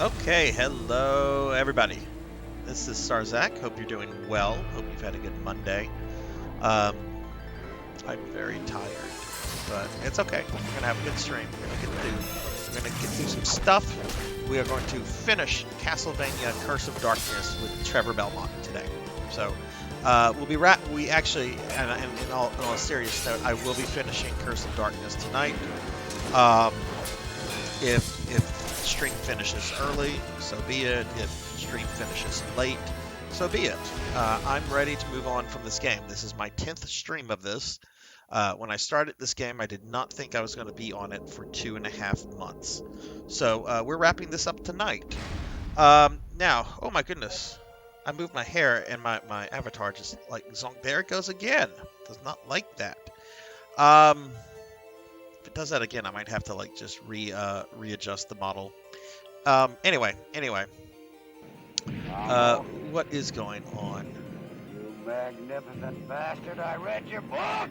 Okay, hello everybody. This is Sarzac. Hope you're doing well. Hope you've had a good Monday. I'm very tired, but it's okay. We're gonna have a good stream. We're gonna get through some stuff. We are going to finish Castlevania: Curse of Darkness with Trevor Belmont today. So we actually, and in all serious note, I will be finishing Curse of Darkness tonight. If stream finishes early, so be it. If stream finishes late, so be it. I'm ready to move on from this game. This is my 10th stream of this. When I started this game, I did not think I was going to be on it for 2.5 months. So we're wrapping this up tonight. Now, oh my goodness, I moved my hair and my avatar just like zonked. There it goes again. Does not like that. If it does that again, I might have to like just readjust the model. Anyway, what is going on? You magnificent bastard, I read your book!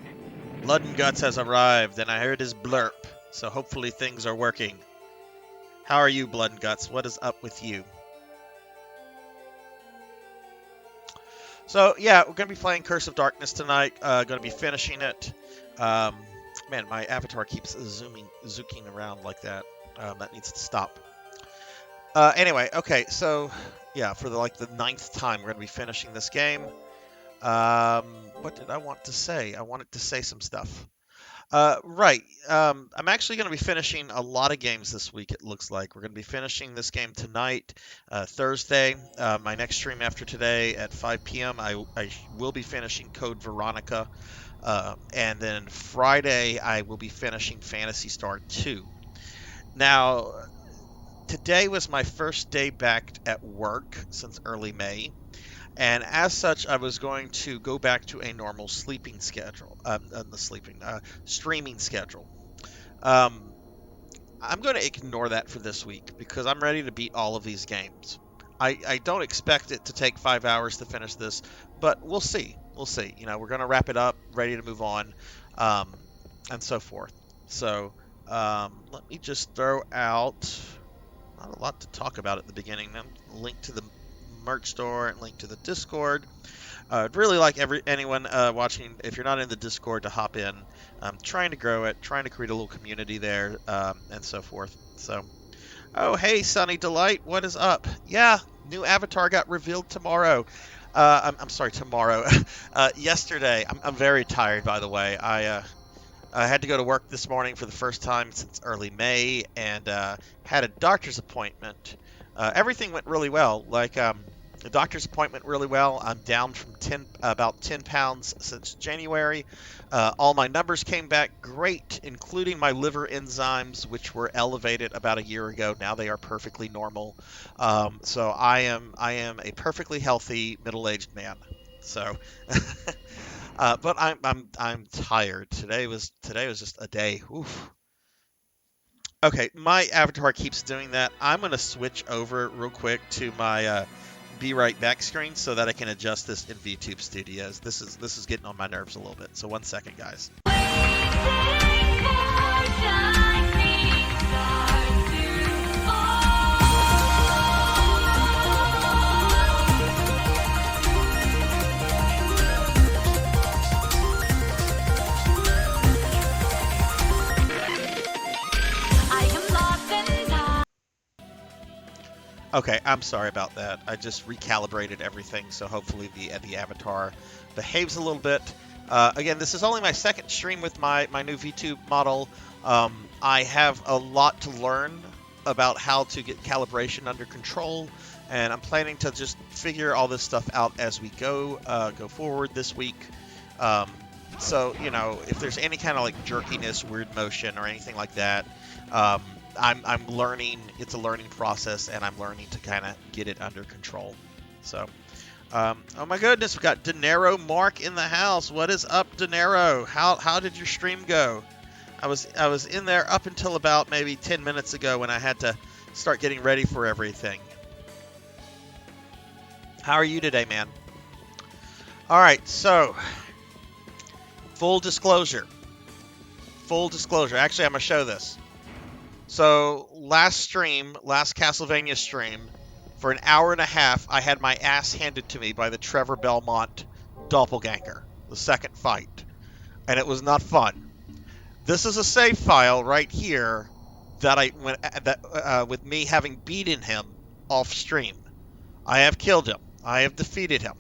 Blood and Guts has arrived, and I heard his blurp, so hopefully things are working. How are you, Blood and Guts? What is up with you? So, yeah, we're going to be playing Curse of Darkness tonight. Going to be finishing it. Man, my avatar keeps zooking around like that. That needs to stop. Anyway, okay, so, yeah, for the 9th time, we're going to be finishing this game. What did I want to say? I wanted to say some stuff. Right. I'm actually going to be finishing a lot of games this week, it looks like. We're going to be finishing this game tonight, Thursday. My next stream after today at 5 p.m., I will be finishing Code Veronica. And then Friday, I will be finishing Phantasy Star 2. Now, today was my first day back at work since early May. And as such, I was going to go back to a normal sleeping schedule, streaming schedule. I'm going to ignore that for this week because I'm ready to beat all of these games. I don't expect it to take 5 hours to finish this, but we'll see. We'll see. You know, we're going to wrap it up, ready to move on, um, and so forth. So let me just throw out not a lot to talk about at the beginning. Then link to the merch store and link to the Discord. I'd really like anyone watching, if you're not in the Discord, to hop in. I'm trying to grow it, trying to create a little community there, and so forth. So, oh, hey, Sunny Delight, what is up? Yeah, new avatar got revealed tomorrow. I'm sorry, tomorrow. Yesterday. I'm very tired, by the way. I had to go to work this morning for the first time since early May, and had a doctor's appointment. Everything went really well. Like the doctor's appointment really well. I'm down from about 10 pounds since January. All my numbers came back great, including my liver enzymes, which were elevated about a year ago. Now they are perfectly normal. So I am a perfectly healthy middle-aged man. So. But I'm tired. Today was just a day. Oof. Okay, my avatar keeps doing that. I'm gonna switch over real quick to my be right back screen so that I can adjust this in VTube Studios. This is getting on my nerves a little bit. So 1 second, guys. Okay, I'm sorry about that. I just recalibrated everything, so hopefully the avatar behaves a little bit. Again, this is only my second stream with my new VTube model. I have a lot to learn about how to get calibration under control, and I'm planning to just figure all this stuff out as we go forward this week. So, you know, if there's any kind of like jerkiness, weird motion, or anything like that, I'm learning. It's a learning process, and I'm learning to kind of get it under control. So, oh my goodness, we got Dinero Mark in the house. What is up, Dinero? How did your stream go? I was in there up until about maybe 10 minutes ago when I had to start getting ready for everything. How are you today, man? All right, so full disclosure. Actually, I'm gonna show this. So last Castlevania stream, for an hour and a half, I had my ass handed to me by the Trevor Belmont doppelganger, the second fight, and it was not fun. This is a save file right here that with me having beaten him off stream. I have killed him. I have defeated him,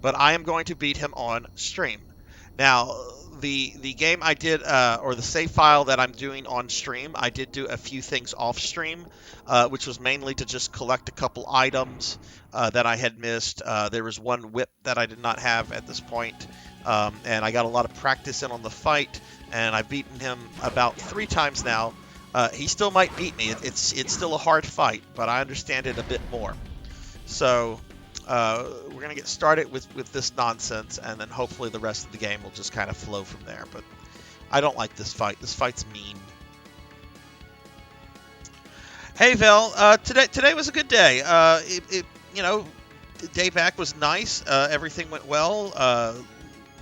but I am going to beat him on stream. Now, the game I did, or the save file that I'm doing on stream, I did do a few things off stream, which was mainly to just collect a couple items that I had missed. There was one whip that I did not have at this point, and I got a lot of practice in on the fight, and I've beaten him about 3 times now. He still might beat me. It's still a hard fight, but I understand it a bit more. So we're going to get started with this nonsense, and then hopefully the rest of the game will just kind of flow from there. But I don't like this fight. This fight's mean. Hey, Vel. Today was a good day. You know, the day back was nice. Everything went well.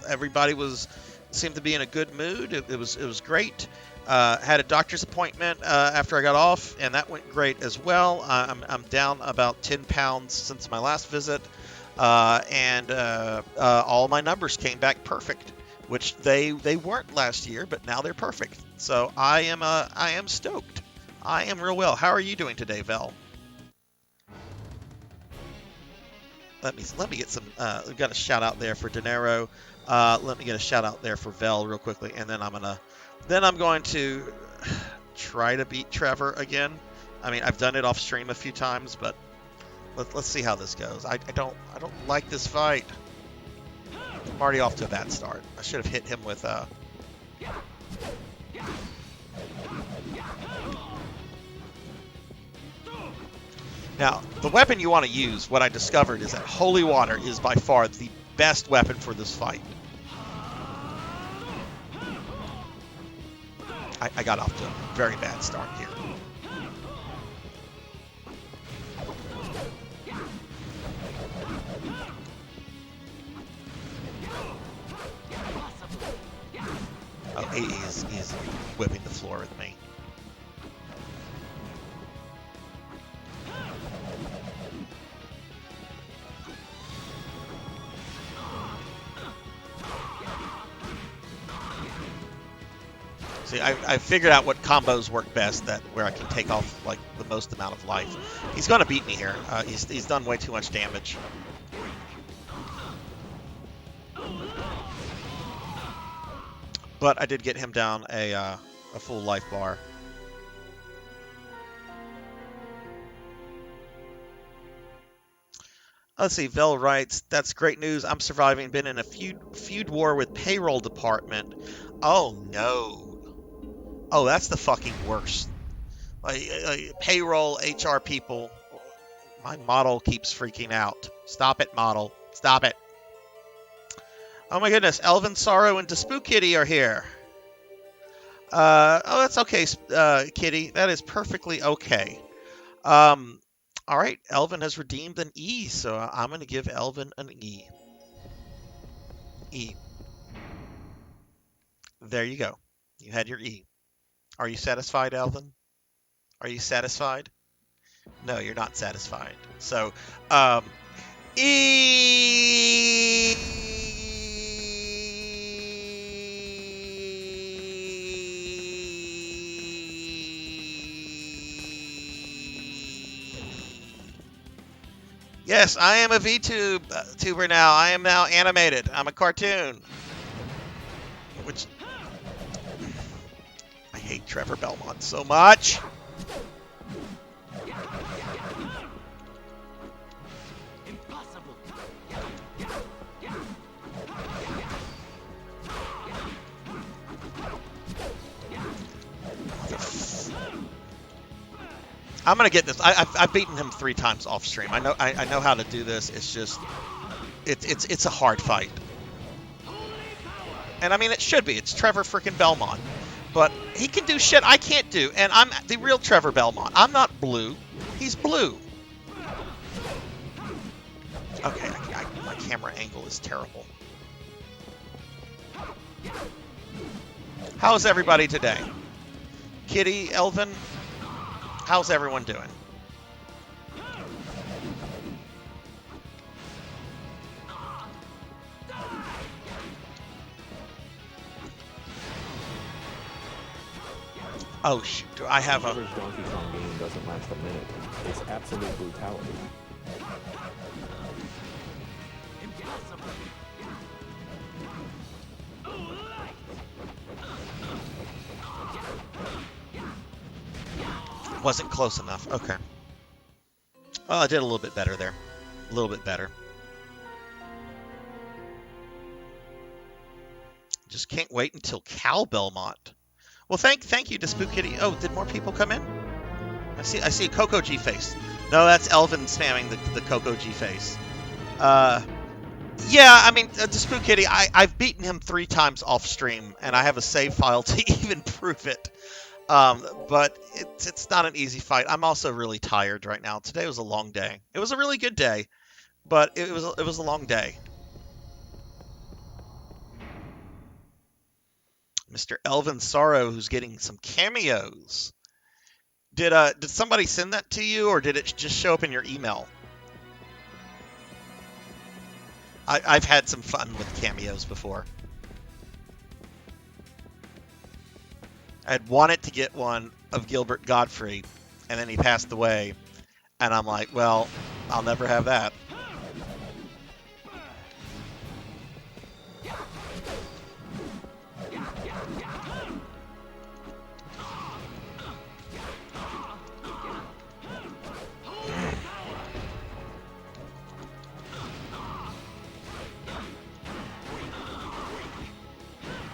Everybody seemed to be in a good mood. It was great. Had a doctor's appointment after I got off, and that went great as well. I'm down about 10 pounds since my last visit, and all my numbers came back perfect, which they weren't last year, but now they're perfect. So I am stoked. I am real well. How are you doing today, Vel? Let me get some. We've got a shout out there for Dinero. Let me get a shout out there for Vel real quickly, and then I'm going to try to beat Trevor again. I mean, I've done it off stream a few times, but let's see how this goes. I don't like this fight. I'm already off to a bad start. I should have hit him with Now, the weapon you want to use, what I discovered is that holy water is by far the best weapon for this fight. I got off to a very bad start here. He's whipping the floor with me. See, I figured out what combos work best, that where I can take off like the most amount of life. He's going to beat me here. He's done way too much damage. But I did get him down a full life bar. Let's see, Vel writes, that's great news. I'm surviving. Been in a feud war with payroll department. Oh, no. Oh, that's the fucking worst. Payroll, HR people. My model keeps freaking out. Stop it, model. Stop it. Oh my goodness, Elvin, Sorrow, and Despook Kitty are here. Oh, that's okay, Kitty. That is perfectly okay. All right, Elvin has redeemed an E, so I'm going to give Elvin an E. E. There you go. You had your E. Are you satisfied, Elvin? Are you satisfied? No, you're not satisfied. So, E. Yes, I am a VTuber now. I am now animated. I'm a cartoon. Which I hate Trevor Belmont so much. Impossible. I'm gonna get this. I've beaten him 3 times off stream. I know how to do this. It's just it's a hard fight. And I mean, it should be. It's Trevor freaking Belmont. But he can do shit I can't do. And I'm the real Trevor Belmont. I'm not blue. He's blue. Okay, my camera angle is terrible. How's everybody today? Kitty, Elvin, how's everyone doing? Oh shoot! I have a. Donkey Kong game doesn't last a minute. It's absolute brutality. Wasn't close enough. Okay. Well, I did a little bit better there. A little bit better. Just can't wait until Cal Belmont. Well, thank you to Spook Kitty. Oh, did more people come in? I see a Coco G face. No, that's Elvin spamming the Coco G face. Yeah, I mean, to Spook Kitty, I've beaten him 3 times off stream, and I have a save file to even prove it. But it's not an easy fight. I'm also really tired right now. Today was a long day. It was a really good day, but it was a long day. Mr. Elvin Sorrow, who's getting some cameos. Did somebody send that to you, or did it just show up in your email? I've had some fun with cameos before. I'd wanted to get one of Gilbert Godfrey, and then he passed away, and I'm like, well, I'll never have that.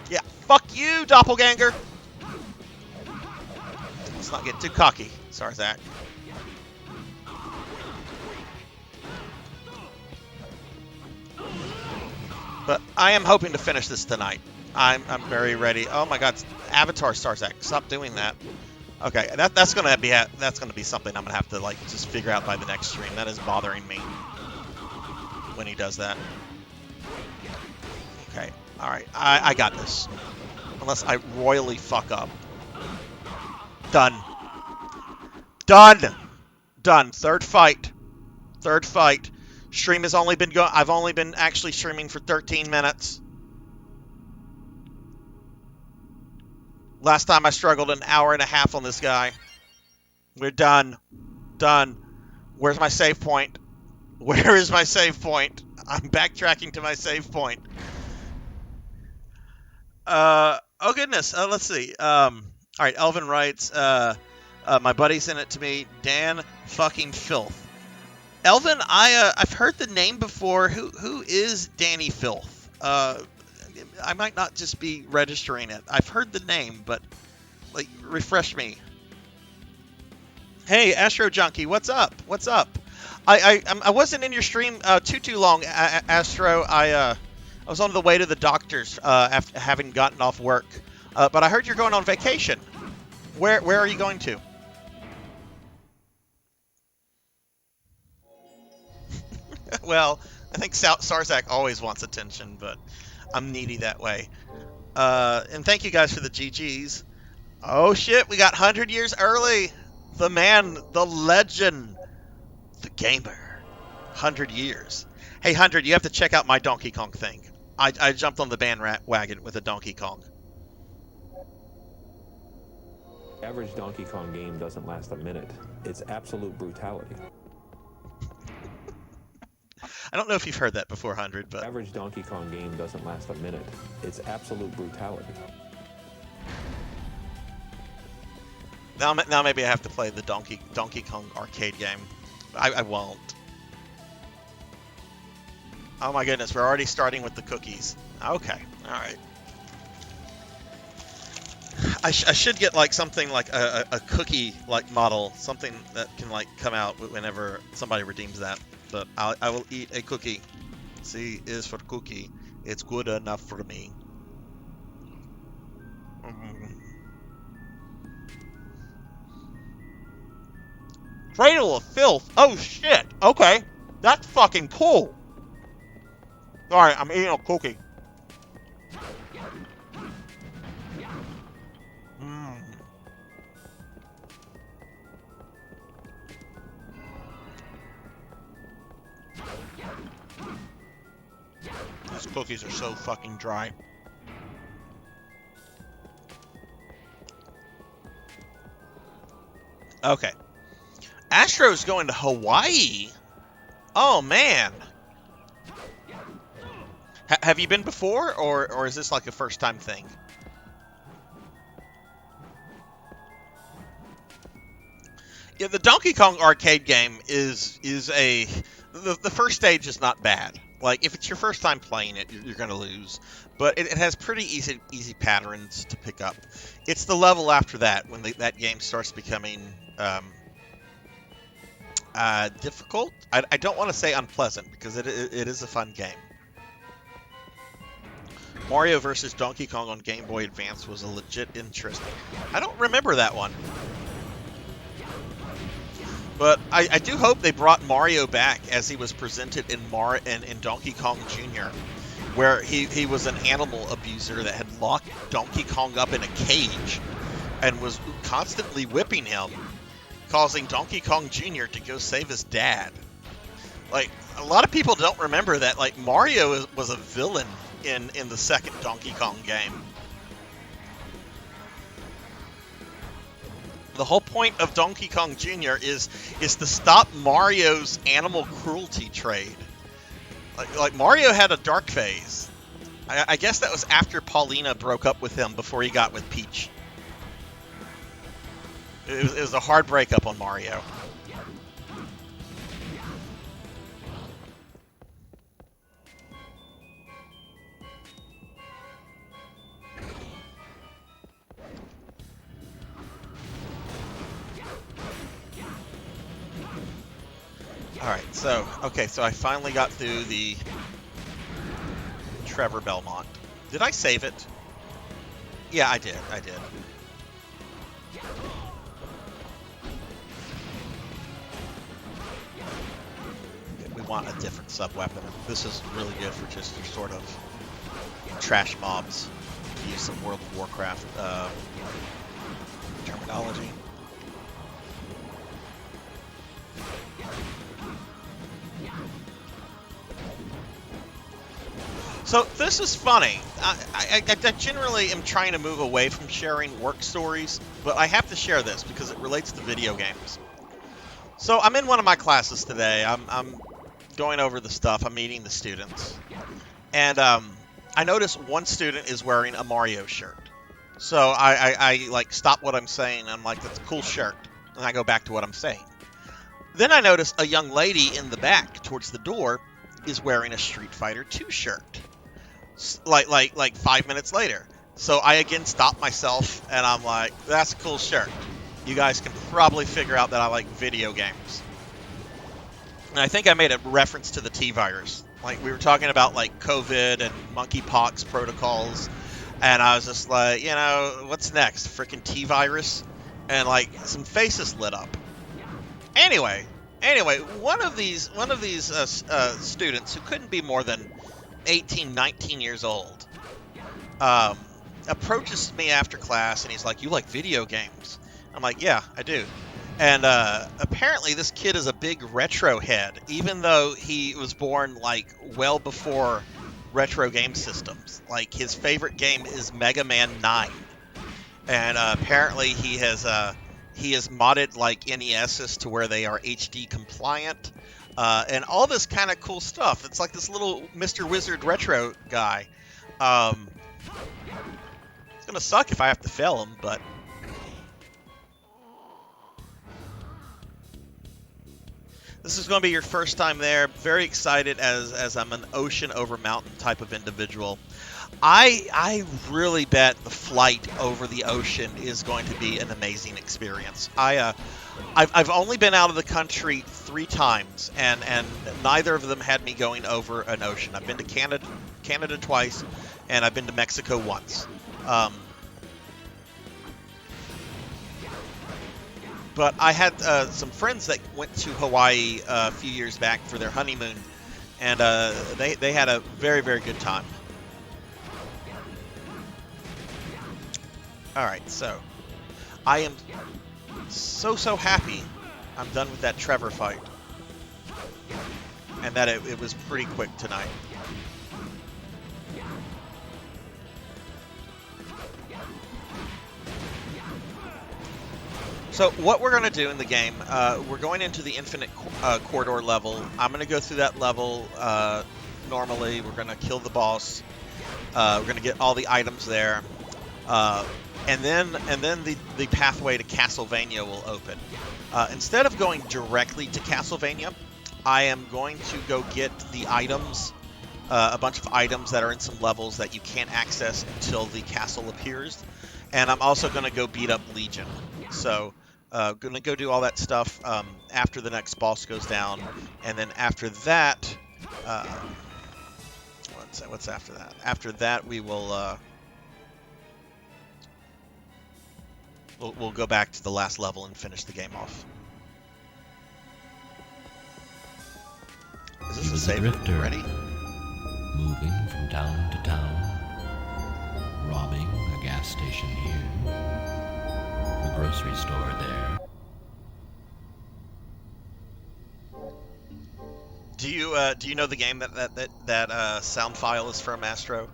Yeah, fuck you, doppelganger! Let's not get too cocky, Sarzac. But I am hoping to finish this tonight. I'm very ready. Oh my God, Avatar Sarzac, stop doing that. Okay, that's gonna be something I'm gonna have to like just figure out by the next stream. That is bothering me when he does that. Okay, all right, I got this. unless I royally fuck up. Done. Done. Done. Third fight. Third fight. Stream has only been going. I've only been actually streaming for 13 minutes. Last time I struggled an hour and a half on this guy. We're done. Done. Where's my save point? Where is my save point? I'm backtracking to my save point. Oh goodness. Let's see. All right. Elvin writes. My buddy sent it to me. Dan fucking Filth. Elvin, I've heard the name before. Who is Danny Filth? I might not just be registering it. I've heard the name, but like refresh me. Hey, Astro Junkie, what's up? What's up? I wasn't in your stream too long, Astro. I was on the way to the doctor's after having gotten off work, but I heard you're going on vacation. Where are you going to? Well, I think Sarzac always wants attention, but I'm needy that way. And thank you guys for the GGs. Oh shit, we got 100 years early. The man, the legend, the gamer. 100 years. Hey, 100, you have to check out my Donkey Kong thing. I jumped on the bandwagon with a Donkey Kong. Average Donkey Kong game doesn't last a minute. It's absolute brutality. I don't know if you've heard that before, 100, but... Average Donkey Kong game doesn't last a minute. It's absolute brutality. Now maybe I have to play the Donkey Kong arcade game. I won't. Oh my goodness, we're already starting with the cookies. Okay, alright. I should get like something like a cookie like model, something that can like come out whenever somebody redeems that. But I will eat a cookie. C is for cookie. It's good enough for me. Cradle of Filth. Oh shit. Okay, that's fucking cool. Alright, I'm eating a cookie. These cookies are so fucking dry. Okay. Astro's going to Hawaii? Oh, man. Have you been before, or is this like a first-time thing? Yeah, the Donkey Kong arcade game is a... The first stage is not bad. Like, if it's your first time playing it, you're going to lose. But it has pretty easy patterns to pick up. It's the level after that, when that game starts becoming difficult. I don't want to say unpleasant, because it is a fun game. Mario vs. Donkey Kong on Game Boy Advance was a legit interesting. I don't remember that one. But I do hope they brought Mario back as he was presented in Donkey Kong Jr., where he was an animal abuser that had locked Donkey Kong up in a cage and was constantly whipping him, causing Donkey Kong Jr. to go save his dad. Like, a lot of people don't remember that, like, Mario was a villain in the second Donkey Kong game. The whole point of Donkey Kong Jr. is to stop Mario's animal cruelty trade. Like Mario had a dark phase. I guess that was after Paulina broke up with him before he got with Peach. It was a hard breakup on Mario. Alright, so I finally got through the Trevor Belmont. Did I save it? Yeah, I did. We want a different sub-weapon. This is really good for just your sort of trash mobs. use some World of Warcraft terminology. So this is funny. I generally am trying to move away from sharing work stories, but I have to share this because it relates to video games. So I'm in one of my classes today. I'm going over the stuff. I'm meeting the students, and I notice one student is wearing a Mario shirt. So I like stop what I'm saying. And I'm like, that's a cool shirt, and I go back to what I'm saying. Then I notice a young lady in the back towards the door is wearing a Street Fighter 2 shirt. Like 5 minutes later. So I again stop myself and I'm like, that's a cool shirt. You guys can probably figure out that I like video games. And I think I made a reference to the T-virus. Like we were talking about like COVID and monkeypox protocols. And I was just like, you know, what's next? Freaking T-virus? And like some faces lit up. Anyway, one of these students who couldn't be more than 18, 19 years old, approaches me after class and he's like, you like video games? I'm like, yeah, I do. And apparently this kid is a big retro head, even though he was born like well before retro game systems. Like his favorite game is Mega Man 9. And apparently he has modded like NESs to where they are HD compliant. And all this kind of cool stuff. It's like this little Mr. Wizard retro guy. It's going to suck if I have to fail him, but... This is going to be your first time there. Very excited as I'm an ocean over mountain type of individual. I really bet the flight over the ocean is going to be an amazing experience. I've only been out of the country 3 times, and neither of them had me going over an ocean. I've been to Canada twice, and I've been to Mexico once. But I had some friends that went to Hawaii a few years back for their honeymoon, and they had a very, very good time. Alright, so I am so happy I'm done with that Trevor fight. And that it was pretty quick tonight. So what we're going to do in the game, we're going into the Infinite Corridor level. I'm going to go through that level normally. We're going to kill the boss. We're going to get all the items there. And then the pathway to Castlevania will open. Instead of going directly to Castlevania, I am going to go get the items, a bunch of items that are in some levels that you can't access until the castle appears. And I'm also going to go beat up Legion. So, going to go do all that stuff after the next boss goes down. And then after that, what's after that? After that, we will... We'll go back to the last level and finish the game off. Is this the save ready? Moving from town to town, robbing a gas station here, a grocery store there. Do you know the game that sound file is from, Astro?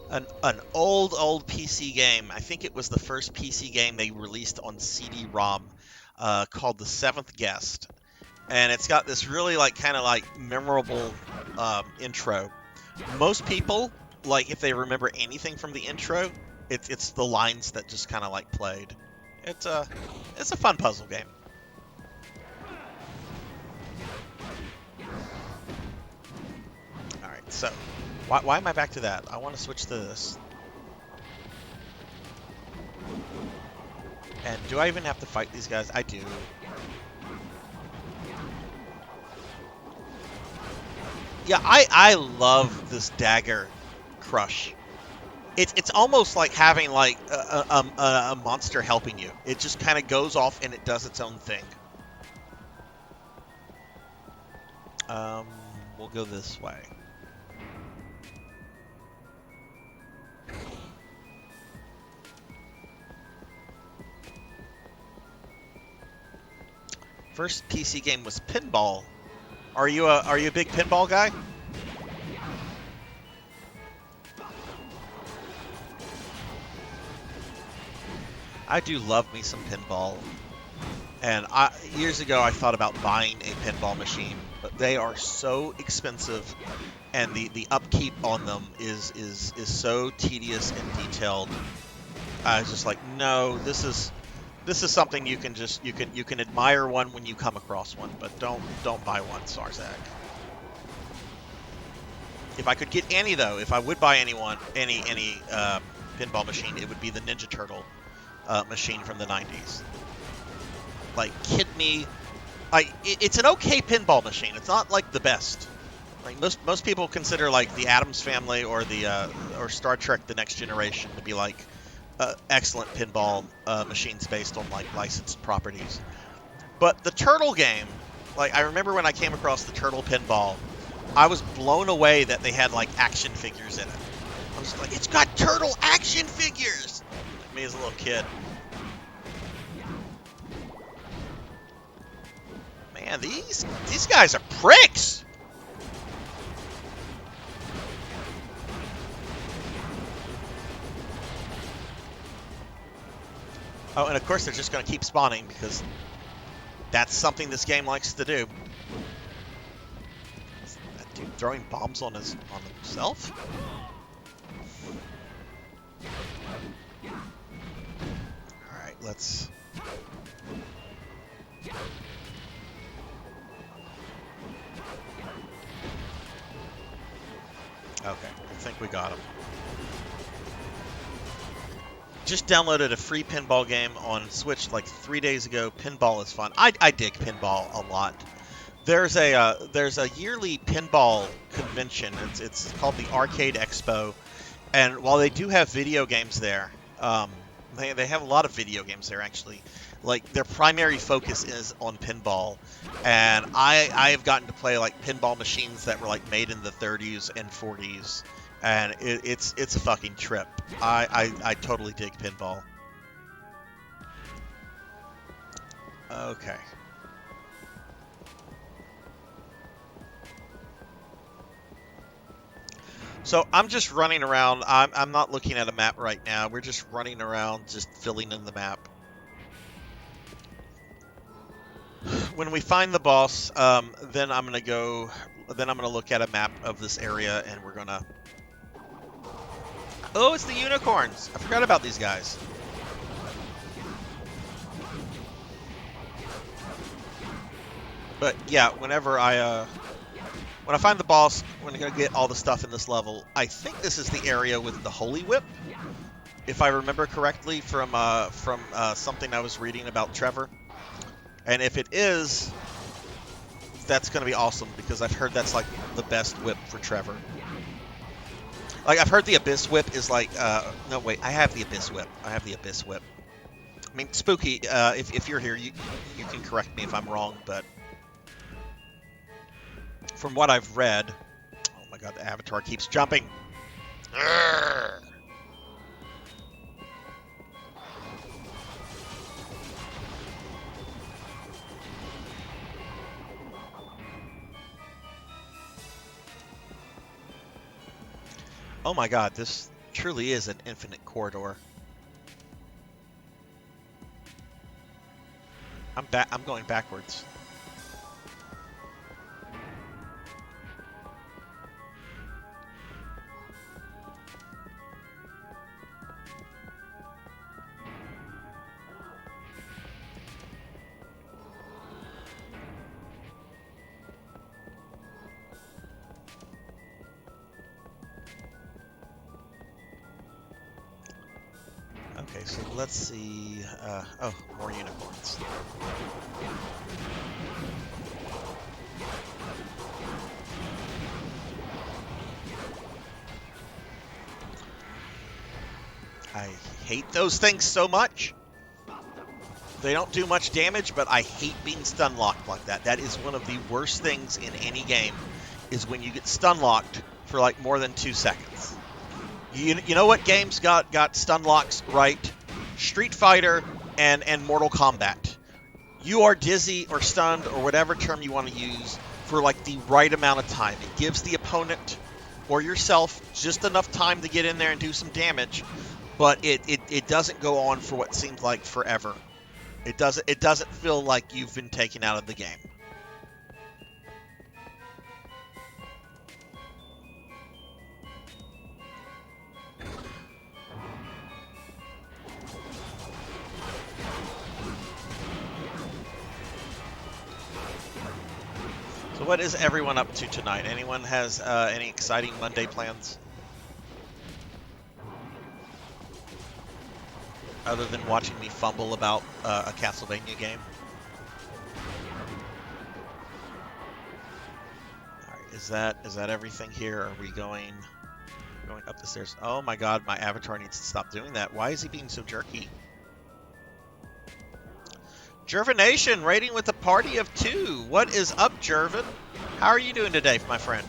An old PC game. I think it was the first PC game they released on CD-ROM, called The Seventh Guest, and it's got this really kind of memorable intro. Most people, if they remember anything from the intro, it's the lines that just kind of played. It's a fun puzzle game. All right, so. Why am I back to that? I want to switch to this. And do I even have to fight these guys? I do. Yeah, I love this dagger crush. It's almost like having a monster helping you. It just kind of goes off and it does its own thing. Um, we'll go this way. First PC game was pinball. Are you a big pinball guy? I do love me some pinball. And years ago, I thought about buying a pinball machine, but they are so expensive, and the upkeep on them is so tedious and detailed. I was just like, no, this is something you can admire one when you come across one, but don't buy one, Sarzac. If I could get any though, if I would buy any pinball machine, it would be the Ninja Turtle machine from the 90s. Like, kid me. It's an okay pinball machine. It's not like the best. Like most people consider like the Addams Family or the or Star Trek: The Next Generation to be like excellent pinball machines based on like licensed properties. But the Turtle game, like I remember when I came across the Turtle pinball, I was blown away that they had like action figures in it. I was like, it's got turtle action figures. Like me as a little kid. Man, these guys are pricks. Oh, and of course they're just going to keep spawning because that's something this game likes to do. Is that dude throwing bombs on himself? All right, let's. Okay, I think we got him. Just downloaded a free pinball game on Switch like 3 days ago. Pinball is fun. I dig pinball a lot. There's a yearly pinball convention. It's called the Arcade Expo, and while they do have video games there, they have a lot of video games there actually. Like their primary focus is on pinball, and I have gotten to play like pinball machines that were like made in the 30s and 40s. And it's a fucking trip. I totally dig pinball. Okay. So I'm just running around. I'm not looking at a map right now. We're just running around, just filling in the map. When we find the boss, then I'm gonna go. Then I'm gonna look at a map of this area, and we're gonna. Oh, it's the unicorns! I forgot about these guys. But yeah, whenever when I find the boss, when I'm gonna get all the stuff in this level, I think this is the area with the Holy Whip, if I remember correctly from something I was reading about Trevor. And if it is, that's gonna be awesome because I've heard that's like the best whip for Trevor. Like, I've heard the Abyss Whip is like, no, wait, I have the Abyss Whip. I have the Abyss Whip. I mean, Spooky, if you're here, you can correct me if I'm wrong, but from what I've read, oh my god, the avatar keeps jumping. Urgh. Oh my god, this truly is an infinite corridor. I'm going backwards. Okay, so let's see. Oh, more unicorns. I hate those things so much. They don't do much damage, but I hate being stun locked like that. That is one of the worst things in any game, is when you get stun locked for like more than 2 seconds. You know what games got stun locks right? Street Fighter and Mortal Kombat. You are dizzy or stunned or whatever term you want to use for like the right amount of time. It gives the opponent or yourself just enough time to get in there and do some damage, but it doesn't go on for what seems like forever. It doesn't feel like you've been taken out of the game. So what is everyone up to tonight? Anyone has any exciting Monday plans? Other than watching me fumble about a Castlevania game? Alright, is that everything here? Are we going up the stairs? Oh my god, my avatar needs to stop doing that. Why is he being so jerky? Jervination, raiding with a party of 2. What is up, Jervin? How are you doing today, my friend?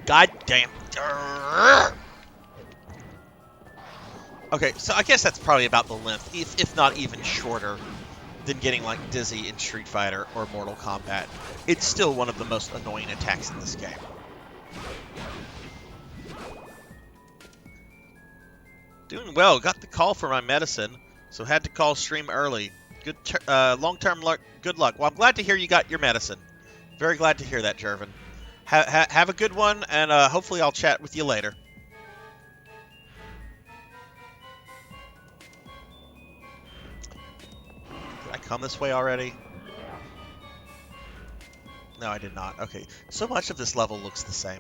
God damn. Okay, so I guess that's probably about the length, if not even shorter than getting like dizzy in Street Fighter or Mortal Kombat. It's still one of the most annoying attacks in this game. Doing well. Got the call for my medicine, so had to call stream early. Good long-term good luck. Well, I'm glad to hear you got your medicine. Very glad to hear that, Jervin. Have a good one, and hopefully I'll chat with you later. Did I come this way already? No, I did not. Okay, so much of this level looks the same.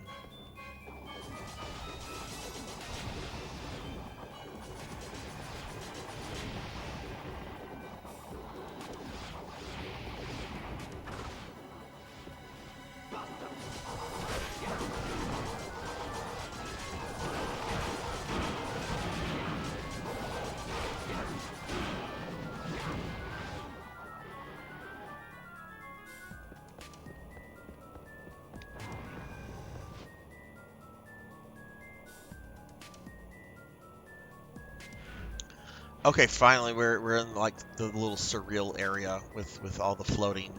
Okay, finally we're in like the little surreal area with all the floating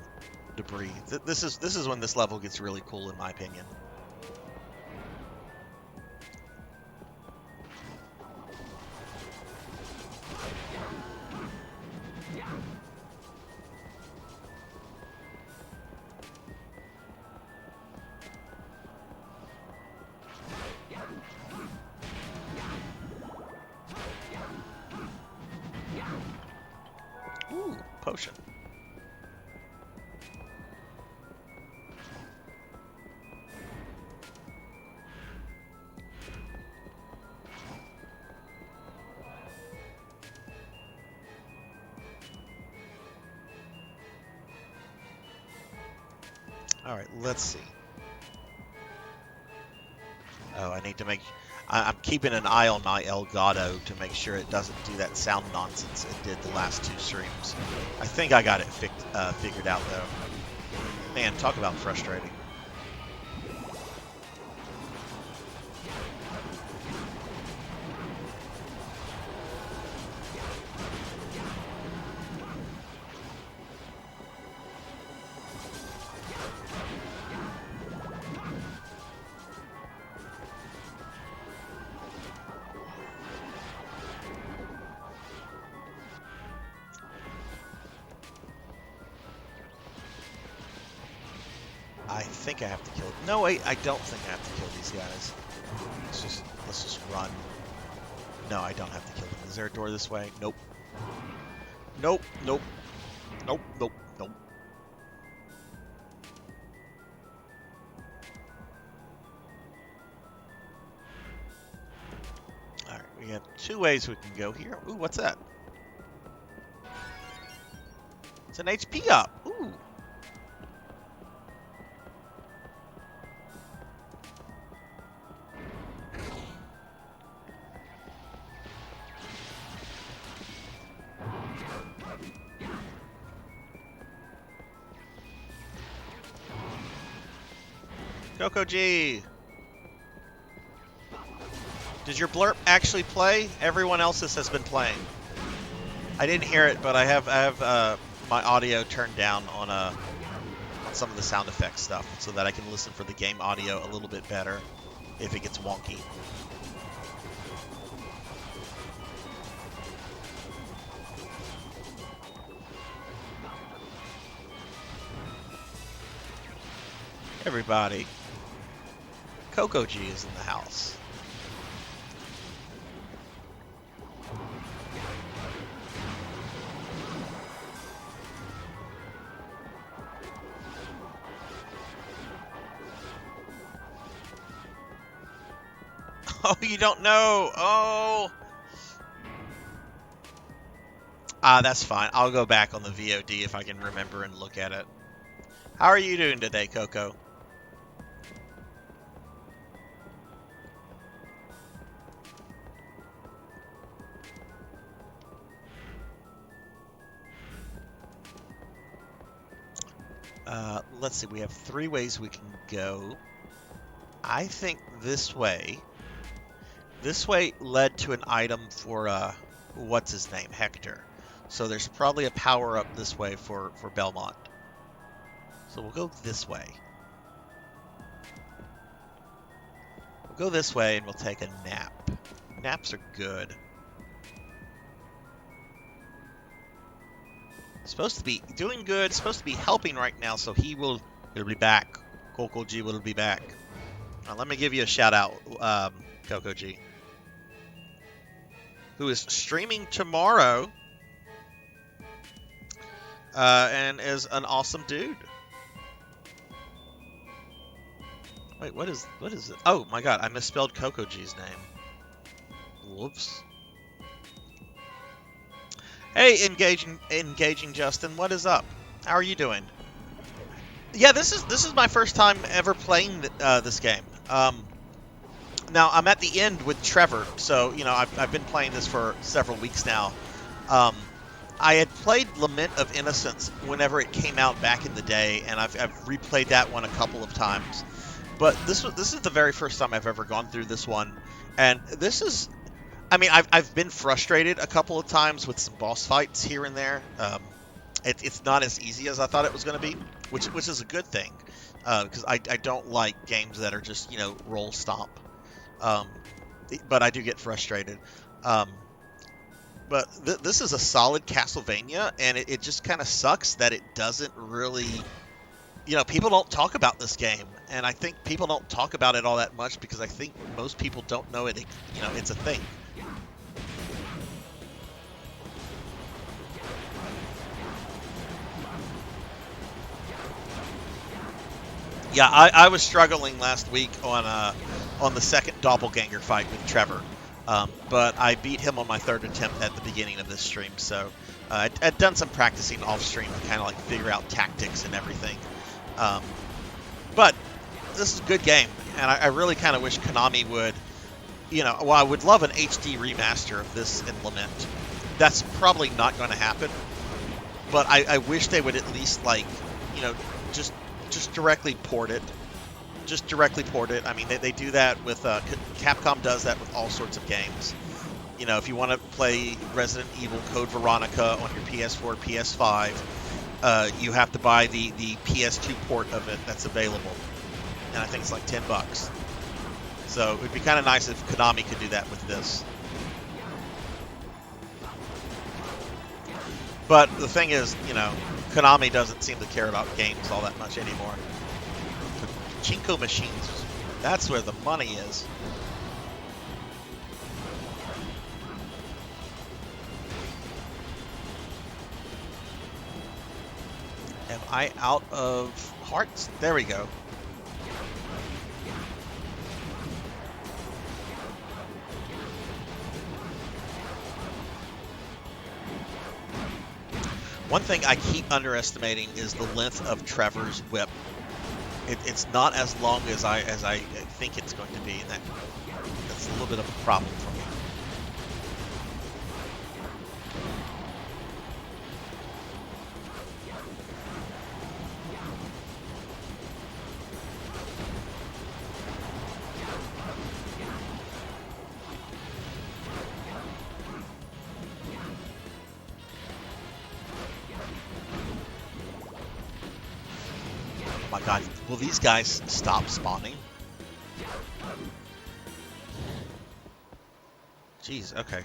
debris. This is when this level gets really cool, in my opinion. Ooh, potion. Alright, let's see. Oh, I need to make... I'm keeping an eye on my Elgato to make sure it doesn't do that sound nonsense it did the last 2 streams. I think I got it figured out, though. Man, talk about frustrating. I think I have to kill... No, wait, I don't think I have to kill these guys. Let's just run. No, I don't have to kill them. Is there a door this way? Nope. Nope, nope. Nope, nope, nope. We have 2 ways we can go here. Ooh, what's that? It's an HP up. Ooh. Coco G. Does your blurp actually play? Everyone else's has been playing. I didn't hear it, but I have my audio turned down on some of the sound effects stuff so that I can listen for the game audio a little bit better if it gets wonky. Everybody, Coco G is in the house. Oh, you don't know? Oh. That's fine. I'll go back on the VOD if I can remember and look at it. How are you doing today, Coco? Let's see. We have 3 ways we can go. I think this way led to an item for what's his name, Hector. So there's probably a power up this way for Belmont. So we'll go this way. We'll go this way and we'll take a nap. Naps are good. Supposed to be doing good, supposed to be helping right now, so he'll be back. Coco G will be back. Now, let me give you a shout out, Coco G, who is streaming tomorrow and is an awesome dude. Wait, what is it? Oh my god, I misspelled Coco G's name. Whoops. Hey, engaging Justin, what is up? How are you doing? Yeah, this is my first time ever playing this game. Now I'm at the end with Trevor, so you know I've been playing this for several weeks now. I had played Lament of Innocence whenever it came out back in the day, and I've replayed that one a couple of times. But this is the very first time I've ever gone through this one, and this is. I mean, I've been frustrated a couple of times with some boss fights here and there. It's not as easy as I thought it was going to be, which is a good thing, because I don't like games that are just, you know, roll stomp. But I do get frustrated. But this is a solid Castlevania, and it just kind of sucks that it doesn't really... You know, people don't talk about this game, and I think people don't talk about it all that much because I think most people don't know it, you know, it's a thing. Yeah, I was struggling last week on the second doppelganger fight with Trevor, but I beat him on my 3rd attempt at the beginning of this stream. So I'd done some practicing off stream to kind of like figure out tactics and everything. But this is a good game, and I really kind of wish Konami would, you know, well, I would love an HD remaster of this in Lament. That's probably not going to happen, but I wish they would at least, like, you know, just directly port it. Just directly port it. I mean, they do that with, Capcom does that with all sorts of games. You know, if you want to play Resident Evil Code Veronica on your PS4, PS5, you have to buy the PS2 port of it that's available. And I think it's like $10. So it would be kind of nice if Konami could do that with this. But the thing is, you know, Konami doesn't seem to care about games all that much anymore. Pachinko machines, that's where the money is. Am I out of hearts? There we go. One thing I keep underestimating is the length of Trevor's whip. It's not as long as I think it's going to be, and that's a little bit of a problem for me. Oh my god, will these guys stop spawning? Jeez, okay.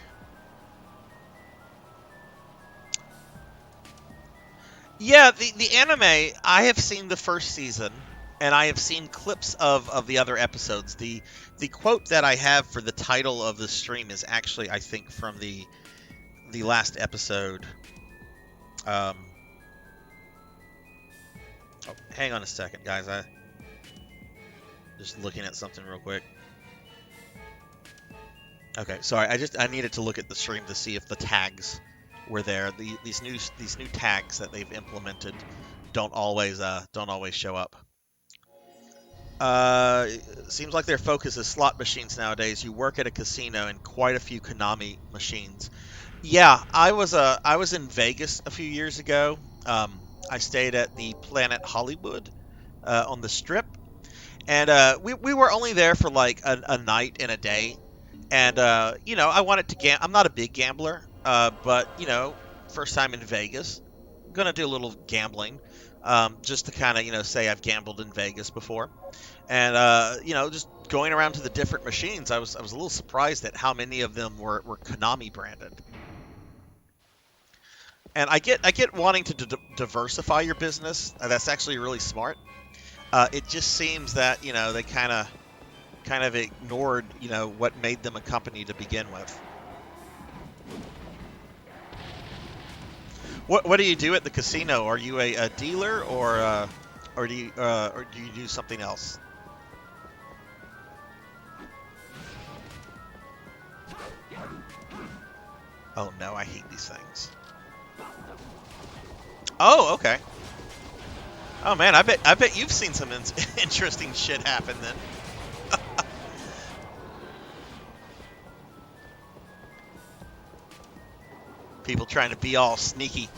Yeah, the anime, I have seen the first season, and I have seen clips of the other episodes. The quote that I have for the title of the stream is actually, I think, from the last episode. Oh, hang on a second, guys. I just looking at something real quick. Okay, sorry. I needed to look at the stream to see if the tags were there. These new tags that they've implemented don't always show up. Seems like their focus is slot machines nowadays. You work at a casino and quite a few Konami machines. Yeah, I was in Vegas a few years ago. I stayed at the Planet Hollywood on the Strip, and we were only there for like a night and a day. And you know, I wanted to I'm not a big gambler, but you know, first time in Vegas, gonna do a little gambling, just to kind of, you know, say I've gambled in Vegas before. And you know, just going around to the different machines, I was a little surprised at how many of them were Konami branded. And I get wanting to diversify your business. That's actually really smart. It just seems that, you know, they kind of ignored, you know, what made them a company to begin with. What do you do at the casino? Are you a dealer, or do you do something else? Oh no, I hate these things. Oh, okay. Oh man, I bet you've seen some interesting shit happen then. People trying to be all sneaky.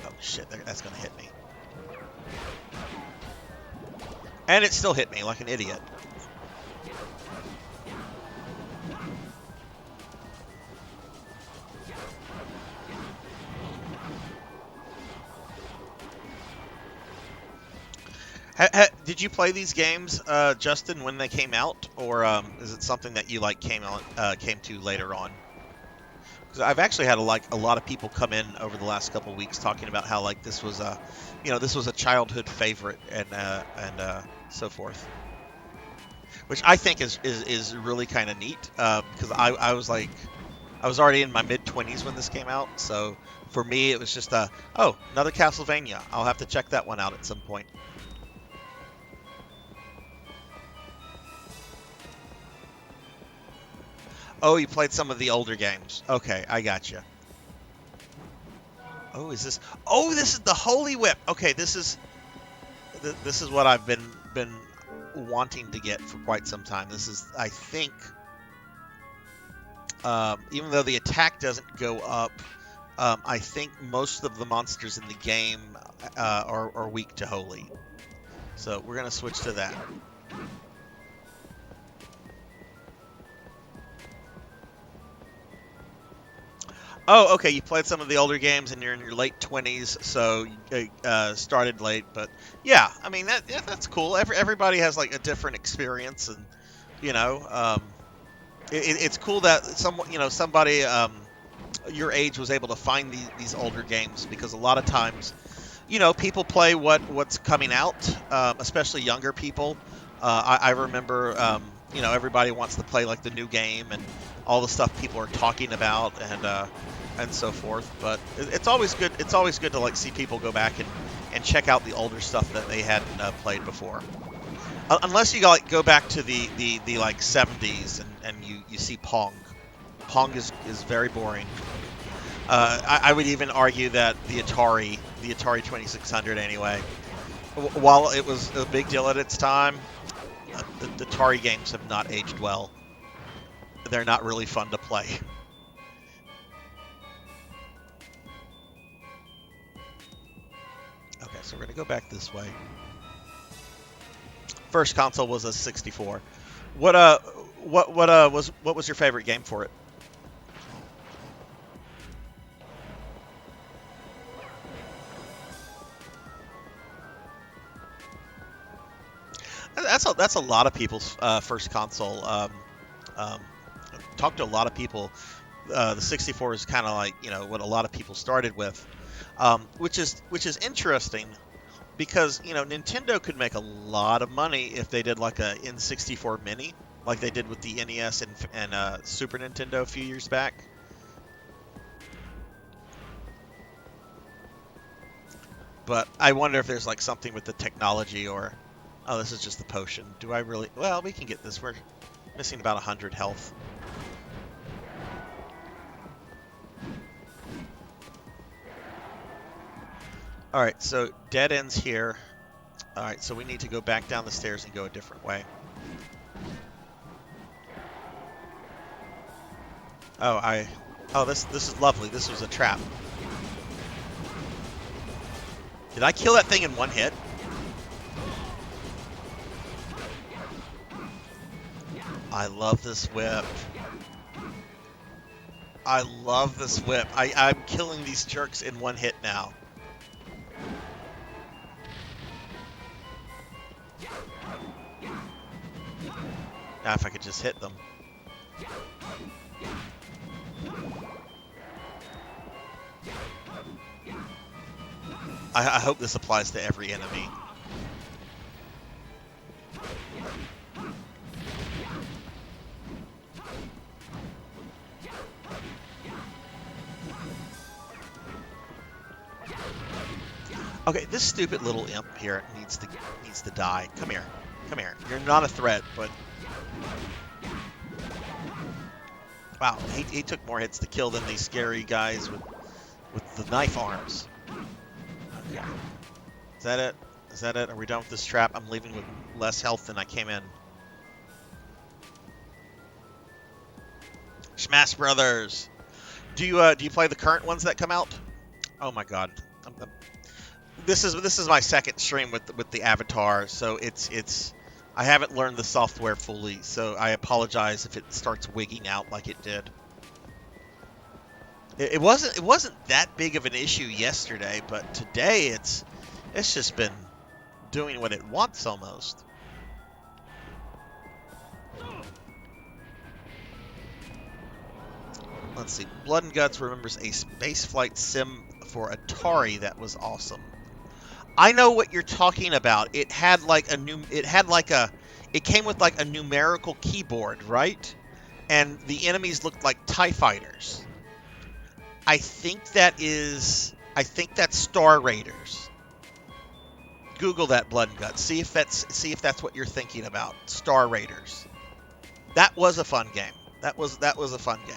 Oh shit, that's gonna hit me. And it still hit me like an idiot. Did you play these games, Justin, when they came out, or is it something that you like came to later on? Because I've actually had a lot of people come in over the last couple of weeks talking about how like this was a childhood favorite, and so forth, which I think is really kind of neat, because I was already in my mid-20s when this came out, so for me it was just oh, another Castlevania. I'll have to check that one out at some point. Oh, you played some of the older games. Okay, I gotcha. Oh, is this? Oh, this is the Holy Whip. Okay, this is what I've been wanting to get for quite some time. This is, I think, even though the attack doesn't go up, I think most of the monsters in the game are weak to Holy. So we're gonna switch to that. Oh, okay. You played some of the older games, and you're in your late 20s, so you started late. But yeah, I mean that's cool. Everybody has like a different experience, and you know, it's cool that somebody your age was able to find these older games, because a lot of times, you know, people play what's coming out, especially younger people. I remember, you know, everybody wants to play like the new game and all the stuff people are talking about, and so forth. But it's always good. It's always good to like see people go back and check out the older stuff that they hadn't played before. Unless you go back to the like 70s and you see Pong. Pong is very boring. I would even argue that the Atari 2600 anyway, while it was a big deal at its time, the Atari games have not aged well. They're not really fun to play. Okay, so we're gonna go back this way. First console was a 64. What was your favorite game for it? That's a lot of people's first console. Talked to a lot of people. The 64 is kind of like what a lot of people started with, which is interesting because Nintendo could make a lot of money if they did like a N64 Mini, like they did with the NES and Super Nintendo a few years back. But I wonder if there's like something with the technology or... Oh, this is just the potion. Do I really... Well, we can get this. We're missing about 100 health. Alright, so dead ends here. Alright, so we need to go back down the stairs and go a different way. Oh, this is lovely. This was a trap. Did I kill that thing in one hit? I love this whip. I love this whip. I'm killing these jerks in one hit now. Now if I could just hit them. I hope this applies to every enemy. Okay, this stupid little imp here needs to die. Come here. Come here. You're not a threat, but... Wow, he took more hits to kill than these scary guys with the knife arms. Okay. Is that it? Is that it? Are we done with this trap? I'm leaving with less health than I came in. Smash Brothers! Do you play the current ones that come out? Oh my god. This is my second stream with the Avatar, so it's I haven't learned the software fully, so I apologize if it starts wigging out like it did. It wasn't that big of an issue yesterday, but today it's just been doing what it wants almost. Let's see. Blood and Guts remembers a spaceflight sim for Atari that was awesome. I know what you're talking about. It had like it came with like a numerical keyboard, right? And the enemies looked like TIE fighters. I think that's Star Raiders. Google that, Blood and Guts. See if that's what you're thinking about. Star Raiders. That was a fun game. That was a fun game.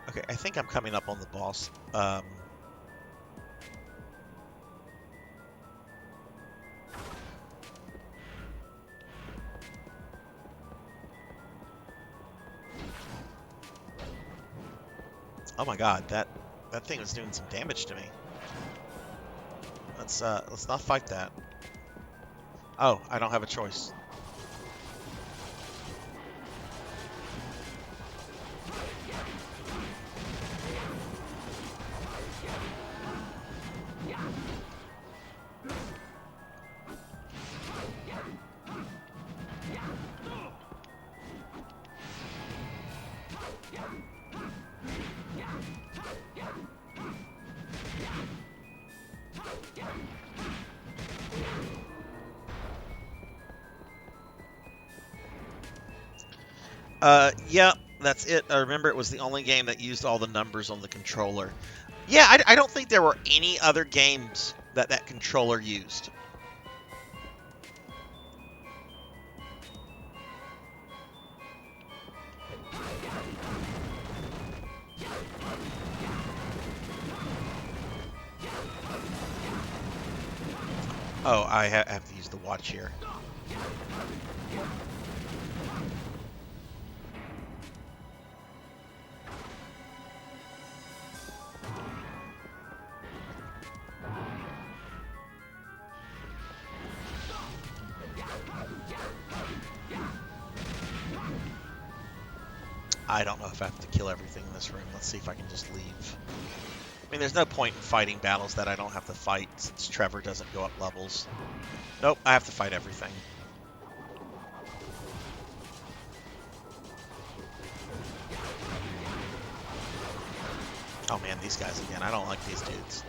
Okay, I think I'm coming up on the boss. Oh my god, that thing was doing some damage to me. Let's not fight that. Oh, I don't have a choice. Yeah, that's it. I remember it was the only game that used all the numbers on the controller. Yeah, I don't think there were any other games that that controller used. Oh, I have to use the watch here. I don't know if I have to kill everything in this room. Let's see if I can just leave. I mean, there's no point in fighting battles that I don't have to fight since Trevor doesn't go up levels. Nope, I have to fight everything. Oh man, these guys again. I don't like these dudes.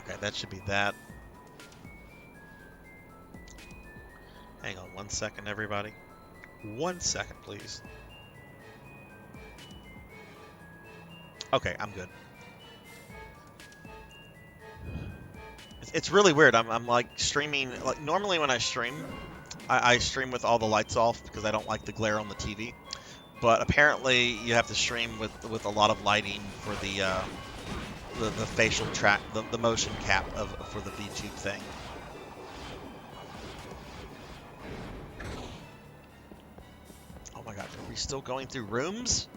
Okay, that should be that. Hang on 1 second, everybody. 1 second, please. Okay, I'm good. It's really weird. I'm like streaming. Like normally when I stream, I stream with all the lights off because I don't like the glare on the TV. But apparently you have to stream with a lot of lighting for the facial track, the motion cap for the VTube thing. Oh my god, are we still going through rooms?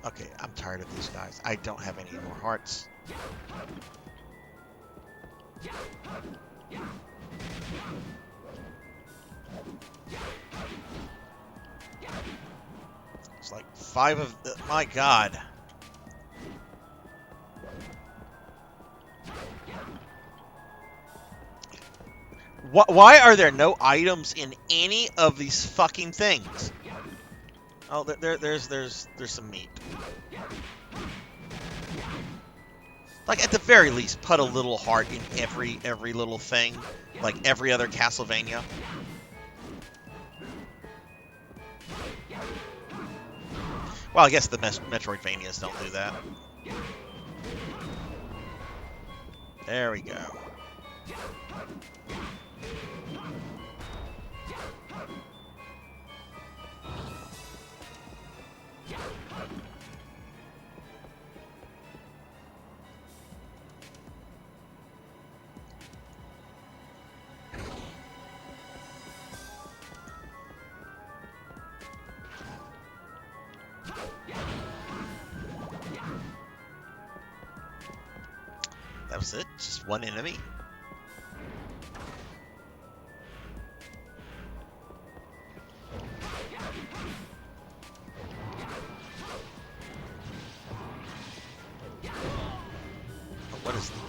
Okay, I'm tired of these guys. I don't have any more hearts. It's like 5 of the... My god. Why are there no items in any of these fucking things? Oh, there's some meat. Like at the very least, put a little heart in every little thing, like every other Castlevania. Well, I guess the Metroidvanias don't do that. There we go. That was it? Just one enemy?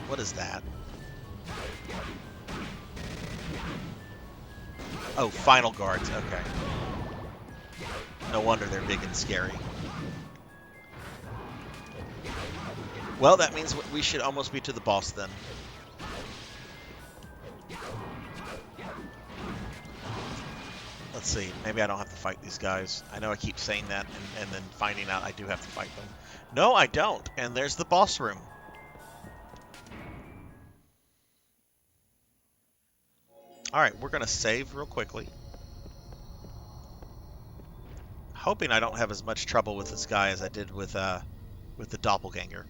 What is that? Oh, final guards, okay. No wonder they're big and scary. Well, that means we should almost be to the boss then. Let's see. Maybe I don't have to fight these guys. I know I keep saying that and then finding out I do have to fight them. No, I don't. And there's the boss room. Alright, we're going to save real quickly. Hoping I don't have as much trouble with this guy as I did with the doppelganger.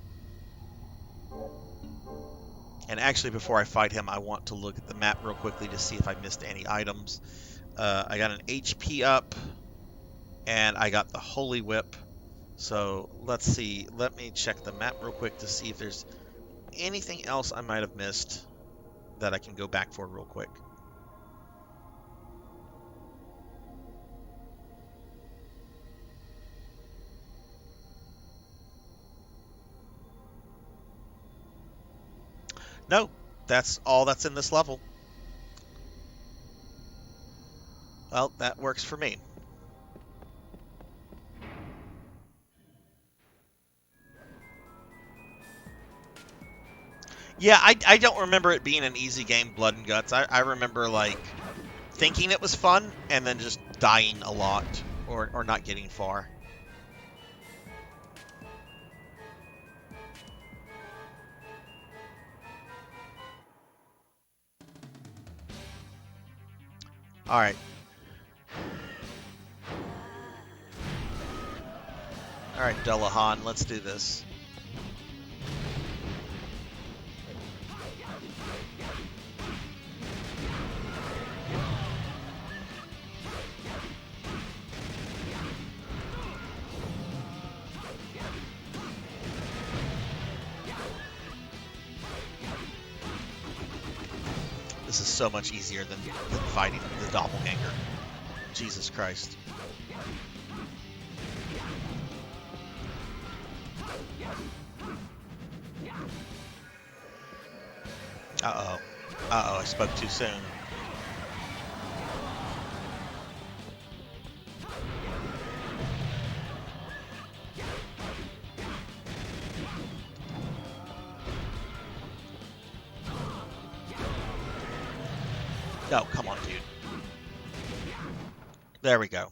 And actually, before I fight him, I want to look at the map real quickly to see if I missed any items. I got an HP up, and I got the Holy Whip. So let's see. Let me check the map real quick to see if there's anything else I might have missed that I can go back for real quick. No, that's all that's in this level. Well, that works for me. Yeah, I don't remember it being an easy game, Blood and Guts. I remember, like, thinking it was fun and then just dying a lot or not getting far. All right. All right, Delahan, let's do this. This is so much easier than fighting the doppelganger. Jesus Christ. Uh-oh. Uh-oh, I spoke too soon. No, come on, dude. There we go.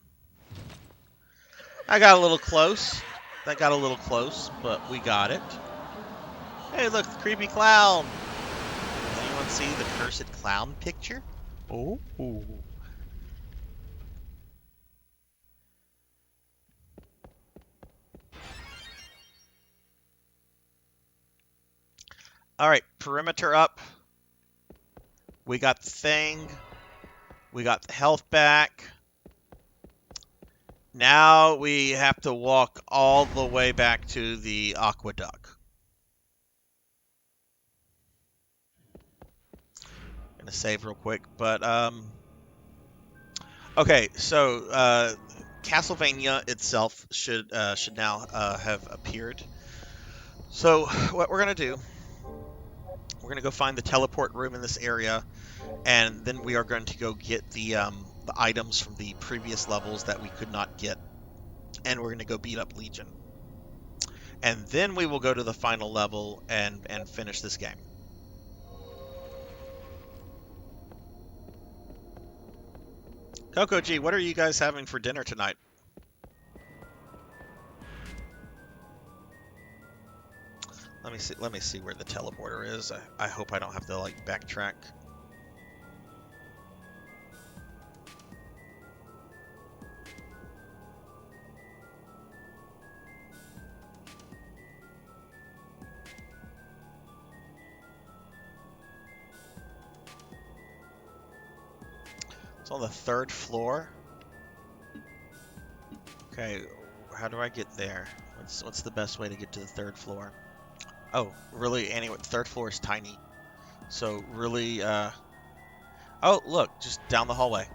I got a little close. That got a little close, but we got it. Hey, look, the creepy clown. Does anyone see the cursed clown picture? Oh. All right, perimeter up. We got the thing. We got the health back. Now we have to walk all the way back to the aqueduct. Gonna save real quick, but okay. So Castlevania itself should now have appeared. So what we're gonna do? We're gonna go find the teleport room in this area, and then we are going to go get the items from the previous levels that we could not get, and we're going to go beat up Legion. And then we will go to the final level and finish this game. Coco G, what are you guys having for dinner tonight? Let me see where the teleporter is. I hope I don't have to like backtrack. It's on the 3rd floor. Okay, how do I get there? What's the best way to get to the 3rd floor? Oh, really? Anyway, the 3rd floor is tiny. So really, oh, look, just down the hallway.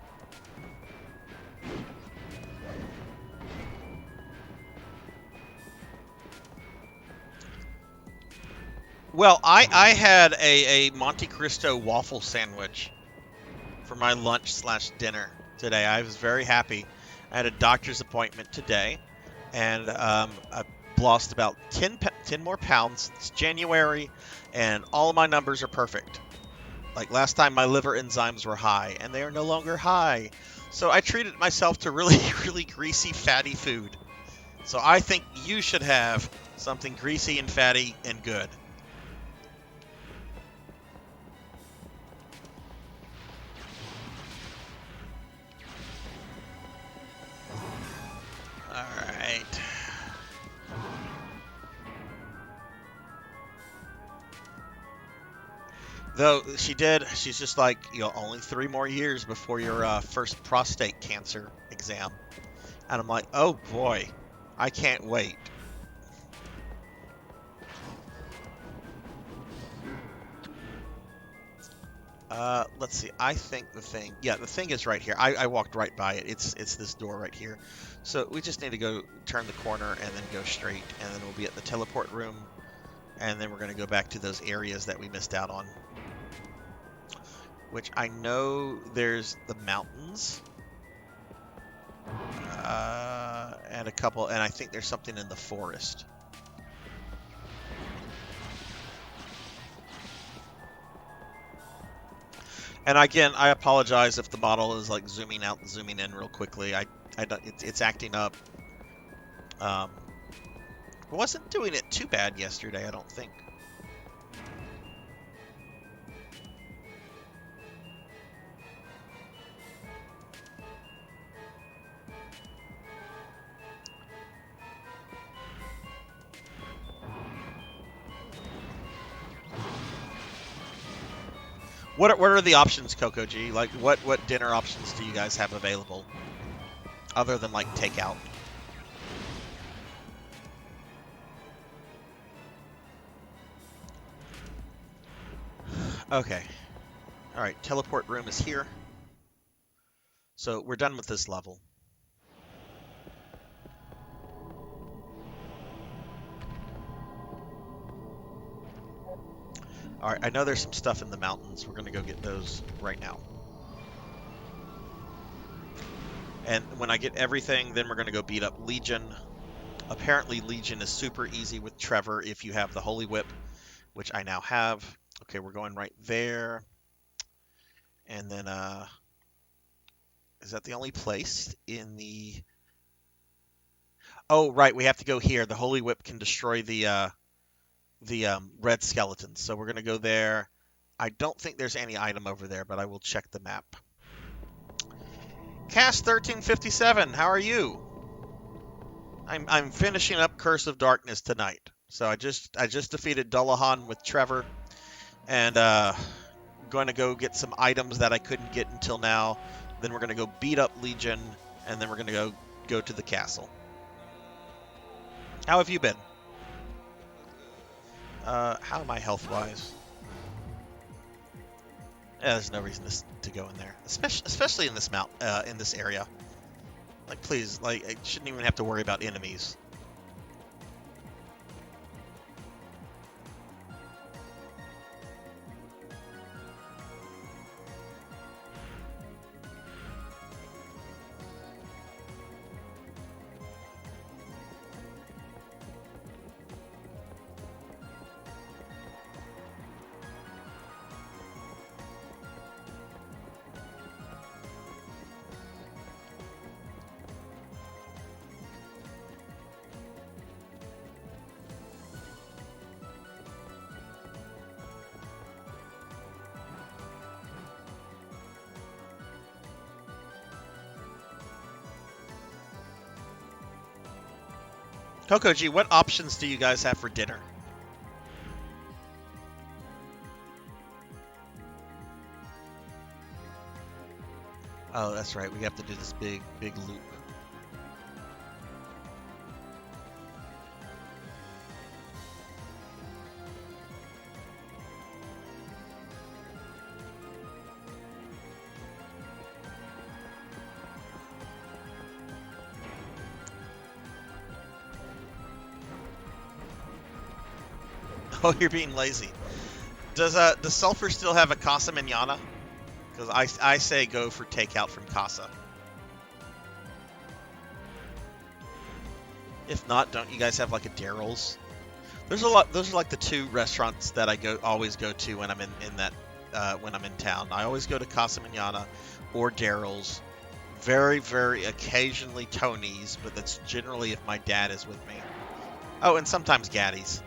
Well, I had a Monte Cristo waffle sandwich for my lunch/dinner today. I was very happy. I had a doctor's appointment today, and I lost about 10 more pounds. It's January, and all of my numbers are perfect. Like last time, my liver enzymes were high, and they are no longer high. So I treated myself to really, really greasy, fatty food. So I think you should have something greasy and fatty and good. Though she did, she's just like, only 3 more years before your first prostate cancer exam. And I'm like, oh boy, I can't wait. Let's see. I think the thing is right here. I walked right by it. It's this door right here. So we just need to go turn the corner and then go straight, and then we'll be at the teleport room, and then we're going to go back to those areas that we missed out on. Which I know there's the mountains, and a couple, and I think there's something in the forest. And again, I apologize if the model is like zooming out and zooming in real quickly. It's acting up. Wasn't doing it too bad yesterday, I don't think. What are the options, Coco G? Like, what dinner options do you guys have available, other than like takeout? Okay. All right. Teleport room is here. So we're done with this level. All right. I know there's some stuff in the mountains. We're gonna go get those right now. And when I get everything, then we're gonna go beat up Legion. Apparently, Legion is super easy with Trevor if you have the Holy Whip, which I now have. Okay, we're going right there. And then, is that the only place in the... Oh, right, we have to go here. The Holy Whip can destroy the red skeletons. So we're going to go there. I don't think there's any item over there, but I will check the map. Cast 1357, how are you? I'm finishing up Curse of Darkness tonight. So I just defeated Dullahan with Trevor, and going to go get some items that I couldn't get until now. Then we're going to go beat up Legion, and then we're going to go to the castle. How have you been? How am I health-wise? Yeah, there's no reason to go in there, especially in this in this area. Like, please, like, I shouldn't even have to worry about enemies. Coco G, what options do you guys have for dinner? Oh, that's right. We have to do this big loop. Oh, you're being lazy. Does Sulfur still have a Casa Manana? Because I say go for takeout from Casa. If not, don't you guys have like a Daryl's? There's a lot. Those are like the two restaurants that I always go to when I'm in when I'm in town. I always go to Casa Manana or Daryl's. Very, very occasionally Tony's, but that's generally if my dad is with me. Oh, and sometimes Gaddy's.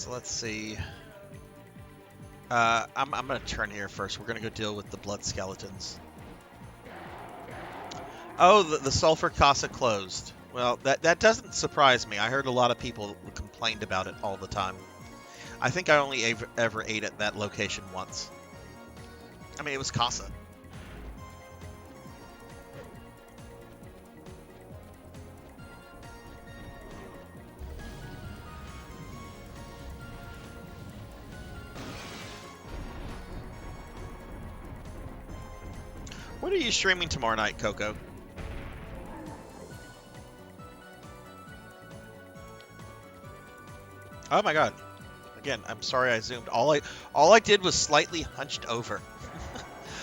So let's see. I'm gonna turn here first. We're gonna go deal with the blood skeletons. Oh, the sulfur casa closed. Well, that doesn't surprise me. I heard a lot of people complained about it all the time. I think I only ever ate at that location once. I mean, it was casa. What are you streaming tomorrow night, Coco? Oh my god. Again, I'm sorry I zoomed. All I did was slightly hunched over.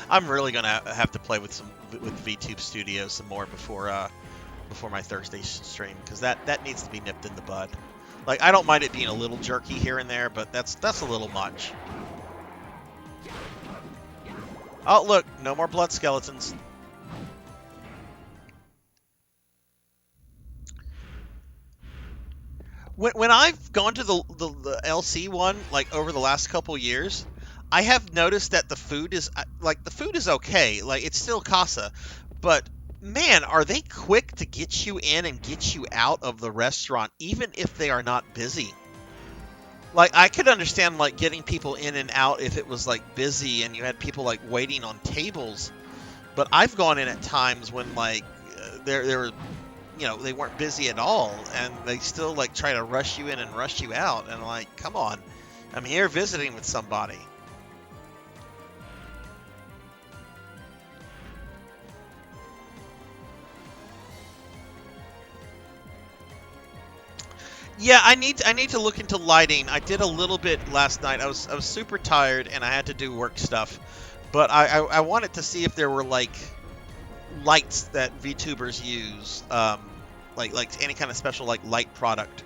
I'm really gonna have to play with VTube Studios some more before my Thursday stream, because that needs to be nipped in the bud. Like, I don't mind it being a little jerky here and there, but that's a little much. Oh look, no more blood skeletons. When I've gone to the LC one, like, over the last couple years, I have noticed that the food is okay. Like, it's still casa, but man, are they quick to get you in and get you out of the restaurant, even if they are not busy. Like, I could understand, like, getting people in and out if it was, like, busy and you had people, like, waiting on tables. But I've gone in at times when, like, there were, they weren't busy at all, and they still, like, try to rush you in and rush you out. And, like, come on, I'm here visiting with somebody. Yeah, I need to look into lighting. I did a little bit last night. I was super tired and I had to do work stuff, but I wanted to see if there were, like, lights that VTubers use, like any kind of special, like, light product.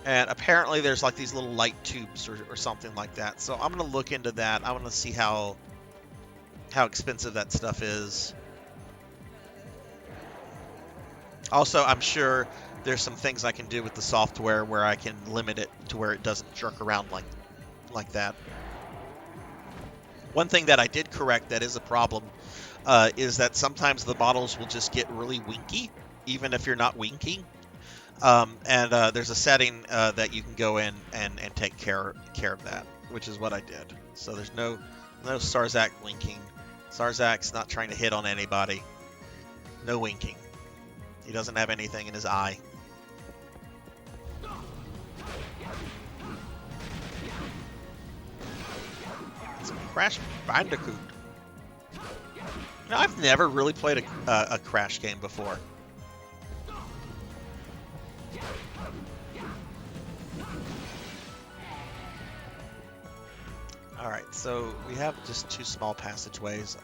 And apparently there's, like, these little light tubes or something like that. So I'm gonna look into that. I want to see how expensive that stuff is. Also, I'm sure there's some things I can do with the software where I can limit it to where it doesn't jerk around like that. One thing that I did correct that is a problem is that sometimes the models will just get really winky, even if you're not winking. And there's a setting that you can go in and take care of that, which is what I did. So there's no Sarzac winking. Sarzac's not trying to hit on anybody. No winking. He doesn't have anything in his eye. It's a Crash Bandicoot. I've never really played a Crash game before. Alright, so we have just 2 small passageways.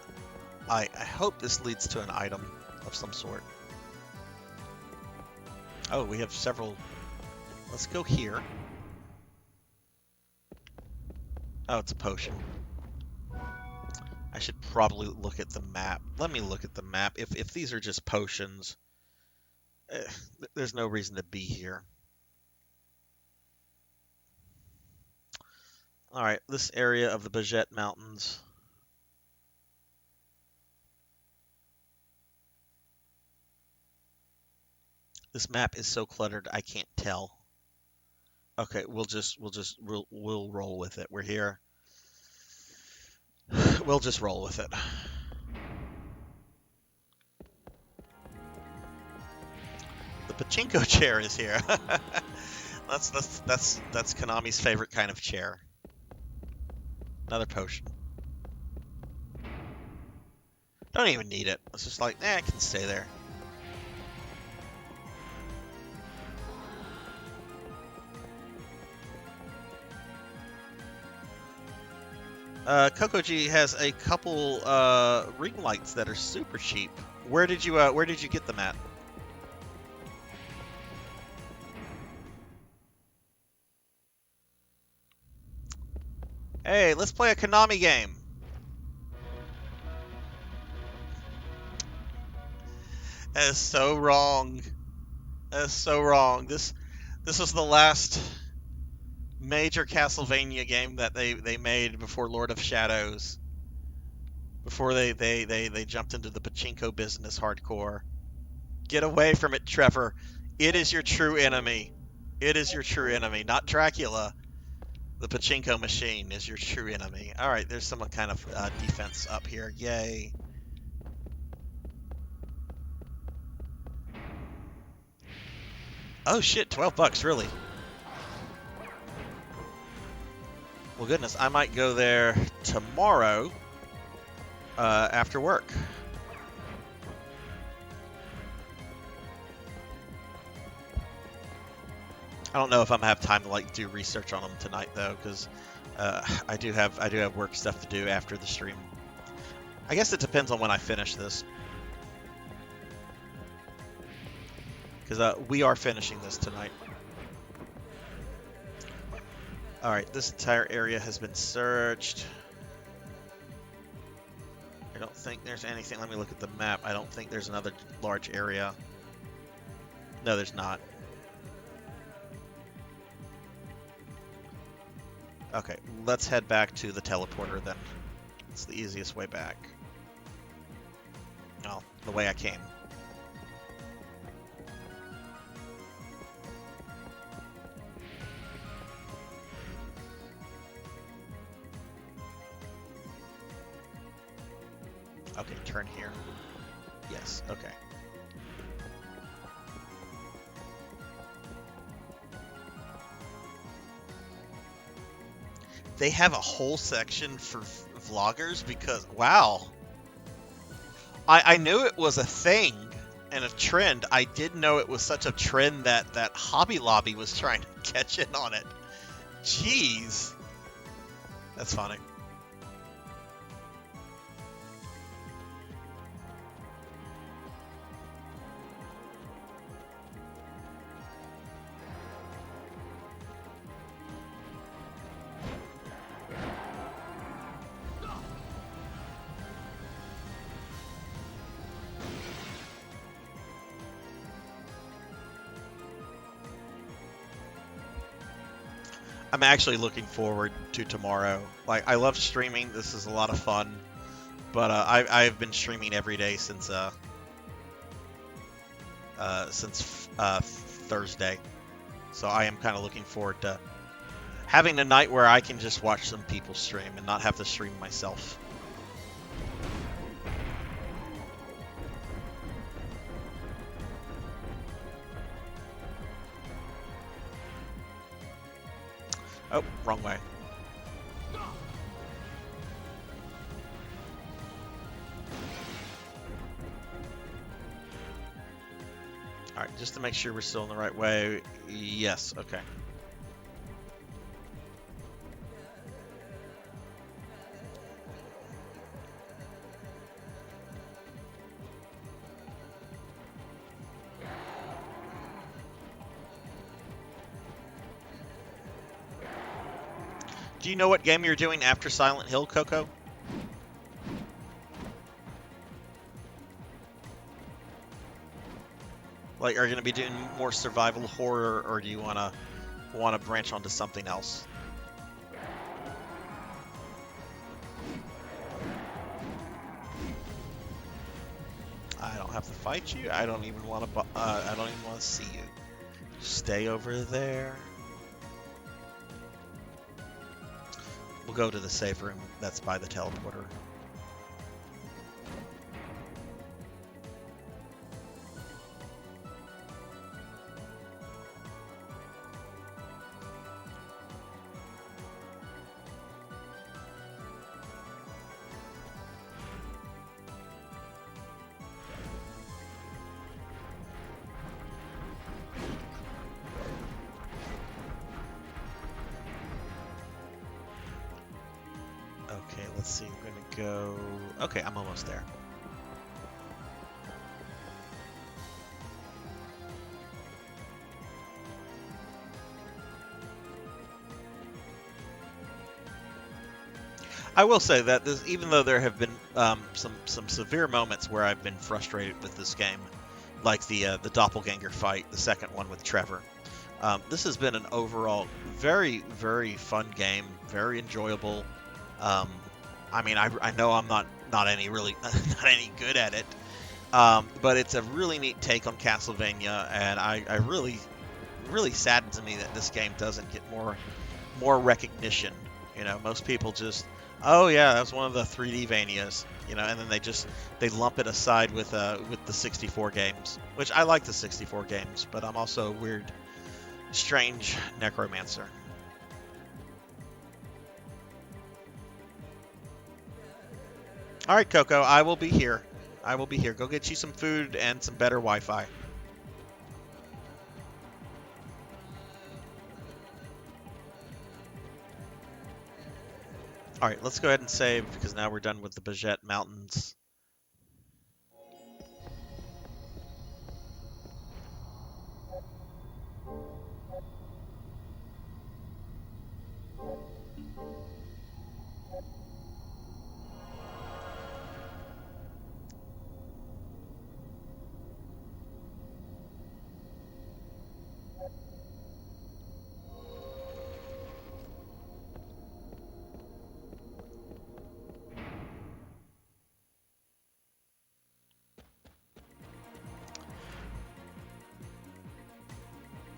I hope this leads to an item of some sort. Oh, we have several. Let's go here. Oh, it's a potion. I should probably look at the map. Let me look at the map. If these are just potions, there's no reason to be here. Alright, this area of the Bajet Mountains. This map is so cluttered I can't tell. Okay, we'll roll with it. We're here. We'll just roll with it. The pachinko chair is here. that's Konami's favorite kind of chair. Another potion. Don't even need it. It's just like, I can stay there. Kokoji has a couple ring lights that are super cheap. Where did you get them at? Hey, let's play a Konami game. That is so wrong. That is so wrong. This was the last major Castlevania game that they made before Lord of Shadows. Before they jumped into the pachinko business hardcore. Get away from it, Trevor. It is your true enemy. It is your true enemy, not Dracula. The pachinko machine is your true enemy. All right, there's some kind of defense up here. Yay. Oh shit, 12 bucks, really? Well, goodness, I might go there tomorrow after work. I don't know if I'm gonna have time to like do research on them tonight though, because I do have work stuff to do after the stream. I guess it depends on when I finish this, because we are finishing this tonight. All right, this entire area has been searched. I don't think there's anything. Let me look at the map. I don't think there's another large area. No, there's not. Okay, let's head back to the teleporter then. It's the easiest way back. No, the way I came. Okay, turn here. Yes, okay. They have a whole section for vloggers because, wow. I knew it was a thing and a trend. I didn't know it was such a trend that Hobby Lobby was trying to catch in on it. Jeez. That's funny. I'm actually looking forward to tomorrow. Like, I love streaming. This is a lot of fun. But I've been streaming every day since Thursday. So I am kind of looking forward to having a night where I can just watch some people stream and not have to stream myself. Oh, wrong way. Alright, just to make sure we're still in the right way. Yes, okay. Do you know what game you're doing after Silent Hill, Coco? Like, are you going to be doing more survival horror, or do you want to branch onto something else? I don't have to fight you. I don't even want to. I don't even want to see you. Stay over there. We'll go to the safe room that's by the teleporter. Okay, let's see. We're going to go... Okay, I'm almost there. I will say that this, even though there have been some severe moments where I've been frustrated with this game, like the doppelganger fight, the second one with Trevor, This has been an overall very, very fun game, very enjoyable. Um, I mean, I know I'm not any really not any good at it, but it's a really neat take on Castlevania, and I really saddens me that this game doesn't get more recognition. You know, most people just, oh yeah, that's one of the 3D Vanias, you know, and then they lump it aside with the 64 games, which I like the 64 games, but I'm also a weird, strange necromancer. All right, Coco, I will be here. I will be here. Go get you some food and some better Wi-Fi. All right, let's go ahead and save because now we're done with the Bajette Mountains.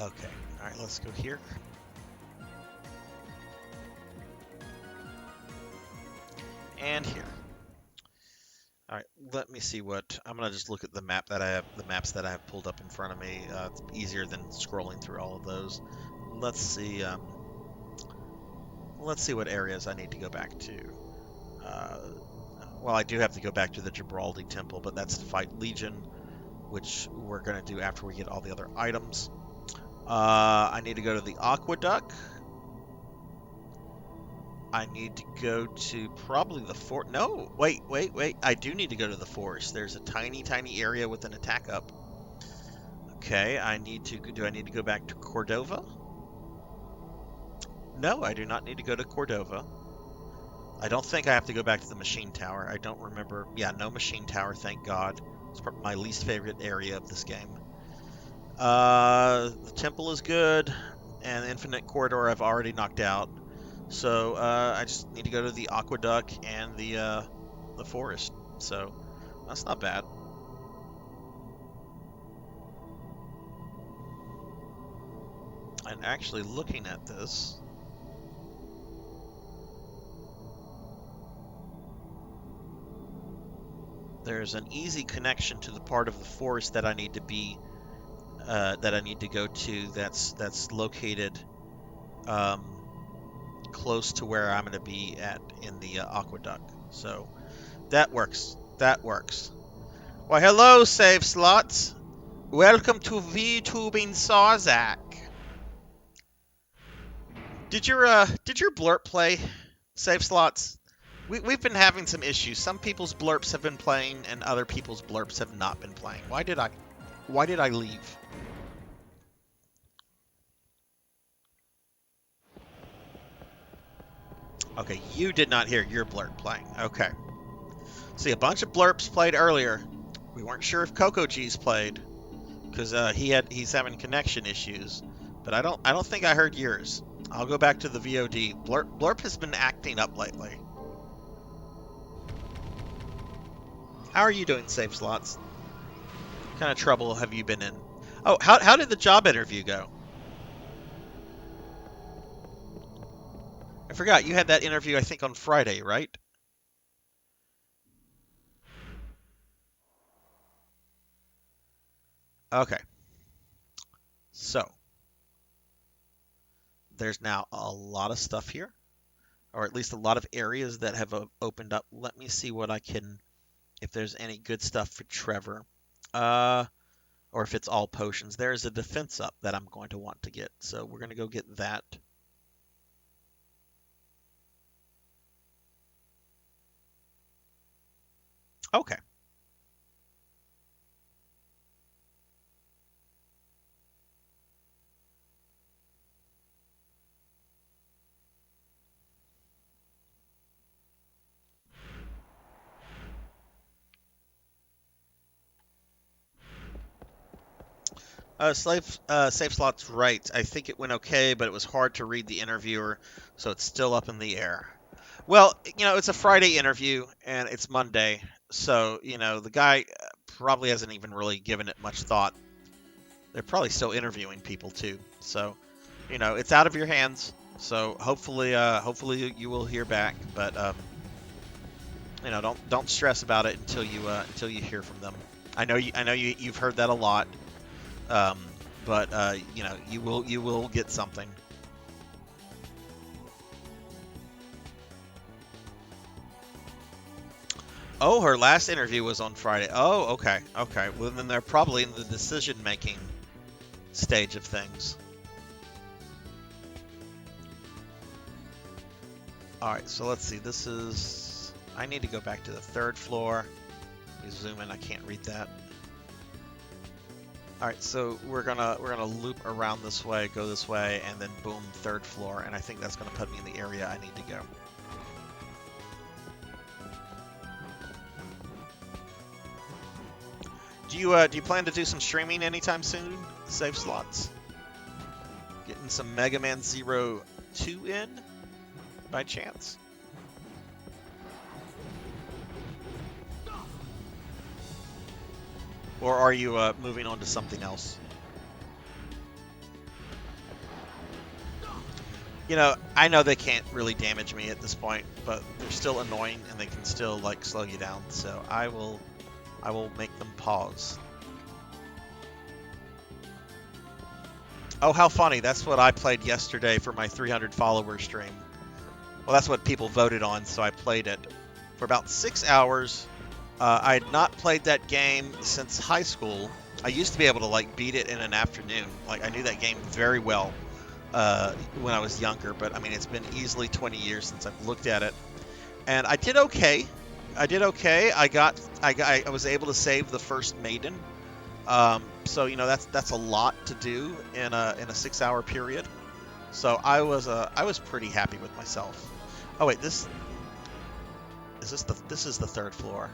Okay, all right, let's go here. And here. All right, let me see what I'm gonna just look at the map that I have, the maps that I have pulled up in front of me. It's easier than scrolling through all of those. Let's see. Let's see what areas I need to go back to. Uh, well, I do have to go back to the Gibraldi Temple, but that's to fight Legion, which we're gonna do after we get all the other items. I need to go to the Aqueduct. I need to go to probably the fort. No, wait. I do need to go to the forest. There's a tiny area with an attack up. Okay, I need to. Do I need to go back to Cordova? No, I do not need to go to Cordova. I don't think I have to go back to the machine tower. I don't remember. Yeah, no machine tower, thank God. It's my least favorite area of this game. The temple is good, and the infinite corridor I've already knocked out. So I just need to go to the aqueduct and the forest. So that's not bad. And actually looking at this, there's an easy connection to the part of the forest that I need to go to. That's located close to where I'm going to be at in the aqueduct. So that works. That works. Why, hello, save slots. Welcome to VTubing Sarzac. Did your blurp play, save slots? We've been having some issues. Some people's blurps have been playing, and other people's blurps have not been playing. Why did I leave? Okay, you did not hear your blurp playing. Okay. See, a bunch of blurps played earlier. We weren't sure if Coco G's played because he's having connection issues, but I don't think I heard yours. I'll go back to the VOD. Blurp has been acting up lately. How are you doing, save slots? What kind of trouble have you been in? Oh, how did the job interview go? I forgot you had that interview I think on Friday, right? Okay. So, there's now a lot of stuff here, or at least a lot of areas that have opened up. Let me see what I can, if there's any good stuff for Trevor, or if it's all potions. There's a defense up that I'm going to want to get, so we're going to go get that. Okay. Safe Slot's right. I think it went okay, but it was hard to read the interviewer, so it's still up in the air. Well, it's a Friday interview and it's Monday, so, the guy probably hasn't even really given it much thought. They're probably still interviewing people too. So, it's out of your hands. So hopefully you will hear back, but don't stress about it until you hear from them. I know you've heard that a lot. Um, but you will get something. Oh, her last interview was on Friday. Oh, okay. Okay. Well, then they're probably in the decision-making stage of things. All right, so let's see. This is... I need to go back to the 3rd floor. Let me zoom in. I can't read that. All right, so we're gonna loop around this way, go this way, and then boom, 3rd floor, and I think that's gonna put me in the area I need to go. Do you plan to do some streaming anytime soon? Safe Slots. Getting some Mega Man Zero 2 in, by chance? Or are you moving on to something else? I know they can't really damage me at this point, but they're still annoying and they can still slow you down. So I will make them pause. Oh, how funny! That's what I played yesterday for my 300 follower stream. Well, that's what people voted on, so I played it for about 6 hours. I had not played that game since high school. I used to be able to beat it in an afternoon. I knew that game very well when I was younger, but I mean it's been easily 20 years since I've looked at it, and I did okay. I was able to save the first maiden. So that's a lot to do in a 6-hour period. So I was pretty happy with myself. Oh wait, this is the 3rd floor.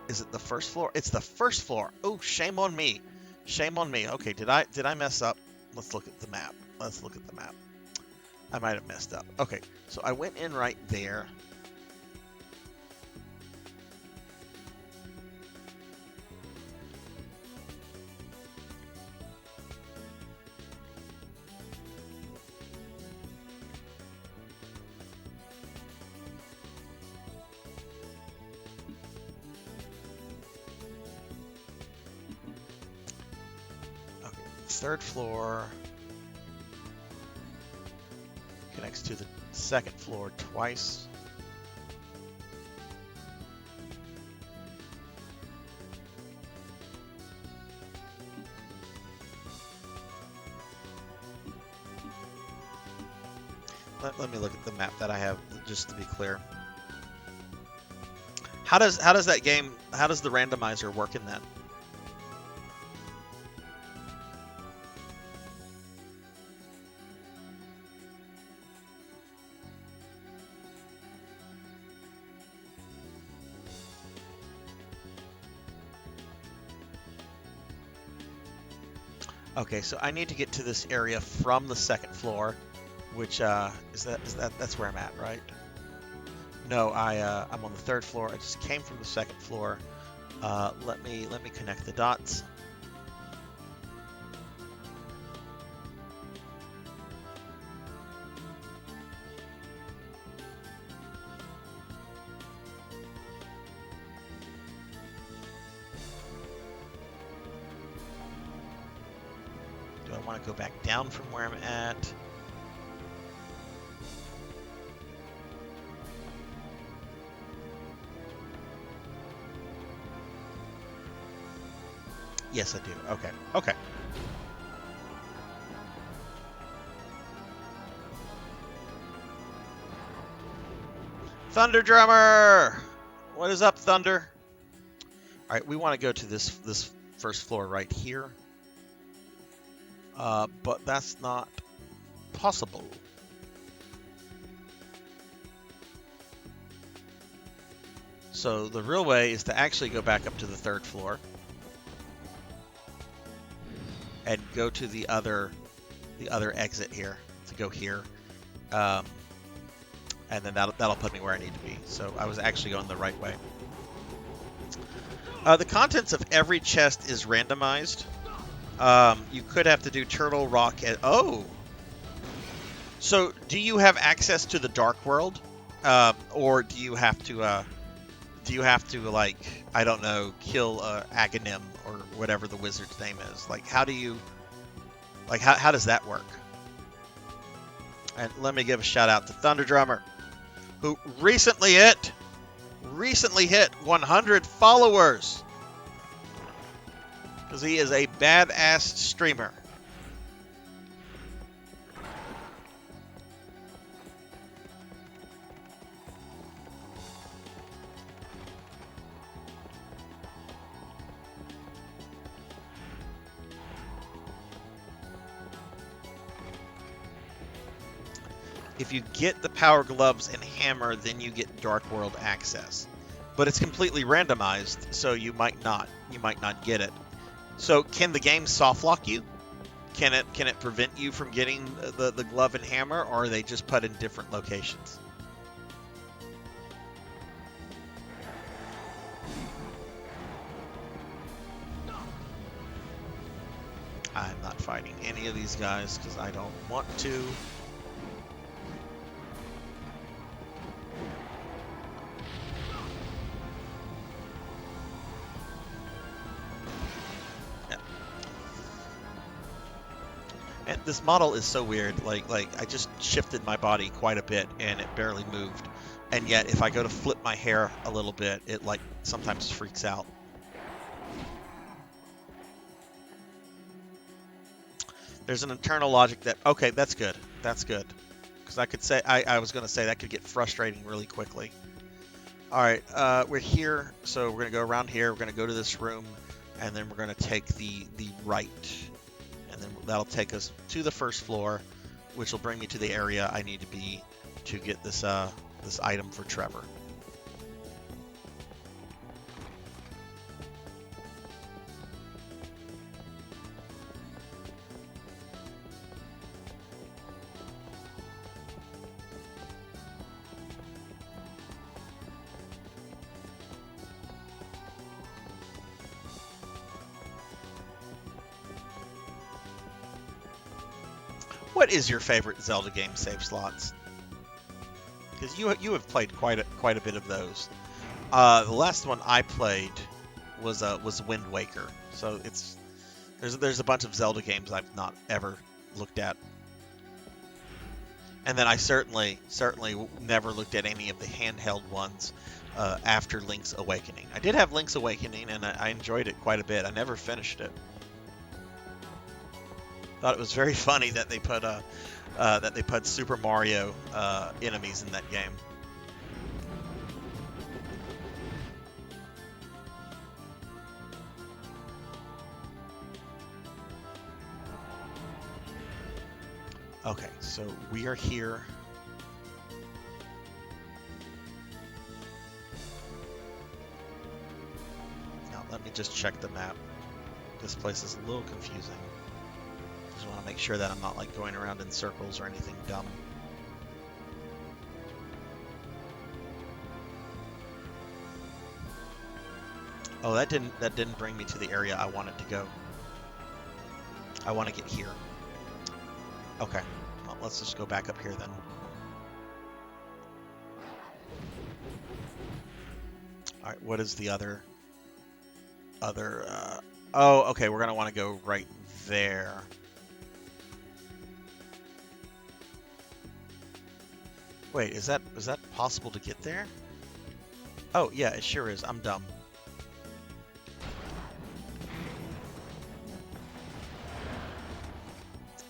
Is it the 1st floor? It's the 1st floor. Oh, shame on me. Shame on me. Okay, did I mess up? Let's look at the map. I might have messed up. Okay, so I went in right there. Okay, 3rd floor connects to the 2nd floor twice. Let me look at the map that I have just to be clear. How does the randomizer work in that? Okay, so I need to get to this area from the 2nd floor, which that's where I'm at, right? No, I'm on the 3rd floor. I just came from the 2nd floor. Let me connect the dots. Do I want to go back down from where I'm at? Yes, I do. Okay. Okay. Thunder Drummer! What is up, Thunder? All right, we want to go to this 1st floor right here. But that's not possible. So the real way is to actually go back up to the 3rd floor. and go to the other exit here to go here, and then that'll put me where I need to be. So I was actually going the right way. The contents of every chest is randomized. You could have to do turtle, rock, and oh. So do you have access to the dark world, or do you have to like, I don't know, kill Aghanim or whatever the wizard's name is? Like, how do you, like, how does that work? And let me give a shout out to Thunder Drummer, who recently hit 100 followers, because he is a badass streamer. If you get the power gloves and hammer, then you get Dark World access. But it's completely randomized, so you might not get it. So can the game soft lock you? Can it prevent you from getting the glove and hammer, or are they just put in different locations? I'm not fighting any of these guys because I don't want to. And this model is so weird. Like I just shifted my body quite a bit and it barely moved. And yet if I go to flip my hair a little bit, it like sometimes freaks out. There's an internal logic that, okay, that's good. That's good. Because I could say, I was going to say that could get frustrating really quickly. All right, we're here. So we're going to go around here. We're going to go to this room. And then we're going to take the right. And then that'll take us to the first floor, which will bring me to the area I need to be to get this this item for Trevor. What is your favorite Zelda game save slots? Because you have played quite a bit of those. The last one I played was Wind Waker. So there's a bunch of Zelda games I've not ever looked at. And then I certainly never looked at any of the handheld ones after Link's Awakening. I did have Link's Awakening and I enjoyed it quite a bit. I never finished it. Thought it was very funny that they put Super Mario enemies in that game. Okay, so we are here. Now let me just check the map. This place is a little confusing. I want to make sure that I'm not like going around in circles or anything dumb. Oh, that didn't bring me to the area I wanted to go. I want to get here. Okay, well, let's just go back up here then. All right, what is the other? Oh, okay, we're gonna want to go right there. Wait, is that possible to get there? Oh, yeah, it sure is. I'm dumb.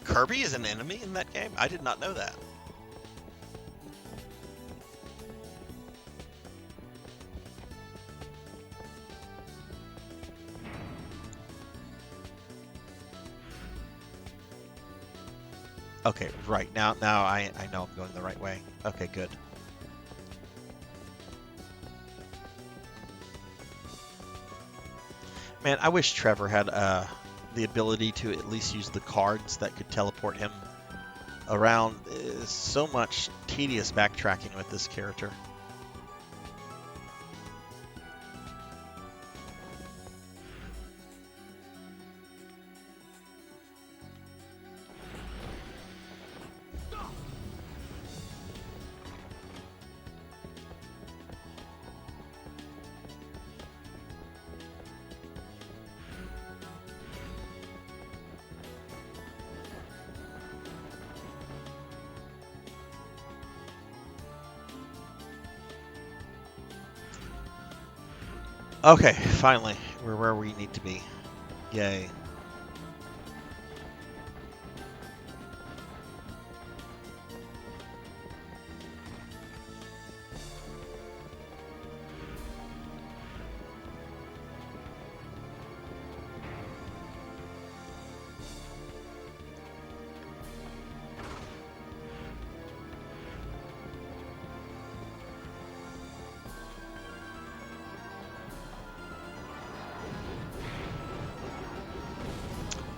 Kirby is an enemy in that game? I did not know that. Okay, right. Now I know I'm going the right way. Okay, good. Man, I wish Trevor had the ability to at least use the cards that could teleport him around. Is so much tedious backtracking with this character. Okay, finally, we're where we need to be. Yay.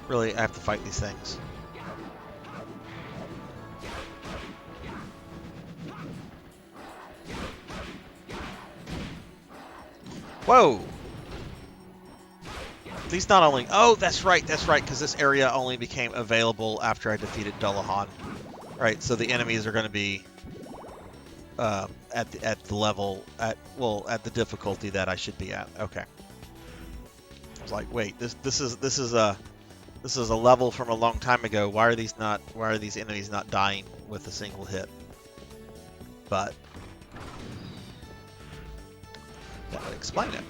Really, I have to fight these things. Whoa! These not only... Oh, that's right, because this area only became available after I defeated Dullahan. Right, so the enemies are going to be at the level, at the difficulty that I should be at. Okay. I was like, wait, this is a level from a long time ago. Why are these enemies not dying with a single hit? But that would explain it.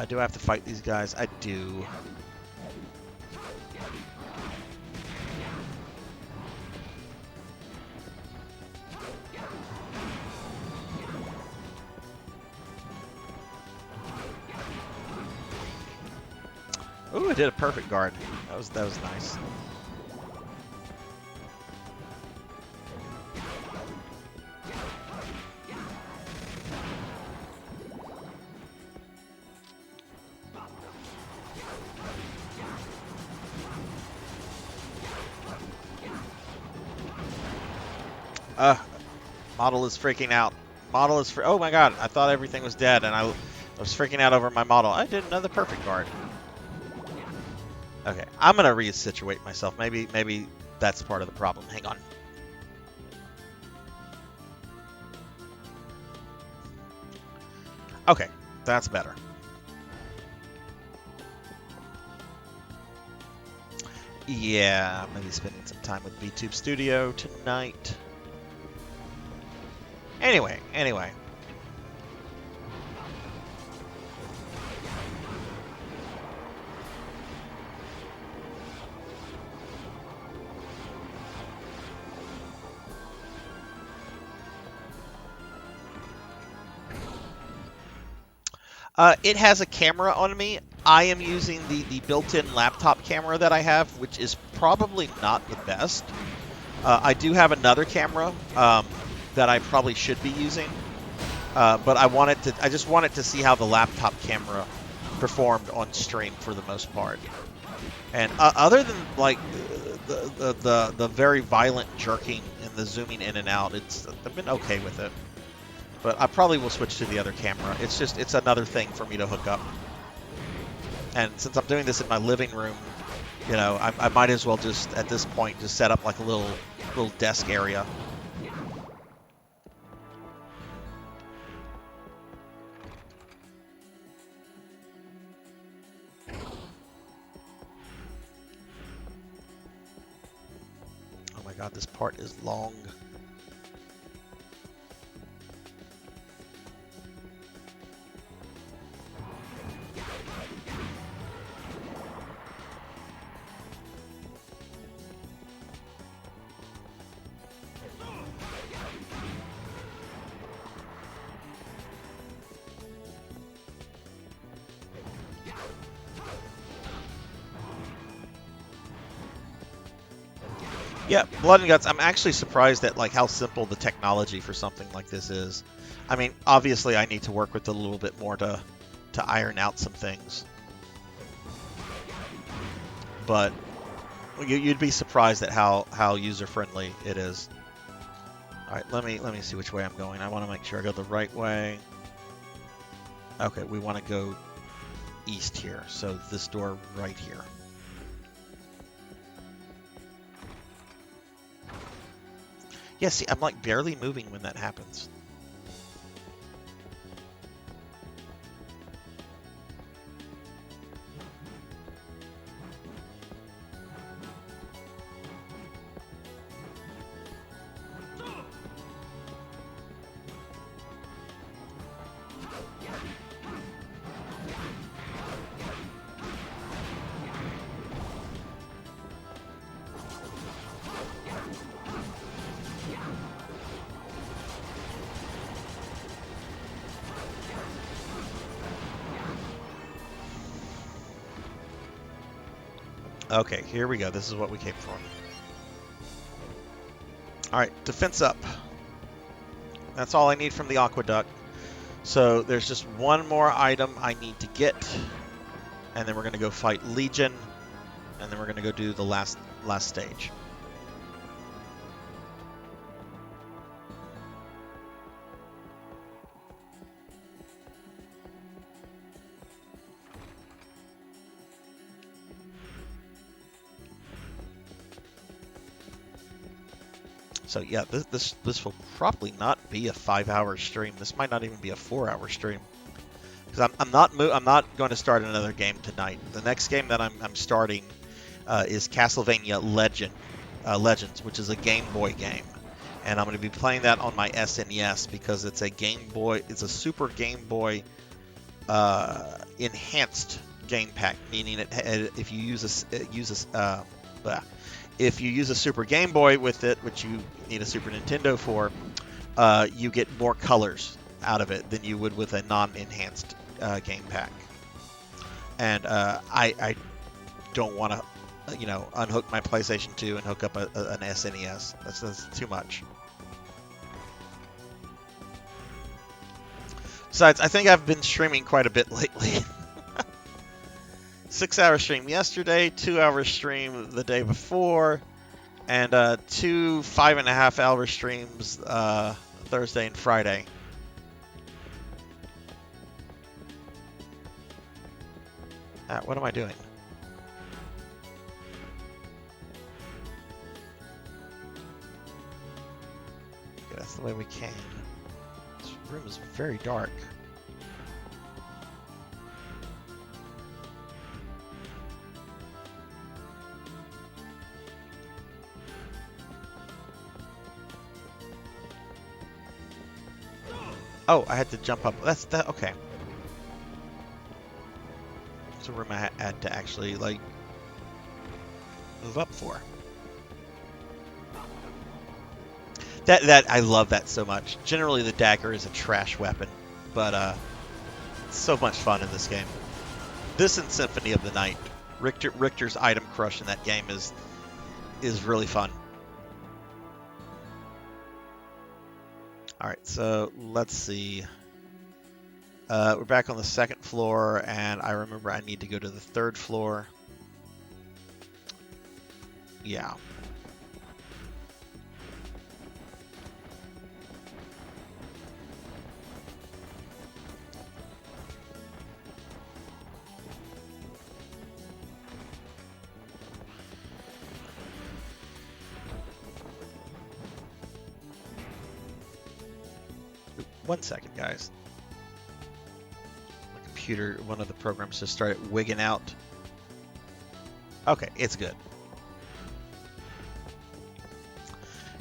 Do I have to fight these guys? I do. Ooh, I did a perfect guard. That was nice. Model is freaking out. Model is oh my god, I thought everything was dead and I was freaking out over my model. I did another perfect guard. Okay, I'm gonna resituate myself. Maybe that's part of the problem. Hang on. Okay, that's better. Yeah, I'm gonna be spending some time with VTuber Studio tonight. Anyway. It has a camera on me. I am using the built-in laptop camera that I have, which is probably not the best. I do have another camera that I probably should be using, but I just wanted to see how the laptop camera performed on stream for the most part. And other than like the very violent jerking and the zooming in and out, I've been okay with it. But I probably will switch to the other camera. It's another thing for me to hook up. And since I'm doing this in my living room, you know, I might as well just at this point just set up like a little desk area. Oh my god, this part is long. Yeah, Blood and Guts, I'm actually surprised at like how simple the technology for something like this is. I mean, obviously I need to work with it a little bit more to iron out some things. but you'd be surprised at how user-friendly it is. All right, let me see which way I'm going. I want to make sure I go the right way. Okay, we want to go east here, so this door right here. Yeah, see, I'm like barely moving when that happens. Okay, here we go. This is what we came for. Alright, defense up. That's all I need from the aqueduct. So there's just one more item I need to get. And then we're going to go fight Legion. And then we're going to go do the last stage. So yeah, this will probably not be a 5-hour stream. This might not even be a 4-hour stream, because I'm not going to start another game tonight. The next game that I'm starting is Castlevania Legends, which is a Game Boy game, and I'm going to be playing that on my SNES because it's a Game Boy. It's a Super Game Boy enhanced game pack, meaning if you use if you use a Super Game Boy with it, which you need a Super Nintendo for, you get more colors out of it than you would with a non-enhanced game pack. And I don't want to, unhook my PlayStation 2 and hook up an SNES. That's too much. Besides, I think I've been streaming quite a bit lately. 6-hour stream yesterday, 2-hour stream the day before, and 2 5.5-hour streams Thursday and Friday. What am I doing? Okay, that's the way we came. This room is very dark. Oh, I had to jump up. That's that. Okay. It's a room I had to actually like move up for. That I love that so much. Generally, the dagger is a trash weapon, but it's so much fun in this game. This and Symphony of the Night. Richter's item crush in that game is really fun. Alright, so let's see. We're back on the 2nd floor, and I remember I need to go to the 3rd floor. Yeah. One second, guys. My computer, one of the programs just started wigging out. Okay, it's good.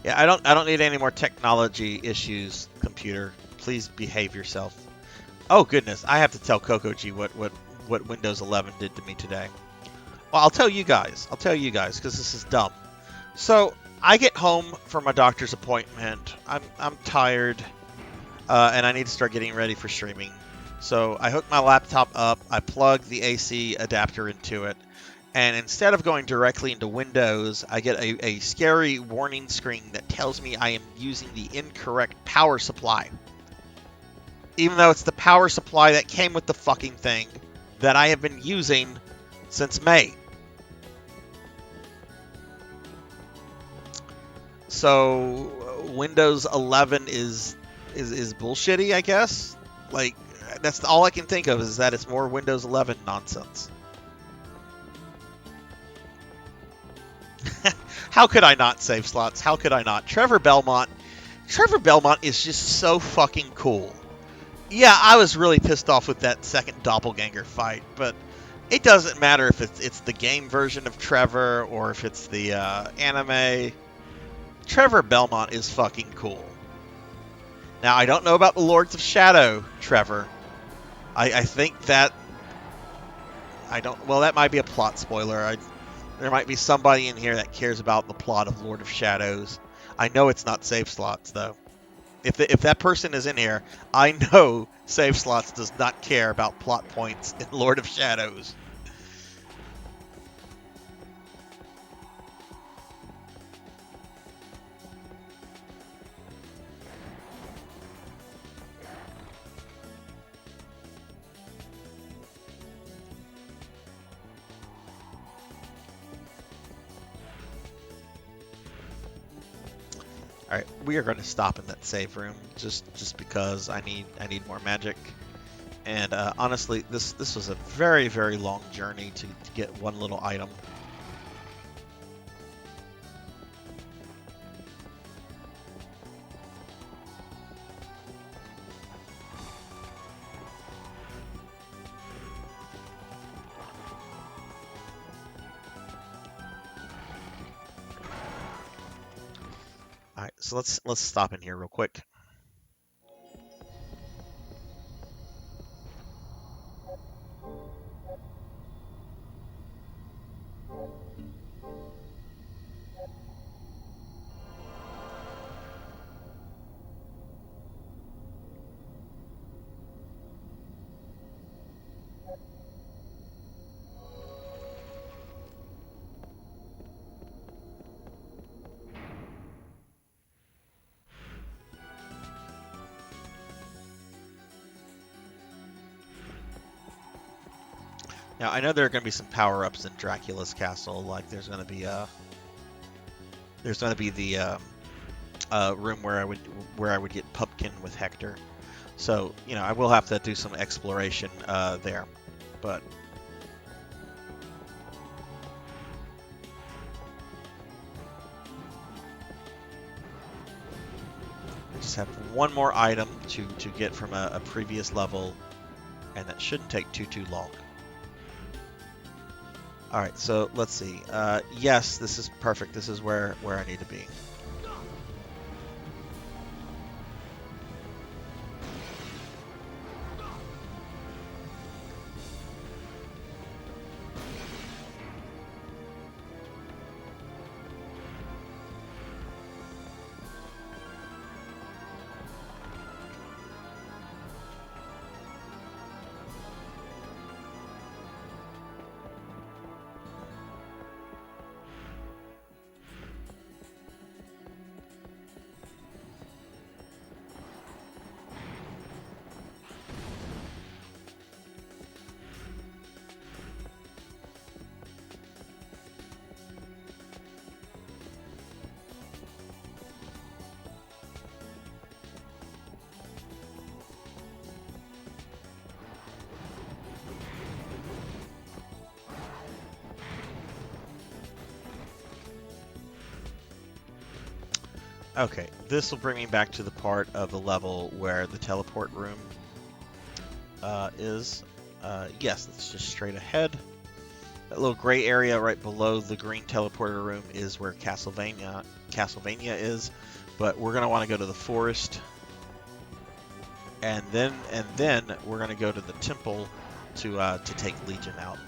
Yeah, I don't need any more technology issues, computer. Please behave yourself. Oh goodness, I have to tell Coco G what Windows 11 did to me today. Well, I'll tell you guys because this is dumb. So I get home from my doctor's appointment. I'm tired. And I need to start getting ready for streaming. So I hook my laptop up, I plug the AC adapter into it, and instead of going directly into Windows, I get a scary warning screen that tells me I am using the incorrect power supply. Even though it's the power supply that came with the fucking thing that I have been using since May. So Windows 11 is bullshitty, I guess. Like that's all I can think of is that it's more Windows 11 nonsense. How could I not save slots? How could I not? Trevor Belmont is just so fucking cool. Yeah, I was really pissed off with that second doppelganger fight, but it doesn't matter if it's the game version of Trevor or if it's the anime. Trevor Belmont is fucking cool. Now, I don't know about the Lords of Shadow, Trevor. I think that... I don't... Well, that might be a plot spoiler. There might be somebody in here that cares about the plot of Lord of Shadows. I know it's not save slots, though. If that person is in here, I know save slots does not care about plot points in Lord of Shadows. All right, we are going to stop in that save room just because I need more magic. And honestly, this was a very, very long journey to get one little item. All right, so let's stop in here real quick. Now I know there are going to be some power-ups in Dracula's castle, like there's going to be the room where I would get Pumpkin with Hector. So I will have to do some exploration there, but I just have one more item to get from a previous level, and that shouldn't take too long. All right, so let's see. Yes, this is perfect. This is where I need to be. Okay, this will bring me back to the part of the level where the teleport room is. Yes, it's just straight ahead. That little gray area right below the green teleporter room is where Castlevania is, but we're gonna want to go to the forest, and then we're gonna go to the temple to take Legion out.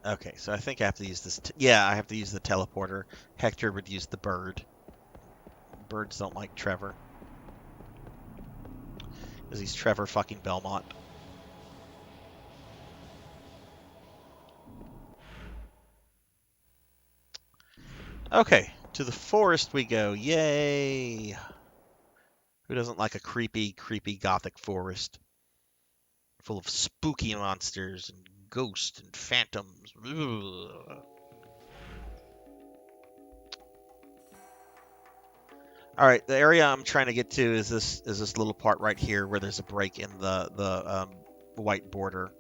Okay, so I think I have to use this. Yeah, I have to use the teleporter. Hector would use the bird. Birds don't like Trevor. Because he's Trevor fucking Belmont. Okay, To the forest we go. Yay! Who doesn't like a creepy, creepy gothic forest? Full of spooky monsters and ghosts and phantoms. Ugh. All right, the area I'm trying to get to is this little part right here where there's a break in the white border.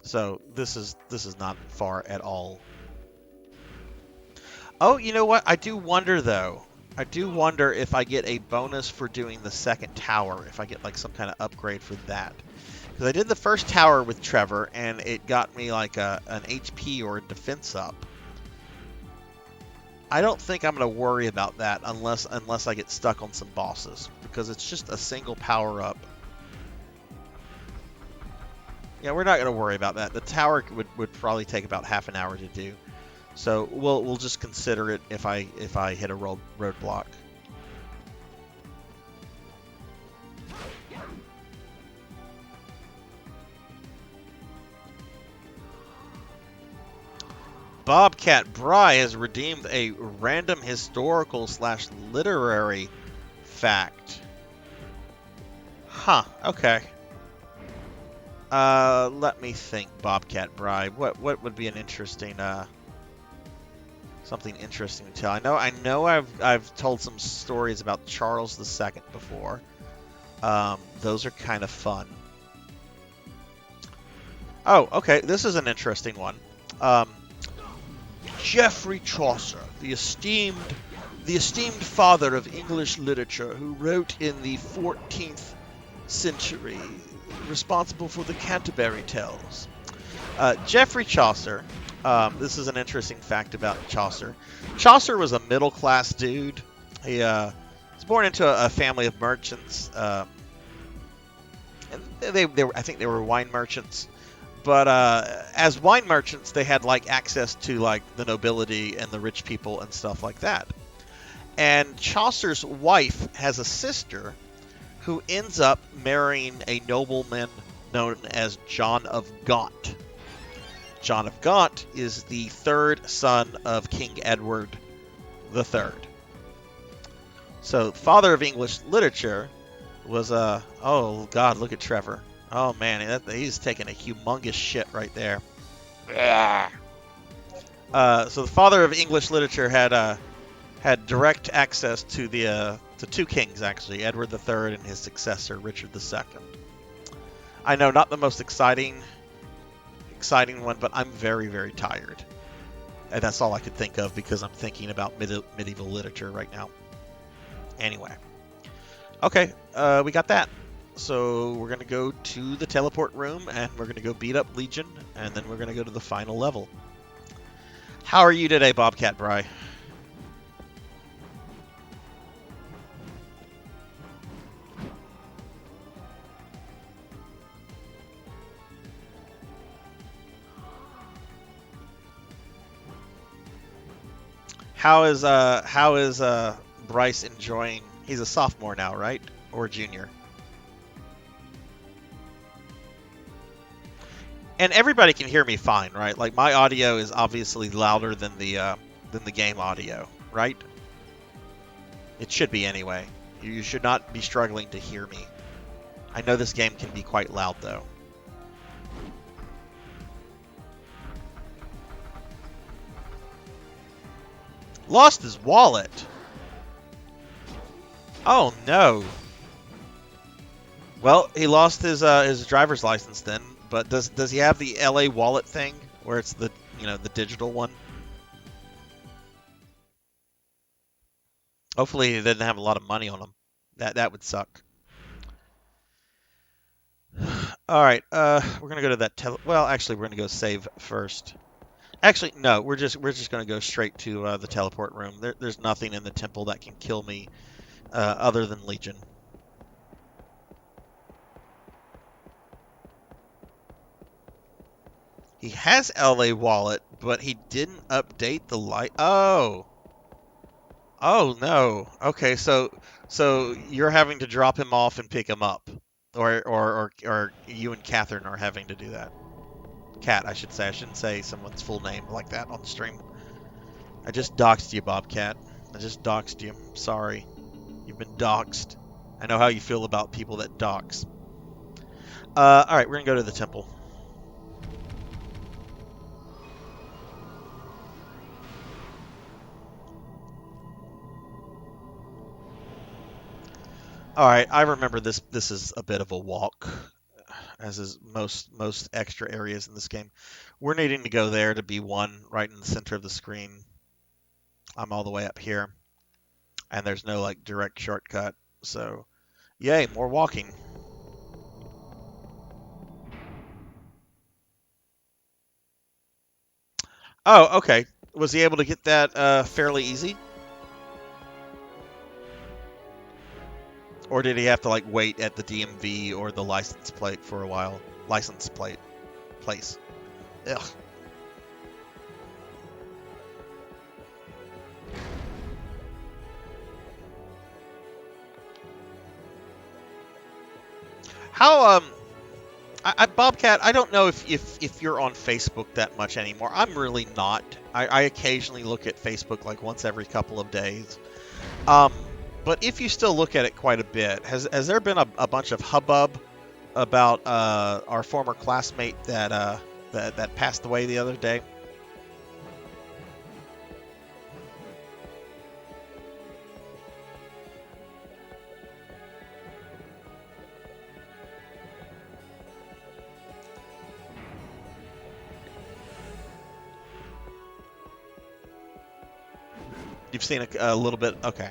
So this is not far at all. Oh, you know what? I do wonder though. I do wonder if I get a bonus for doing the second tower, if I get like some kind of upgrade for that. Because I did the first tower with Trevor, and it got me like an HP or a defense up. I don't think I'm going to worry about that unless I get stuck on some bosses, because it's just a single power up. Yeah, we're not going to worry about that. The tower would probably take about half an hour to do. So we'll just consider it if I hit a roadblock. Bobcat Bry has redeemed a random historical / literary fact. Huh, okay. Let me think, Bobcat Bry. What would be an interesting something interesting to tell? I know I've told some stories about Charles II before. Those are kind of fun. Oh, okay, this is an interesting one. Geoffrey Chaucer, the esteemed father of English literature, who wrote in the 14th century, responsible for the Canterbury Tales. Geoffrey Chaucer, this is an interesting fact about Chaucer. Chaucer was a middle-class dude. He was born into a family of merchants, and I think they were wine merchants. But as wine merchants, they had like access to like the nobility and the rich people and stuff like that. And Chaucer's wife has a sister who ends up marrying a nobleman known as John of Gaunt. John of Gaunt is the third son of King Edward III. So, father of English literature was oh God, look at Trevor. Oh man, he's taking a humongous shit right there. So the father of English literature had direct access to the two kings, actually, Edward III and his successor, Richard II. I know, not the most exciting one, but I'm very, very tired. And that's all I could think of because I'm thinking about medieval literature right now. Anyway. Okay, we got that. So we're going to go to the teleport room, and we're going to go beat up Legion, and then we're going to go to the final level. How are you today, Bobcat Bry? How is Bryce enjoying? He's a sophomore now, right? Or junior? And everybody can hear me fine, right? Like my audio is obviously louder than the game audio, right? It should be anyway. You should not be struggling to hear me. I know this game can be quite loud though. Lost his wallet. Oh no. Well, he lost his driver's license then. But does he have the LA wallet thing where it's the the digital one? Hopefully he didn't have a lot of money on him. That would suck. All right, we're gonna go to that. Well, actually, we're gonna go save first. Actually, no, we're just gonna go straight to the teleport room. There's nothing in the temple that can kill me other than Legion. He has LA Wallet, but he didn't update the light. Oh. Oh no. Okay, so you're having to drop him off and pick him up. Or you and Catherine are having to do that. Cat, I should say. I shouldn't say someone's full name like that on the stream. I just doxed you, Bobcat. I just doxed you. Sorry. You've been doxed. I know how you feel about people that dox. Alright, we're gonna go to the temple. Alright, I remember this is a bit of a walk, as is most extra areas in this game. We're needing to go there to be one right in the center of the screen. I'm all the way up here, and there's no like direct shortcut. So, yay, more walking. Oh, okay. Was he able to get that fairly easy? Or did he have to like wait at the DMV or the license plate for a while? License plate place. Ugh. How Bobcat, I don't know if you're on Facebook that much anymore. I'm really not. I occasionally look at Facebook like once every couple of days. Um, but if you still look at it quite a bit, has there been a bunch of hubbub about our former classmate that passed away the other day? You've seen a little bit? Okay.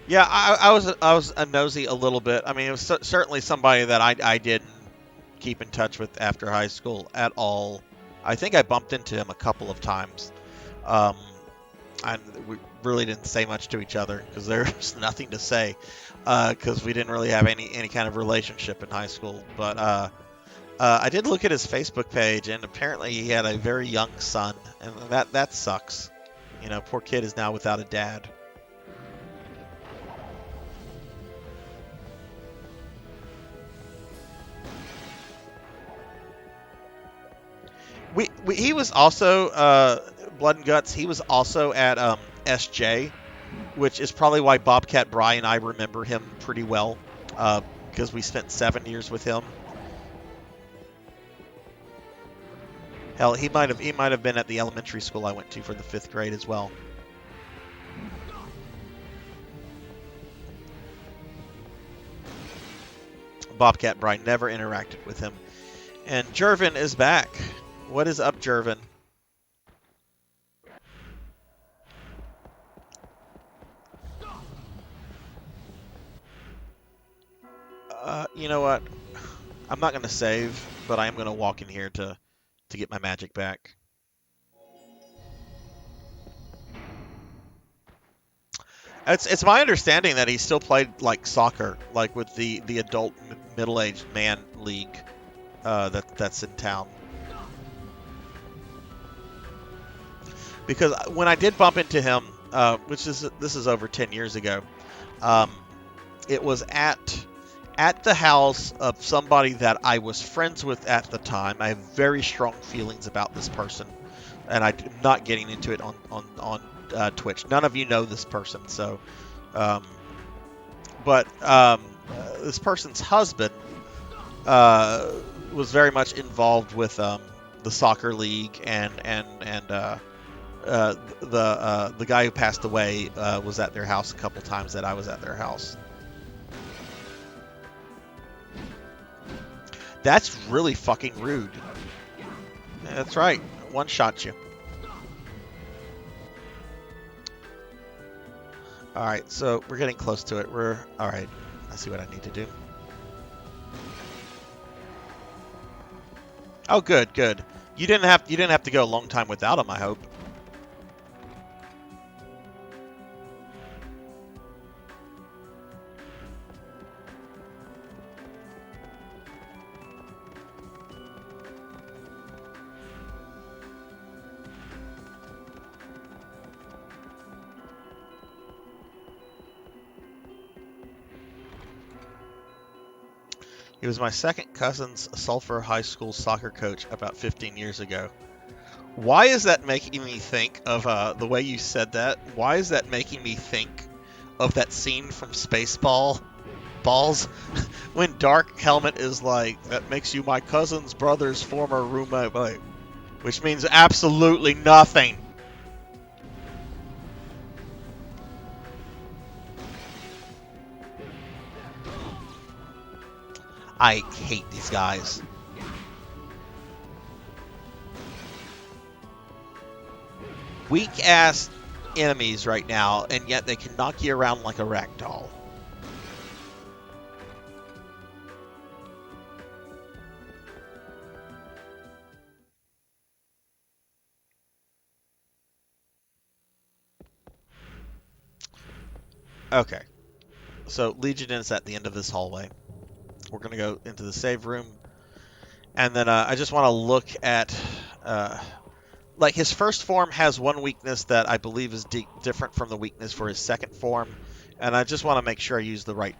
Yeah, I was a nosy a little bit. I mean, it was certainly somebody that I didn't keep in touch with after high school at all. I think I bumped into him a couple of times, um, and we really didn't say much to each other because there's nothing to say because we didn't really have any kind of relationship in high school. But I did look at his Facebook page, and apparently he had a very young son, and that sucks. You know, poor kid is now without a dad. He was also Blood and Guts. He was also at SJ, which is probably why Bobcat Bry and I remember him pretty well, because we spent 7 years with him. Hell, he might have been at the elementary school I went to for the 5th grade as well. Bobcat Bry never interacted with him. And Jervin is back. What is up, Jervin? You know what? I'm not going to save, but I am going to walk in here to get my magic back. It's my understanding that he still played like soccer, like with the adult middle-aged man league that's in town. Because when I did bump into him, this is over 10 years ago, um, it was at the house of somebody that I was friends with at the time. I have very strong feelings about this person, and I'm not getting into it on Twitch. None of you know this person, so. But this person's husband was very much involved with the soccer league, and the guy who passed away was at their house a couple times that I was at their house. That's really fucking rude. That's right. One shot you. Alright, so we're getting close to it. Alright. I see what I need to do. Oh, good, good. You didn't have to go a long time without him, I hope. He was my second cousin's Sulphur High School soccer coach about 15 years ago. Why is that making me think of the way you said that? Why is that making me think of that scene from Spaceballs when Dark Helmet is like, "That makes you my cousin's brother's former roommate," like, which means absolutely nothing. I hate these guys. Weak-ass enemies right now, and yet they can knock you around like a ragdoll. Okay, so Legion is at the end of this hallway. We're going to go into the save room, and then I just want to look at... like, his first form has one weakness that I believe is different from the weakness for his second form, and I just want to make sure I use the right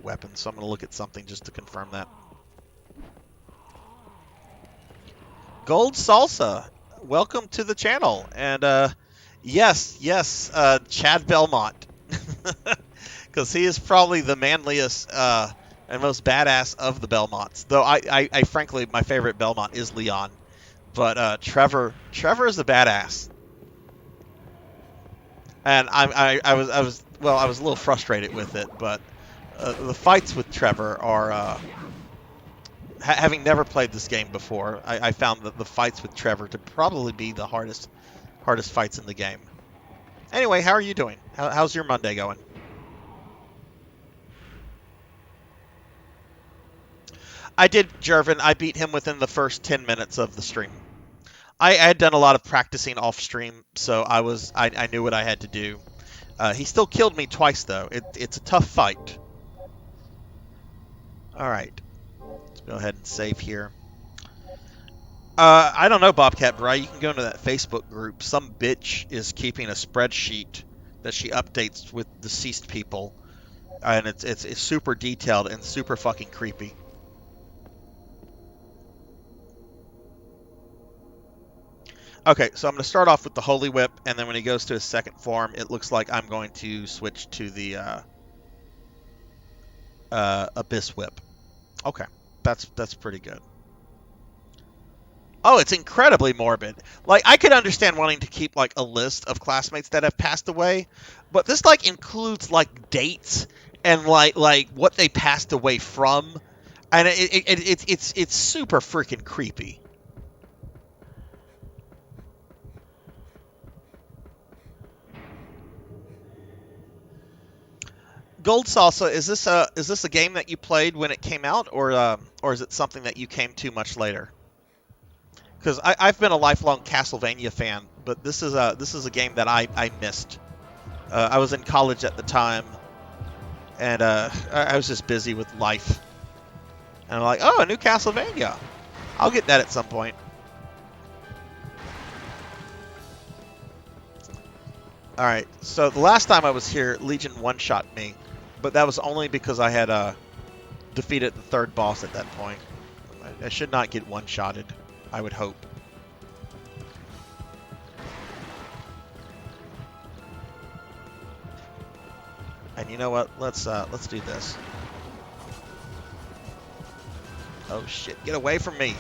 weapon, so I'm going to look at something just to confirm that. Gold Salsa, welcome to the channel, and yes, Chad Belmont, because he is probably the manliest and most badass of the Belmonts, though I frankly, my favorite Belmont is Leon. But Trevor is a badass, and I was a little frustrated with it. But the fights with Trevor are, having never played this game before, I found that the fights with Trevor to probably be the hardest fights in the game. Anyway, how are you doing? How's your Monday going? I did, Jervin. I beat him within the first 10 minutes of the stream. I had done a lot of practicing off stream, so I knew what I had to do. He still killed me twice, though. It's a tough fight. All right, let's go ahead and save here. I don't know, Bobcat Bry. You can go into that Facebook group. Some bitch is keeping a spreadsheet that she updates with deceased people, and it's super detailed and super fucking creepy. Okay, so I'm going to start off with the Holy Whip, and then when he goes to his second form, it looks like I'm going to switch to the Abyss Whip. Okay, that's pretty good. Oh, it's incredibly morbid. Like, I could understand wanting to keep, like, a list of classmates that have passed away, but this, like, includes, like, dates and, like what they passed away from, and it's super freaking creepy. Gold Salsa, is this a game that you played when it came out, or is it something that you came to much later? Because I've been a lifelong Castlevania fan, but this is a game that I missed. I was in college at the time, and I was just busy with life. And I'm like, oh, a new Castlevania. I'll get that at some point. All right, so the last time I was here, Legion one-shot me. But that was only because I had defeated the third boss at that point. I should not get one-shotted, I would hope. And you know what? Let's do this. Oh shit! Get away from me!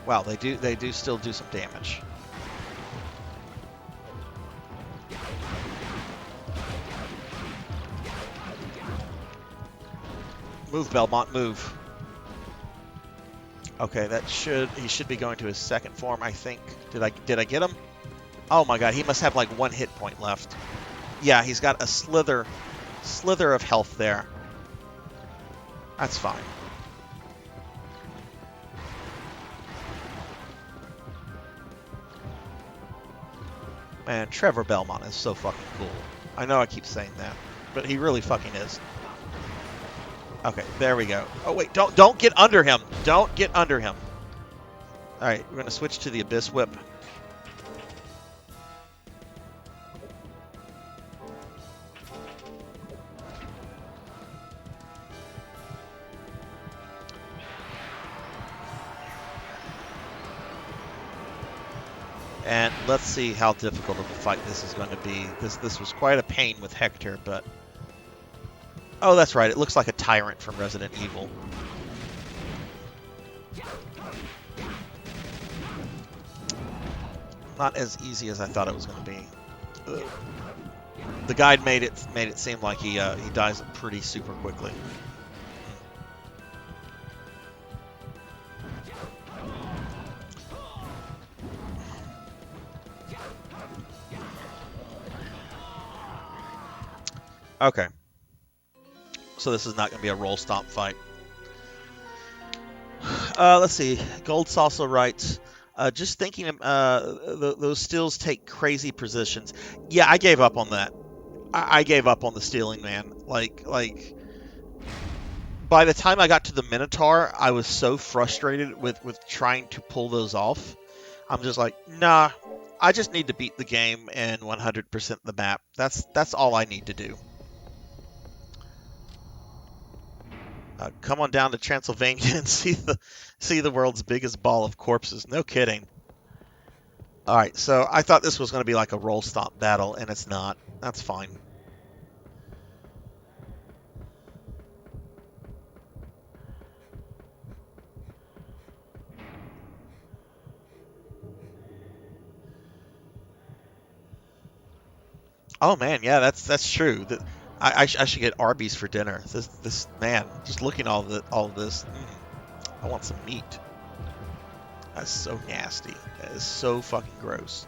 Wow, they do still do some damage. Move, Belmont, move. Okay, he should be going to his second form, I think. Did I get him? Oh my god, he must have like one hit point left. Yeah, he's got a slither of health there. That's fine. Man, Trevor Belmont is so fucking cool. I know I keep saying that, but he really fucking is. Okay, there we go. Oh wait, don't get under him. Don't get under him. All right, we're gonna switch to the Abyss Whip. And let's see how difficult of a fight this is going to be. This was quite a pain with Hector, but... Oh, that's right. It looks like a tyrant from Resident Evil. Not as easy as I thought it was going to be. Ugh. The guide made it seem like he dies pretty super quickly. Okay. So this is not going to be a roll stomp fight. Let's see. Gold Salsa writes, just thinking those stills take crazy positions. Yeah, I gave up on that. I gave up on the stealing, man. Like by the time I got to the Minotaur, I was so frustrated with trying to pull those off. I'm just like, nah, I just need to beat the game and 100% the map. That's all I need to do. Come on down to Transylvania and see the world's biggest ball of corpses. No kidding. All right, so I thought this was going to be like a roll stomp battle, and it's not. That's fine. Oh man, yeah, that's true. I should get Arby's for dinner. This man, just looking at all of this, I want some meat. That's so nasty. That is so fucking gross.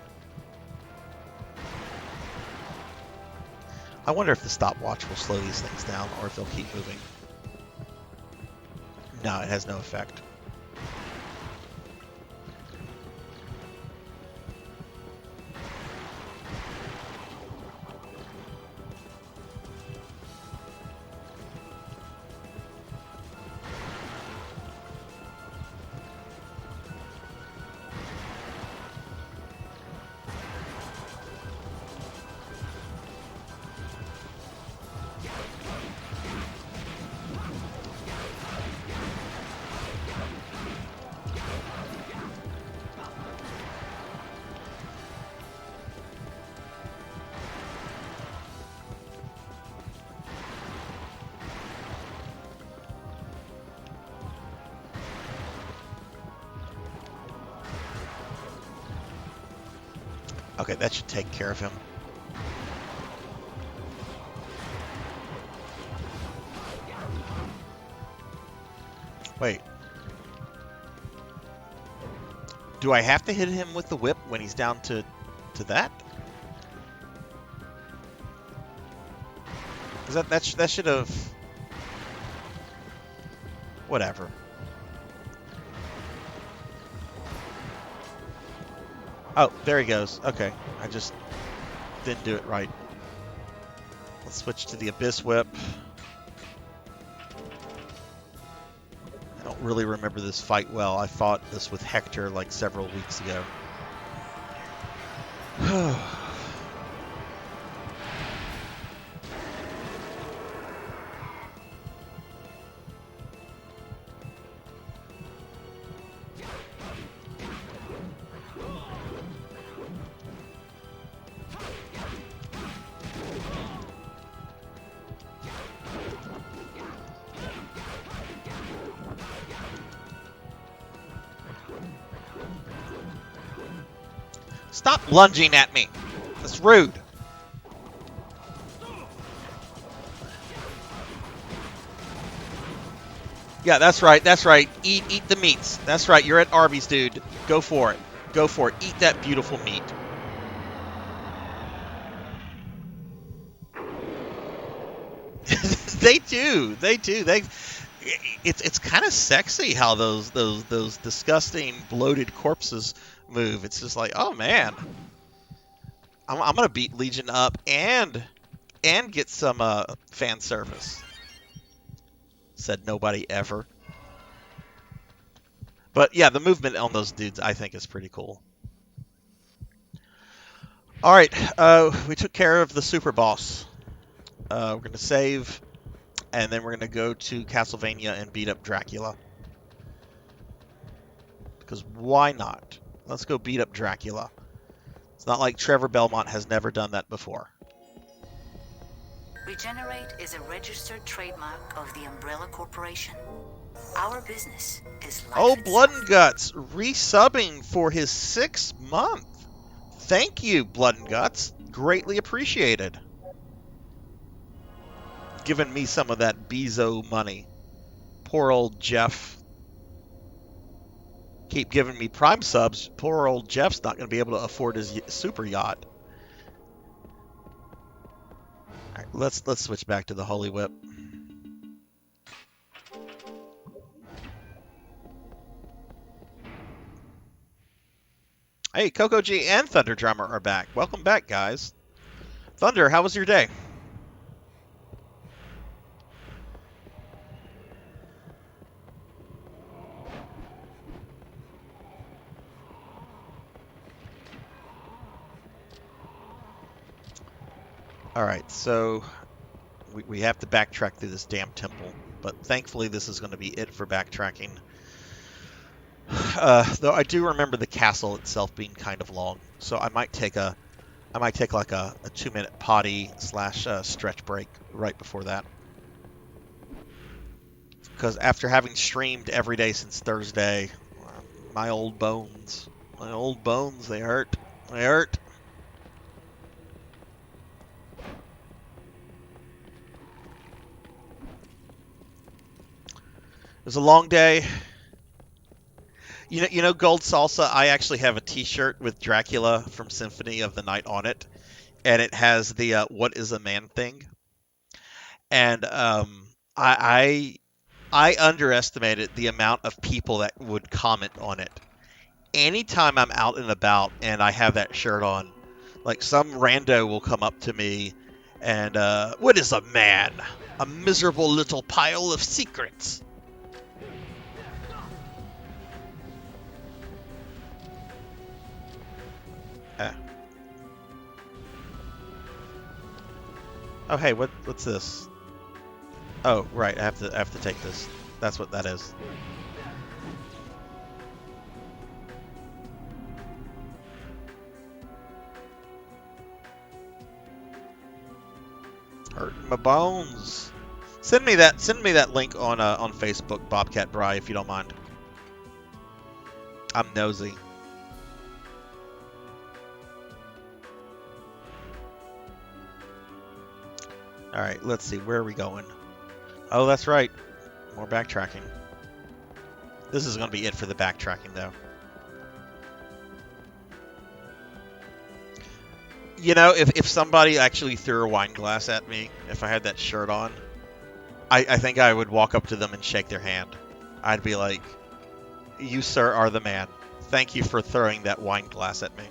I wonder if the stopwatch will slow these things down or if they'll keep moving. No, it has no effect. Okay, that should take care of him. Wait. Do I have to hit him with the whip when he's down to that? Is that should have... Whatever. Oh, there he goes. Okay, I just didn't do it right. Let's switch to the Abyss Whip. I don't really remember this fight well. I fought this with Hector like several weeks ago. Stop lunging at me. That's rude. Yeah, that's right. That's right. Eat the meats. That's right. You're at Arby's, dude. Go for it. Go for it. Eat that beautiful meat. They do. They do. It's kind of sexy how those disgusting bloated corpses move. It's just like, oh man, I'm gonna beat Legion up and get some fan service. Said nobody ever. But yeah, the movement on those dudes I think is pretty cool. All right, we took care of the super boss. We're gonna save, and then we're gonna go to Castlevania and beat up Dracula. Because why not? Let's go beat up Dracula. It's not like Trevor Belmont has never done that before. Regenerate is a registered trademark of the Umbrella Corporation. Our business is life Oh, itself. Blood and Guts resubbing for his 6th month. Thank you, Blood and Guts. Greatly appreciated. Giving me some of that Bezo money. Poor old Jeff. Keep giving me Prime subs. Poor old Jeff's not going to be able to afford his super yacht. All right, let's switch back to the Holy Whip. Hey, Coco G and Thunder Drummer are back. Welcome back, guys. Thunder, how was your day? Alright, so we have to backtrack through this damn temple, but thankfully this is going to be it for backtracking. Though I do remember the castle itself being kind of long, so I might take like a 2-minute potty / stretch break right before that. Because after having streamed every day since Thursday, my old bones, they hurt. They hurt. It was a long day. You know, Gold Salsa, I actually have a t-shirt with Dracula from Symphony of the Night on it. And it has the what is a man thing. And I underestimated the amount of people that would comment on it. Anytime I'm out and about and I have that shirt on, like some rando will come up to me and, what is a man? A miserable little pile of secrets. Oh, hey, what's this? Oh, right, I have to take this. That's what that is. Hurting my bones. Send me that link on Facebook, Bobcat Bry, if you don't mind. I'm nosy. Alright, let's see, where are we going? Oh, that's right. More backtracking. This is going to be it for the backtracking, though. You know, if somebody actually threw a wine glass at me, if I had that shirt on, I think I would walk up to them and shake their hand. I'd be like, you, sir, are the man. Thank you for throwing that wine glass at me.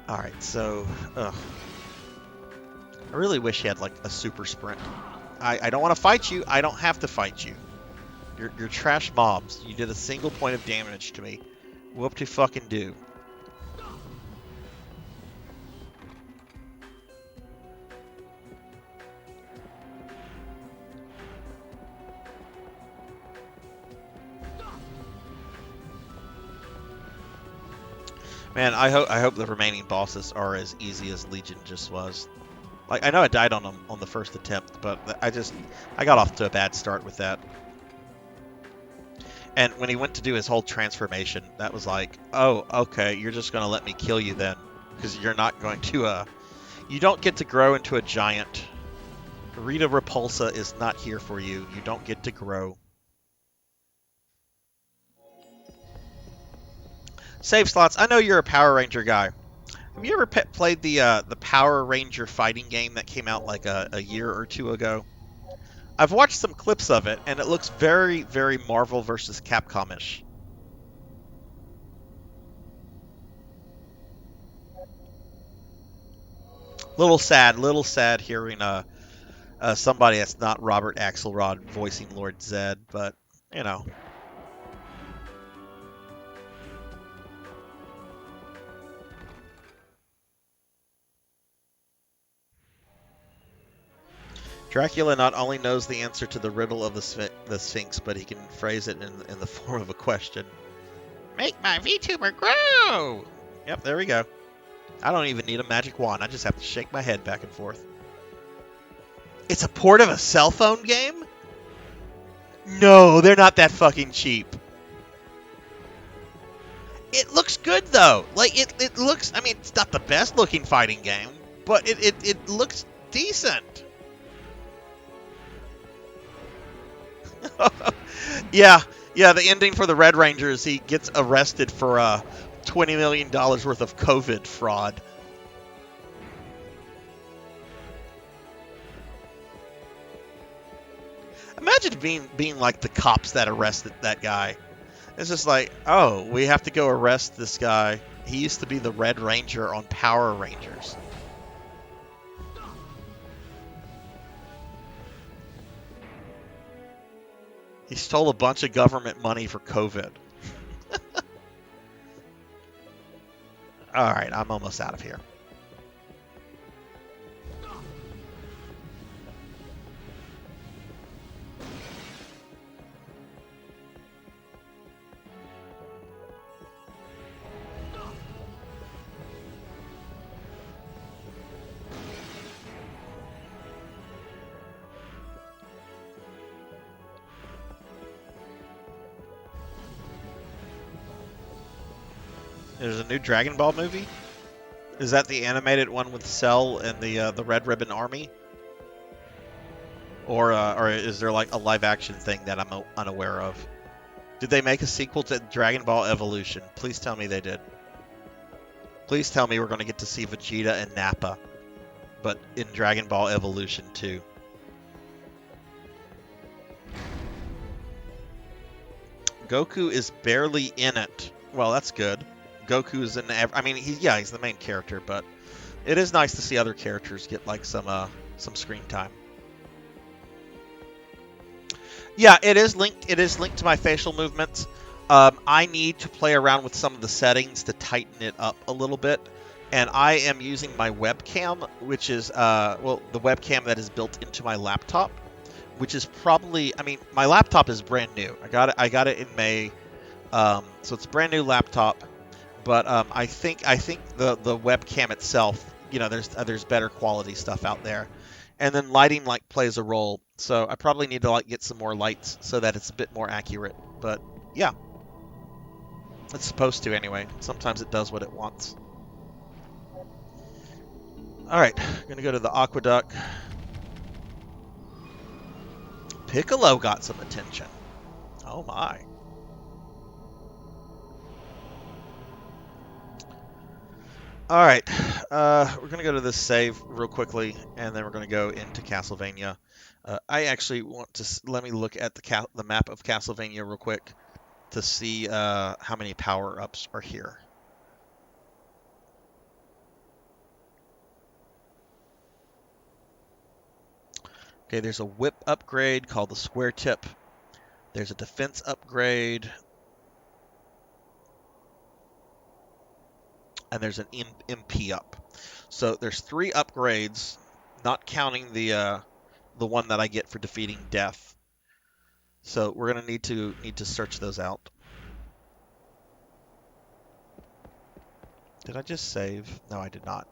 Alright, so, I really wish he had, like, a super sprint. I don't want to fight you. I don't have to fight you. You're trash mobs. You did a single point of damage to me. Whoop-de-fucking-do. Man, I hope the remaining bosses are as easy as Legion just was. Like, I know I died on them on the first attempt, but I got off to a bad start with that. And when he went to do his whole transformation, that was like, oh, okay, you're just going to let me kill you then. Because you're not going to, you don't get to grow into a giant. Rita Repulsa is not here for you. You don't get to grow. Save slots. I know you're a Power Ranger guy. Have you ever played the Power Ranger fighting game that came out like a year or two ago? I've watched some clips of it, and it looks very, very Marvel vs. Capcom-ish. Little sad hearing somebody that's not Robert Axelrod voicing Lord Zed, but you know. Dracula not only knows the answer to the riddle of the Sphinx, but he can phrase it in the form of a question. Make my VTuber grow! Yep, there we go. I don't even need a magic wand. I just have to shake my head back and forth. It's a port of a cell phone game? No, they're not that fucking cheap. It looks good, though. Like, it looks... I mean, it's not the best looking fighting game, but it looks decent. Yeah, the ending for the Red Ranger is he gets arrested for $20 million worth of COVID fraud. Imagine being like the cops that arrested that guy. It's just like, oh, we have to go arrest this guy. He used to be the Red Ranger on Power Rangers. He stole a bunch of government money for COVID. All right, I'm almost out of here. There's a new Dragon Ball movie? Is that the animated one with Cell and the Red Ribbon Army? Or is there like a live action thing that I'm unaware of? Did they make a sequel to Dragon Ball Evolution? Please tell me they did. Please tell me we're going to get to see Vegeta and Nappa, but in Dragon Ball Evolution 2. Goku is barely in it. Well, that's good. Goku's in. I mean, he's the main character, but it is nice to see other characters get like some screen time. Yeah, it is linked. It is linked to my facial movements. I need to play around with some of the settings to tighten it up a little bit, and I am using my webcam, which is the webcam that is built into my laptop, which is probably. I mean, my laptop is brand new. I got it in May, so it's a brand new laptop. But I think the webcam itself, there's better quality stuff out there, and then lighting plays a role. So I probably need to get some more lights so that it's a bit more accurate. But yeah, it's supposed to anyway. Sometimes it does what it wants. All right, I'm gonna go to the aqueduct. Piccolo got some attention. Oh my. All right, we're going to go to this save real quickly, and then we're going to go into Castlevania. I actually want to let me look at the map of Castlevania real quick to see how many power-ups are here. Okay, there's a whip upgrade called the Square Tip. There's a defense upgrade. And there's an MP up. So there's 3 upgrades, not counting the one that I get for defeating death. So we're gonna need to search those out. Did I just save? No, I did not.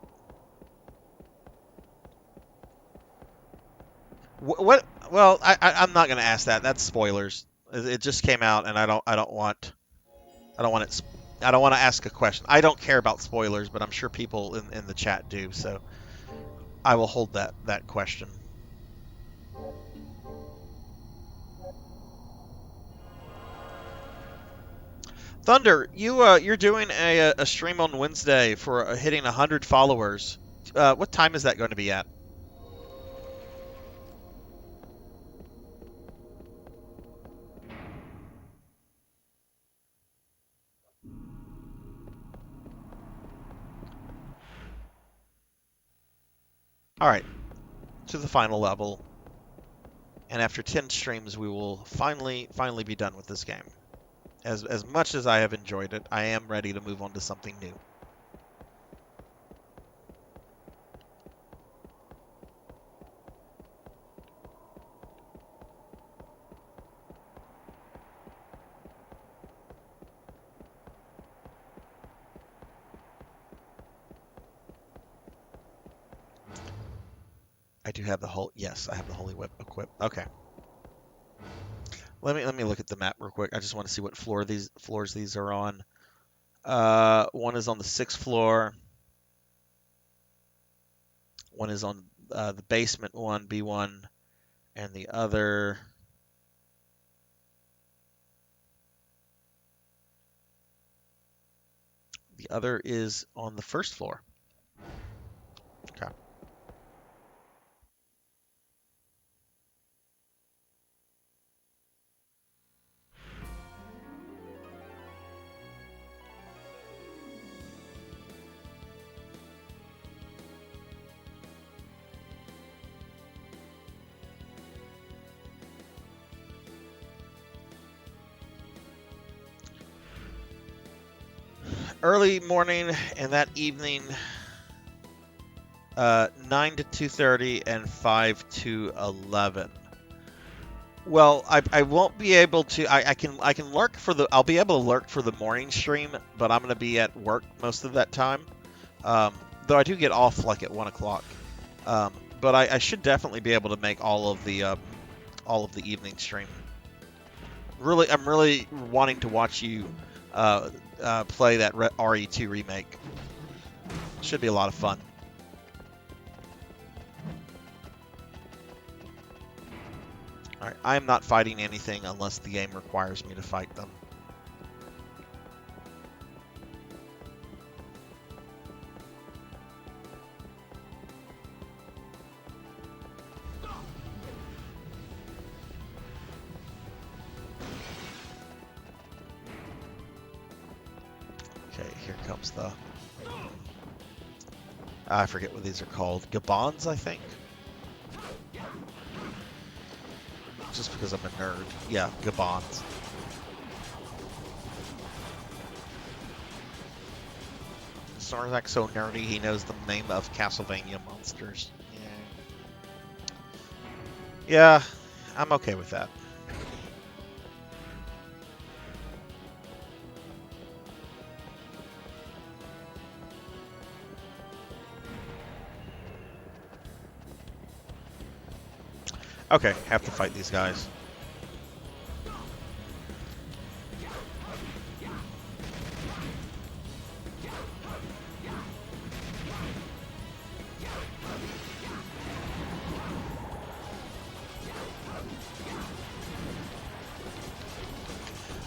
What? Well, I'm not gonna ask that. That's spoilers. It just came out, and I don't want it. I don't want to ask a question. I don't care about spoilers, but I'm sure people in the chat do, so I will hold that question. Thunder, you're doing a stream on Wednesday for hitting 100 followers. What time is that going to be at? All right, to the final level. And after 10 streams, we will finally be done with this game. As much as I have enjoyed it, I am ready to move on to something new. I do have the whole. Yes, I have the Holy Whip equipped. Okay. Let me look at the map real quick. I just want to see what floors these are on. One is on the 6th floor. One is on the basement one, B1, and the other is on the 1st floor. Okay. Early morning and that evening, 9 to 2:30 and 5 to 11. Well, I won't be able to. I can lurk for the. I'll be able to lurk for the morning stream, but I'm going to be at work most of that time. Though I do get off like at 1 o'clock. But I should definitely be able to make all of the evening stream. Really, I'm really wanting to watch you play that RE2 remake. Should be a lot of fun. All right, I am not fighting anything unless the game requires me to fight them. Okay, here comes the... I forget what these are called. Gabons, I think? Just because I'm a nerd. Yeah, Gabons. Sarzac's so nerdy, he knows the name of Castlevania monsters. Yeah, I'm okay with that. Okay, have to fight these guys.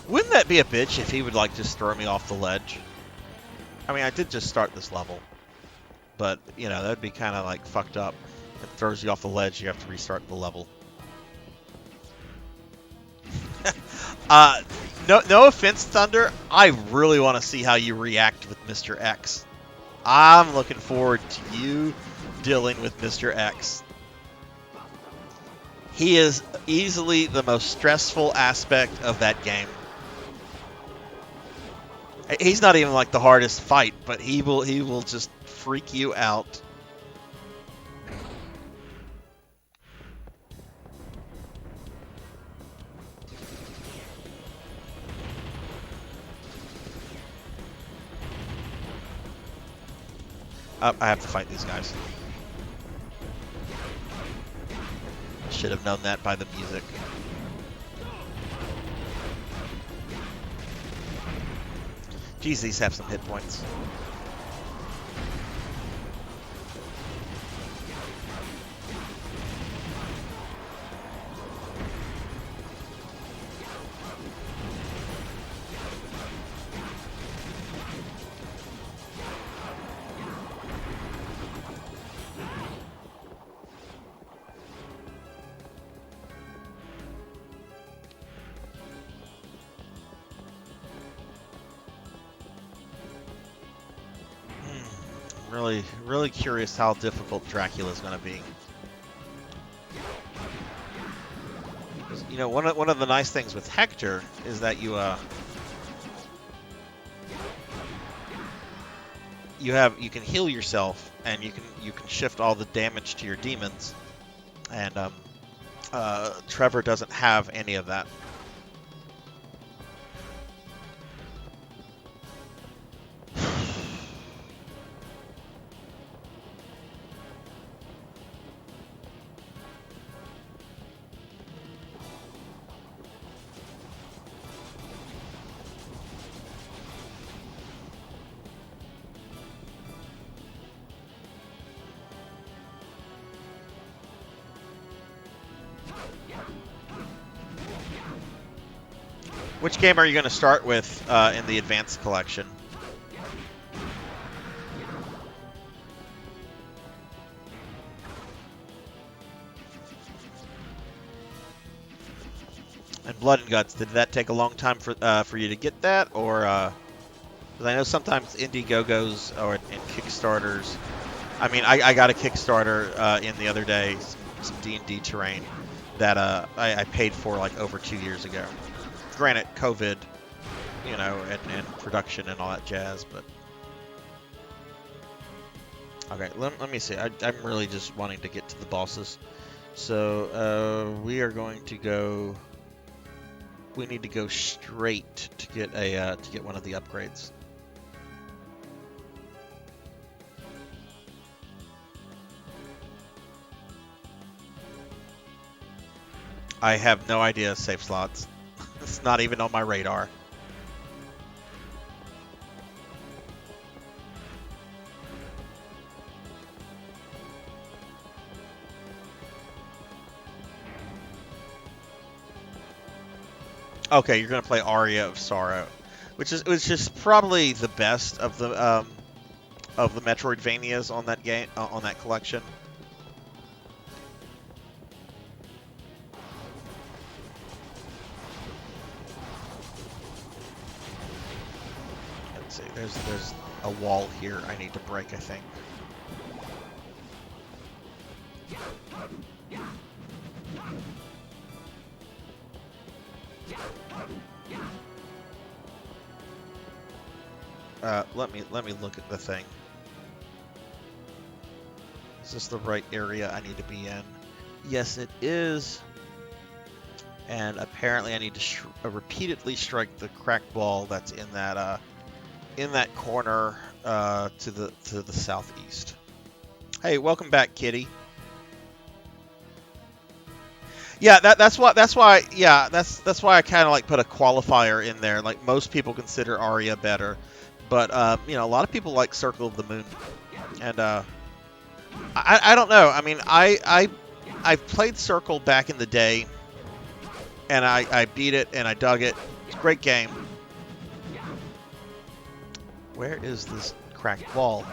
Wouldn't that be a bitch if he would, like, just throw me off the ledge? I mean, I did just start this level. But, you know, that'd be kind of, like, fucked up. It throws you off the ledge, you have to restart the level. No offense, Thunder. I really want to see how you react with Mr. X. I'm looking forward to you dealing with Mr. X. He is easily the most stressful aspect of that game. He's not even like the hardest fight, but he will just freak you out. I have to fight these guys. Should have known that by the music. Geez, these have some hit points. really, really curious how difficult Dracula is going to be. You know, one of the nice things with Hector is that you can heal yourself, and you can shift all the damage to your demons, and Trevor doesn't have any of that. Which game are you going to start with in the Advanced Collection? And Blood and Guts, did that take a long time for you to get that, or? Because I know sometimes Indiegogos or in Kickstarters. I mean, I got a Kickstarter in the other day, some D&D terrain that I paid for like over 2 years ago. Granted, COVID, you know, and production and all that jazz, but... Okay, let me see. I'm really just wanting to get to the bosses. So, we are going to go... We need to go straight to get one of the upgrades. I have no idea save slots. It's not even on my radar. Okay, you're gonna play Aria of Sorrow, which is probably the best of the Metroidvanias on that game on that collection. Let's see. There's a wall here I need to break, I think. Let me look at the thing. Is this the right area I need to be in? Yes, it is. And apparently, I need to repeatedly strike the cracked ball that's in that corner to the southeast. Hey, welcome back, Kitty. Yeah, that's why I kind of like put a qualifier in there. Like most people consider Aria better, but you know, a lot of people like Circle of the Moon, and I don't know. I mean, I've played Circle back in the day, and I beat it and I dug it. It's a great game. Where is this cracked ball?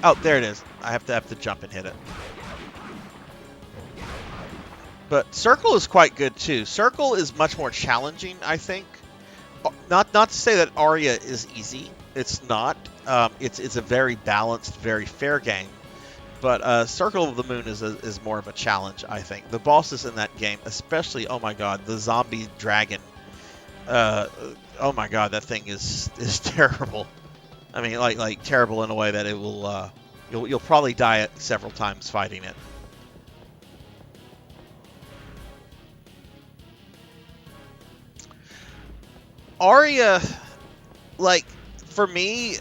Oh, there it is. I have to jump and hit it. But Circle is quite good too. Circle is much more challenging, I think. Not to say that Aria is easy. It's not. It's a very balanced, very fair game. But Circle of the Moon is more of a challenge, I think. The bosses in that game, especially, oh my god, the zombie dragon. Oh my god, that thing is terrible. I mean, like terrible in a way that it will. You'll probably die several times fighting it. Aria, like for me,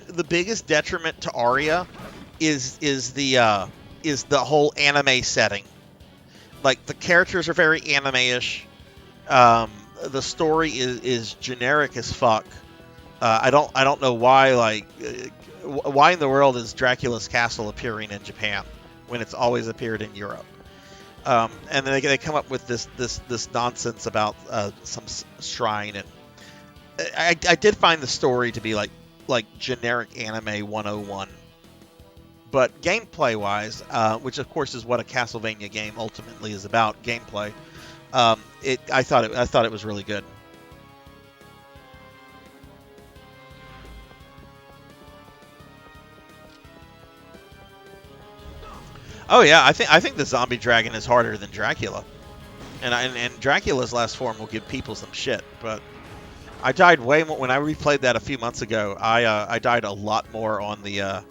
the biggest detriment to Aria is the whole anime setting. Like the characters are very anime-ish. The story is generic as fuck. I don't know why. Like, why in the world is Dracula's castle appearing in Japan when it's always appeared in Europe? And then they come up with this nonsense about some shrine, and I did find the story to be like generic anime 101. But gameplay wise, which of course is what a Castlevania game ultimately is about, gameplay. I thought it was really good. Oh yeah, I think the zombie dragon is harder than Dracula, and Dracula's last form will give people some shit. But I died way more when I replayed that a few months ago. I died a lot more on the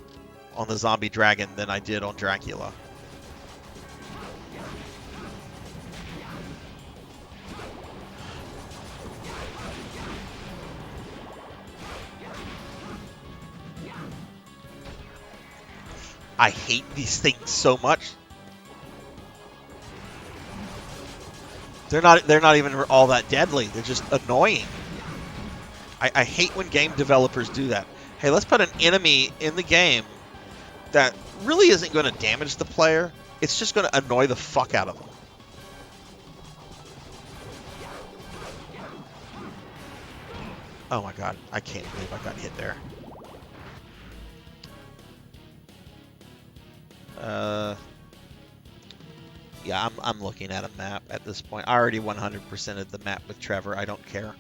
zombie dragon than I did on Dracula. I hate these things so much. They're not even all that deadly. They're just annoying. I hate when game developers do that. Hey, let's put an enemy in the game that really isn't going to damage the player. It's just going to annoy the fuck out of them. Oh my god, I can't believe I got hit there. Yeah, I'm looking at a map at this point. I already 100%ed the map with Trevor. I don't care.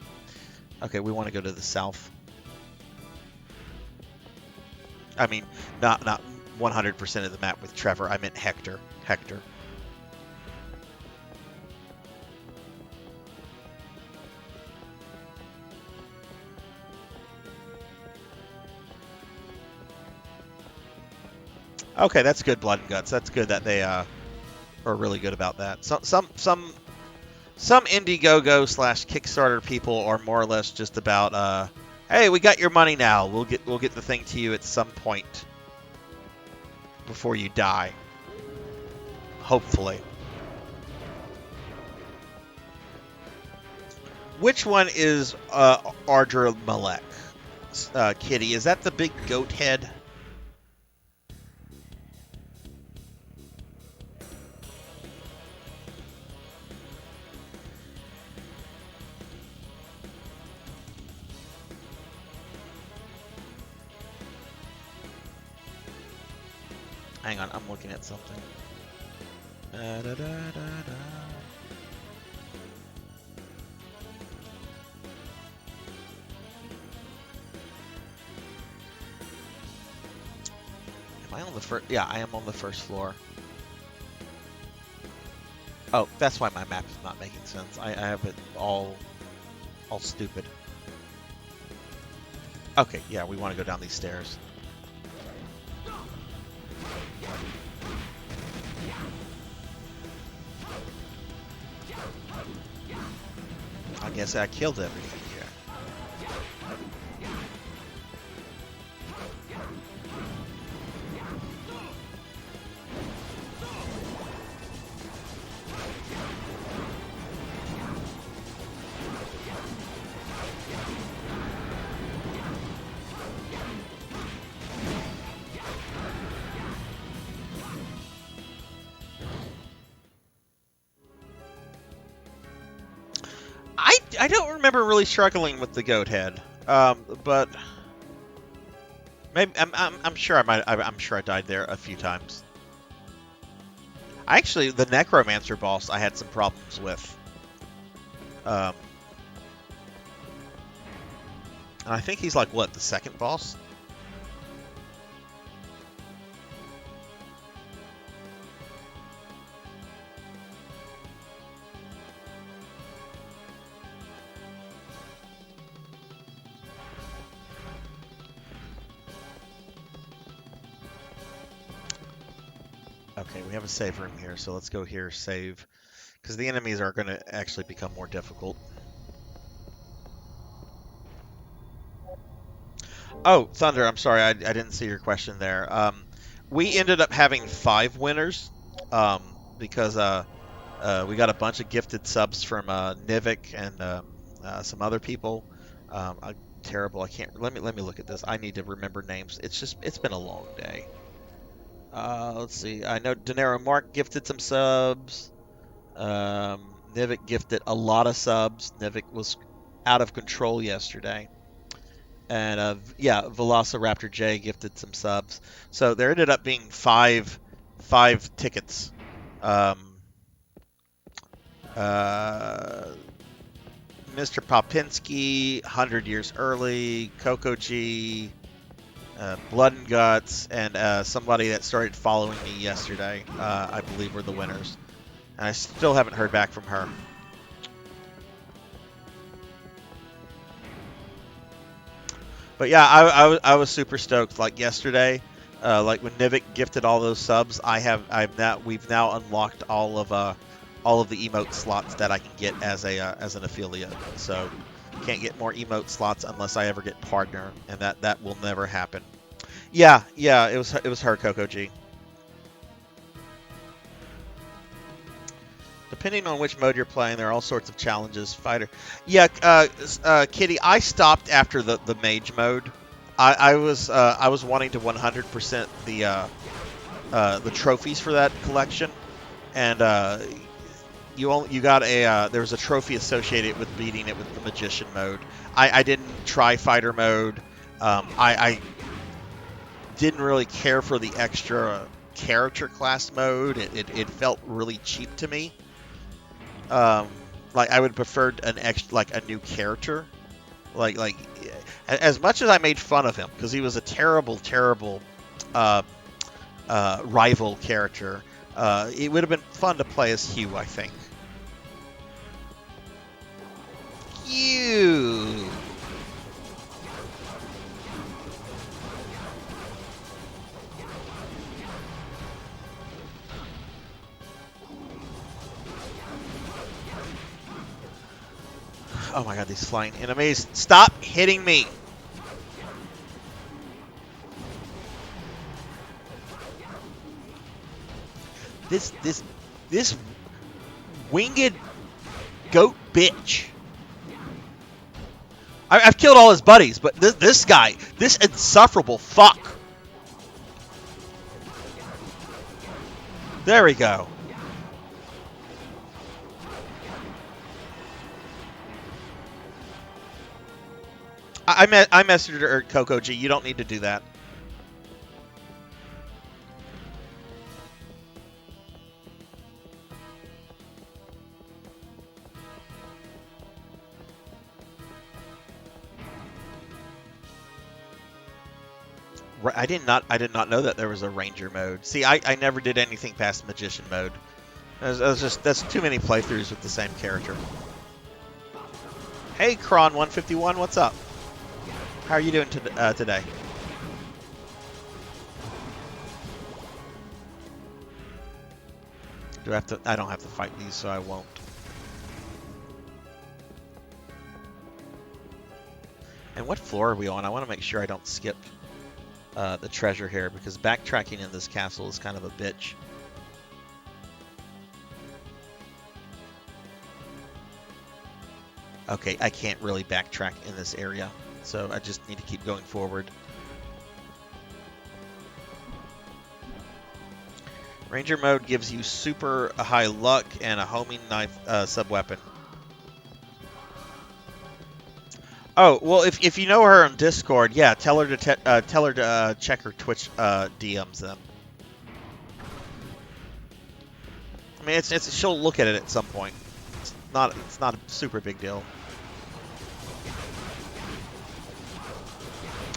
Okay, we want to go to the south. I mean, not 100% of the map with Trevor. I meant Hector. Hector. Okay, that's good, Blood and Guts. That's good that they are really good about that. Some Indiegogo / Kickstarter people are more or less just about, hey, we got your money now. We'll get the thing to you at some point before you die. Hopefully. Which one is Ardra Malek? Kitty, is that the big goat head? Hang on, I'm looking at something. Da, da, da, da. Am I on the first? Yeah, I am on the first floor. Oh, that's why my map is not making sense. I have it all stupid. Okay, yeah, we want to go down these stairs. I guess I killed everything here. I don't remember really struggling with the goat head, but maybe I'm sure I'm sure I died there a few times. Actually, the necromancer boss I had some problems with, and I think he's like what, the second boss? Okay, we have a save room here, so let's go here, save. Because the enemies are going to actually become more difficult. Oh, Thunder, I'm sorry, I didn't see your question there. We ended up having 5 winners, because we got a bunch of gifted subs from Nivik and some other people. Terrible, I can't, let me look at this. I need to remember names. It's been a long day. Let's see. I know Dinero Mark gifted some subs. Nivik gifted a lot of subs. Nivik was out of control yesterday. And yeah, Velociraptor J gifted some subs. So there ended up being five tickets. Mr. Popinski, 100 Years Early, Coco G, Blood and Guts, and somebody that started following me yesterday, I believe were the winners. And I still haven't heard back from her. But yeah, I was super stoked. Like yesterday, like when Nivik gifted all those subs, we've now unlocked all of the emote slots that I can get as an affiliate. So can't get more emote slots unless I ever get partner, and that will never happen. Yeah, it was her, Coco G. Depending on which mode you're playing, there are all sorts of challenges. Fighter, yeah, Kitty. I stopped after the mage mode. I was wanting to 100% the trophies for that collection, and you got there was a trophy associated with beating it with the magician mode. I didn't try fighter mode. I didn't really care for the extra character class mode. It felt really cheap to me. Like I would prefer a new character. Like as much as I made fun of him because he was a terrible rival character, it would have been fun to play as Hugh, I think. Hugh. Oh my god, these flying enemies. Stop hitting me! This winged goat bitch. I've killed all his buddies, but this guy, this insufferable fuck. There we go. I messaged her, Coco G. You don't need to do that. I did not know that there was a ranger mode. See, I never did anything past magician mode. That's too many playthroughs with the same character. Hey, Kron151, what's up? How are you doing today? Do I have to? I don't have to fight these, so I won't. And what floor are we on? I want to make sure I don't skip the treasure here, because backtracking in this castle is kind of a bitch. Okay, I can't really backtrack in this area, so I just need to keep going forward. Ranger mode gives you super high luck and a homing knife sub-weapon. Oh, well, if you know her on Discord, yeah, tell her to check her Twitch DMs then. I mean, she'll look at it at some point. It's not a super big deal.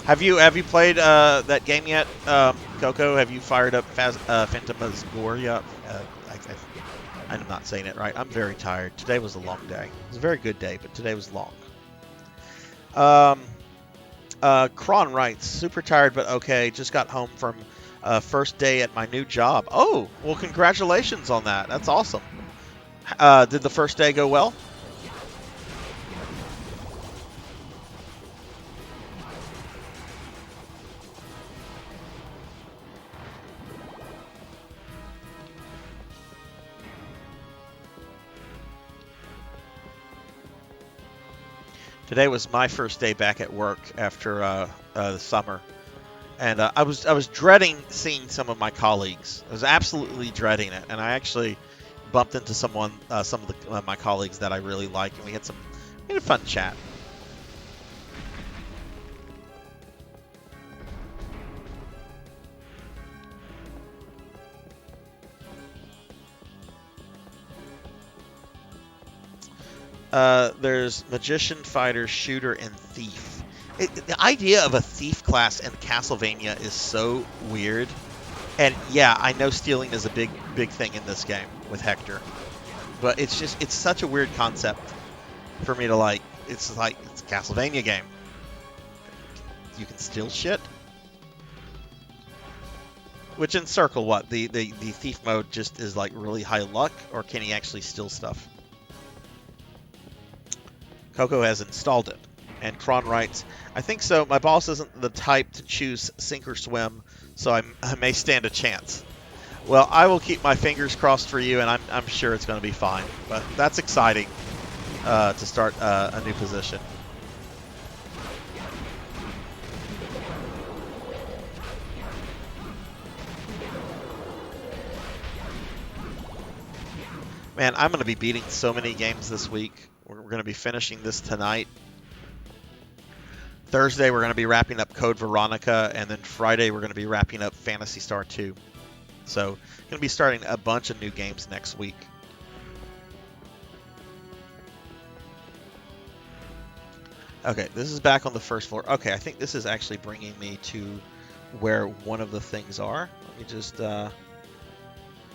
Have you played that game yet, Coco? Have you fired up Phantasmagoria? I'm not saying it right. I'm very tired. Today was a long day. It was a very good day, but today was long. Kron writes, super tired but okay. Just got home from first day at my new job. Oh, well, congratulations on that. That's awesome. Did the first day go well? Today was my first day back at work after the summer, and I was dreading seeing some of my colleagues. I was absolutely dreading it, and I actually bumped into some of my colleagues that I really like, and we had a fun chat. There's Magician, Fighter, Shooter, and Thief. The idea of a Thief class in Castlevania is so weird. And yeah, I know stealing is a big thing in this game with Hector. But it's such a weird concept for me to like. It's a Castlevania game. You can steal shit? Which in Circle, what? The thief mode just is like really high luck, or can he actually steal stuff? Coco has installed it. And Kron writes, I think so. My boss isn't the type to choose sink or swim, so I may stand a chance. Well, I will keep my fingers crossed for you, and I'm sure it's going to be fine. But that's exciting to start a new position. Man, I'm going to be beating so many games this week. We're going to be finishing this tonight. Thursday, we're going to be wrapping up Code Veronica, and then Friday, we're going to be wrapping up Phantasy Star 2. So, going to be starting a bunch of new games next week. Okay, this is back on the first floor. Okay, I think this is actually bringing me to where one of the things are. Let me just...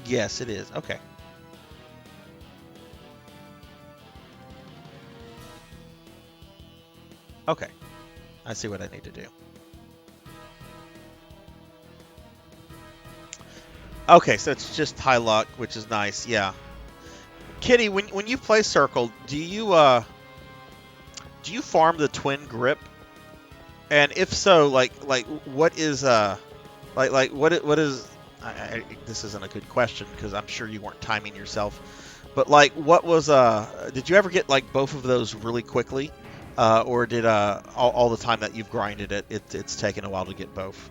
Yes, it is. Okay. Okay, I see what I need to do. Okay, so it's just high luck, which is nice, yeah. Kitty, when you play Circle, do you farm the twin grip? And if so, like what is what is this isn't a good question because I'm sure you weren't timing yourself. But like what was did you ever get like both of those really quickly? Or did all the time that you've grinded it, it's taken a while to get both?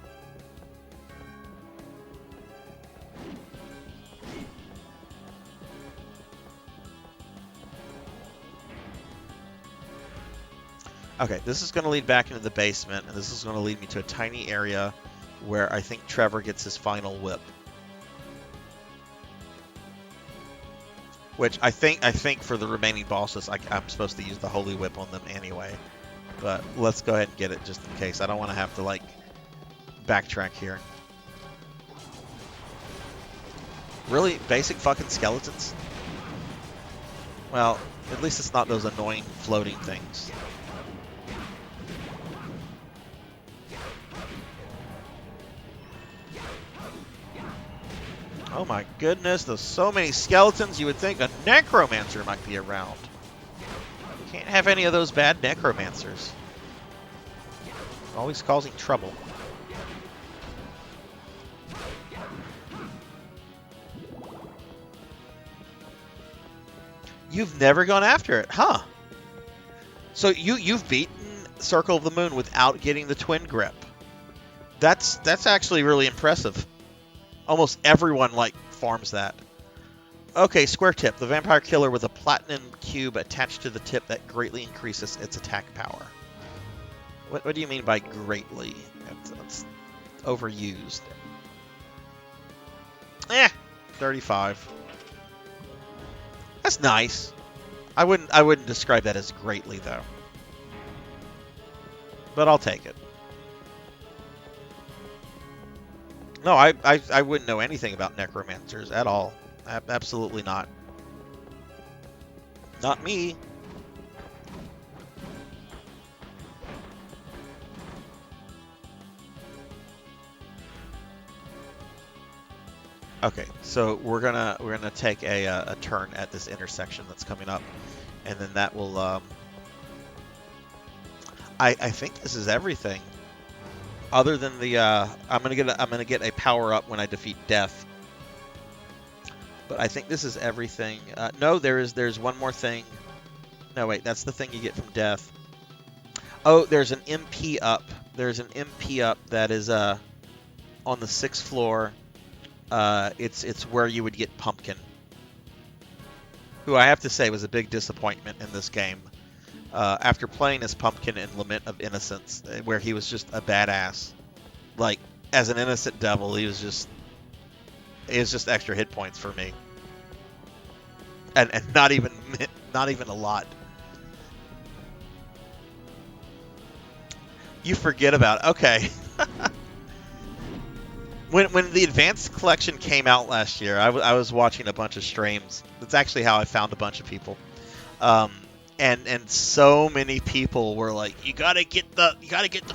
Okay, this is going to lead back into the basement, and this is going to lead me to a tiny area where I think Trevor gets his final whip. Which I think for the remaining bosses, I'm supposed to use the Holy Whip on them anyway. But let's go ahead and get it just in case. I don't want to have to, like, backtrack here. Really? Basic fucking skeletons? Well, at least it's not those annoying floating things. Oh my goodness, there's so many skeletons, you would think a necromancer might be around. Can't have any of those bad necromancers. Always causing trouble. You've never gone after it, huh? So you've beaten Circle of the Moon without getting the twin grip. That's actually really impressive. Almost everyone, like, farms that. Okay, square tip. The vampire killer with a platinum cube attached to the tip that greatly increases its attack power. What do you mean by greatly? That's overused. 35. That's nice. I wouldn't describe that as greatly, though. But I'll take it. No, I wouldn't know anything about necromancers at all. Absolutely not. Not me. Okay, so we're gonna take a turn at this intersection that's coming up, and then that will. I think this is everything. Other than the, I'm gonna get a power up when I defeat Death. But I think this is everything. No, there's one more thing. No, wait, that's the thing you get from Death. Oh, there's an MP up. There's an MP up that is on the 6th floor. It's where you would get Pumpkin, who I have to say was a big disappointment in this game. After playing as Pumpkin in Lament of Innocence, where he was just a badass, like as an innocent devil, he was just extra hit points for me, and not even a lot. You forget about it. Okay. When the Advanced Collection came out last year, I was watching a bunch of streams. That's actually how I found a bunch of people. Um, and so many people were like, you gotta get the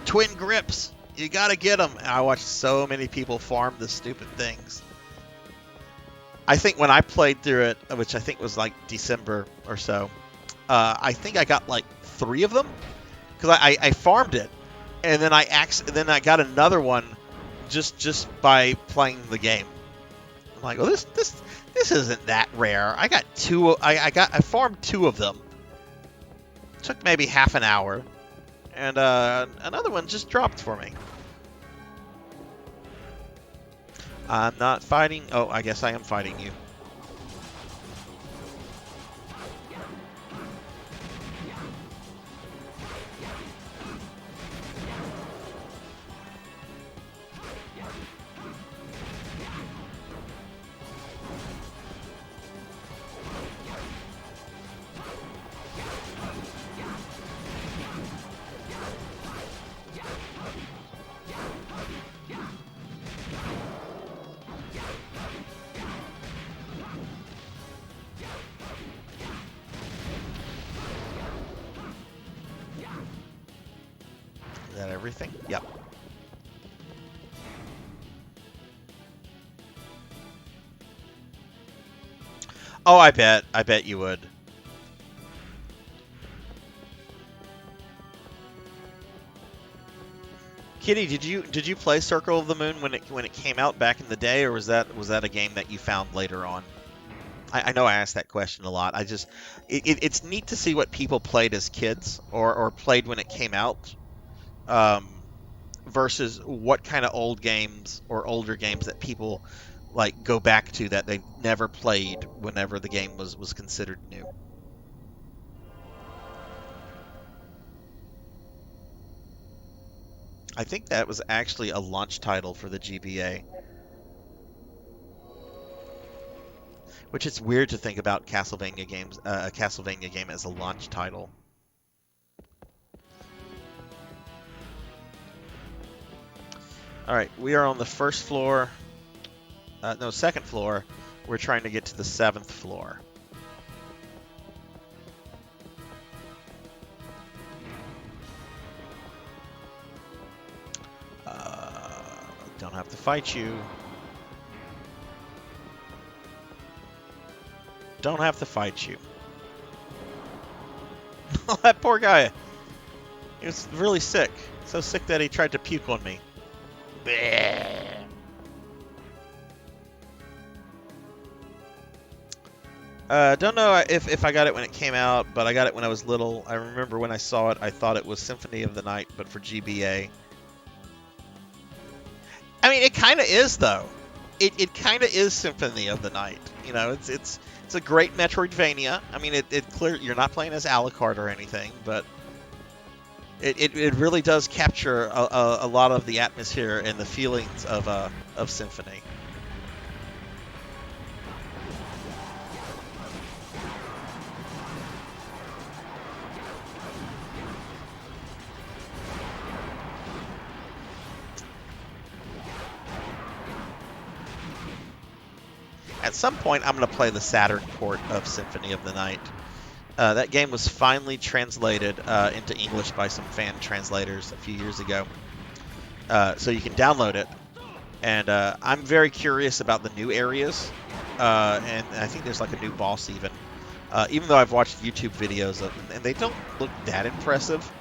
twin grips. You gotta get them. And I watched so many people farm the stupid things. I think when I played through it, which I think was like December or so, I think I got like 3 of them because I farmed it, and then I got another one just by playing the game. I'm like, well, this isn't that rare. I got 2. I farmed 2 of them. Took maybe half an hour, and another one just dropped for me. I'm not fighting. Oh, I guess I am fighting you. Is that everything? Yep. Oh, I bet you would. Kitty, did you play Circle of the Moon when it came out back in the day, or was that a game that you found later on? I know I asked that question a lot. It's neat to see what people played as kids or played when it came out, versus what kind of old games or older games that people like go back to that they never played whenever the game was considered new. I think that was actually a launch title for the GBA. Which it's weird to think about Castlevania games, a Castlevania game as a launch title. All right, we are on the first floor. No, second floor. We're trying to get to the 7th floor. Don't have to fight you. Don't have to fight you. Oh, that poor guy. He was really sick. So sick that he tried to puke on me. Don't know if I got it when it came out, but I got it when I was little. I remember when I saw it, I thought it was Symphony of the Night, but for GBA. I mean, it kind of is, though. It kind of is Symphony of the Night. You know, it's a great Metroidvania. I mean, it clear you're not playing as Alucard or anything, but it really does capture a lot of the atmosphere and the feelings of Symphony. At some point, I'm going to play the Saturn port of Symphony of the Night. That game was finally translated into English by some fan translators a few years ago. So you can download it. And I'm very curious about the new areas. And I think there's like a new boss even. Even though I've watched YouTube videos of them, and they don't look that impressive.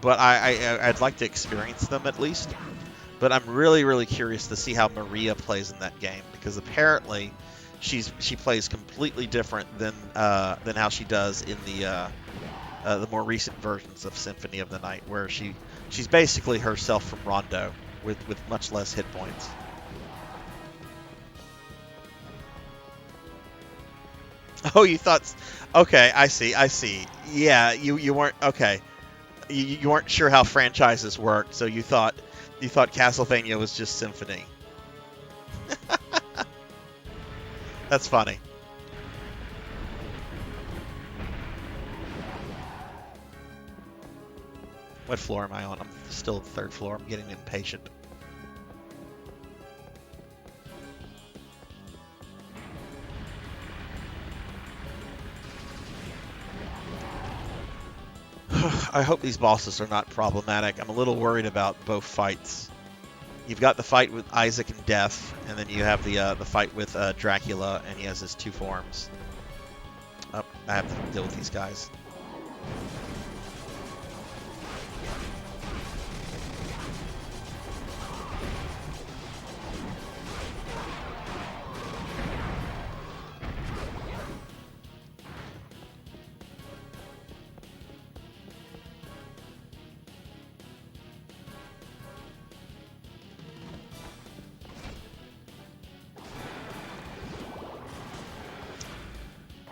But I'd like to experience them at least. But I'm really, really curious to see how Maria plays in that game, because apparently she plays completely different than how she does in the more recent versions of Symphony of the Night, where she's basically herself from Rondo with much less hit points. Oh, you thought? Okay, I see. Yeah, you weren't okay. You weren't sure how franchises worked, so you thought Castlevania was just Symphony. That's funny. What floor am I on? I'm still at the 3rd floor. I'm getting impatient. I hope these bosses are not problematic. I'm a little worried about both fights. You've got the fight with Isaac and Death, and then you have the fight with Dracula, and he has his 2 forms. Oh, I have to deal with these guys.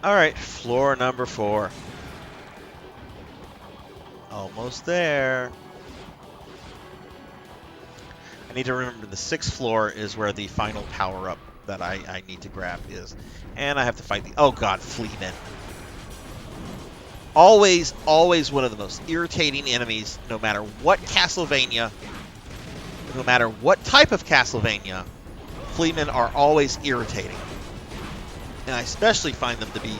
Alright, floor number 4. Almost there. I need to remember the 6th floor is where the final power-up that I need to grab is. And I have to fight the... Oh god, Fleamen. Always, always one of the most irritating enemies, no matter what Castlevania, no matter what type of Castlevania, Fleamen are always irritating. And I especially find them to be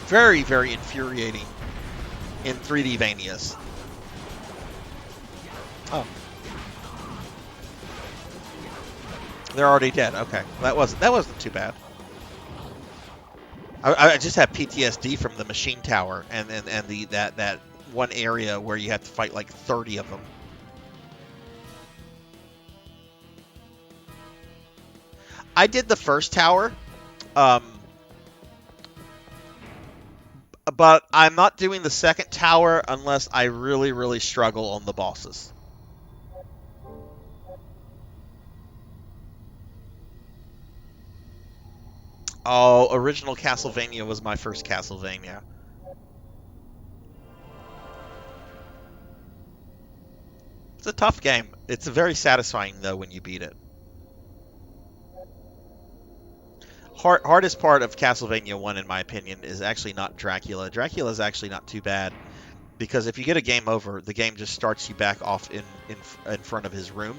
very, very infuriating in 3D Vanias. Oh. They're already dead. Okay. That wasn't too bad. I just have PTSD from the machine tower and that one area where you have to fight like 30 of them. I did the first tower. But I'm not doing the 2nd tower unless I really, really struggle on the bosses. Oh, original Castlevania was my first Castlevania. It's a tough game. It's very satisfying, though, when you beat it. Hardest part of Castlevania 1, in my opinion, is actually not Dracula. Dracula is actually not too bad, because if you get a game over, the game just starts you back off in front of his room.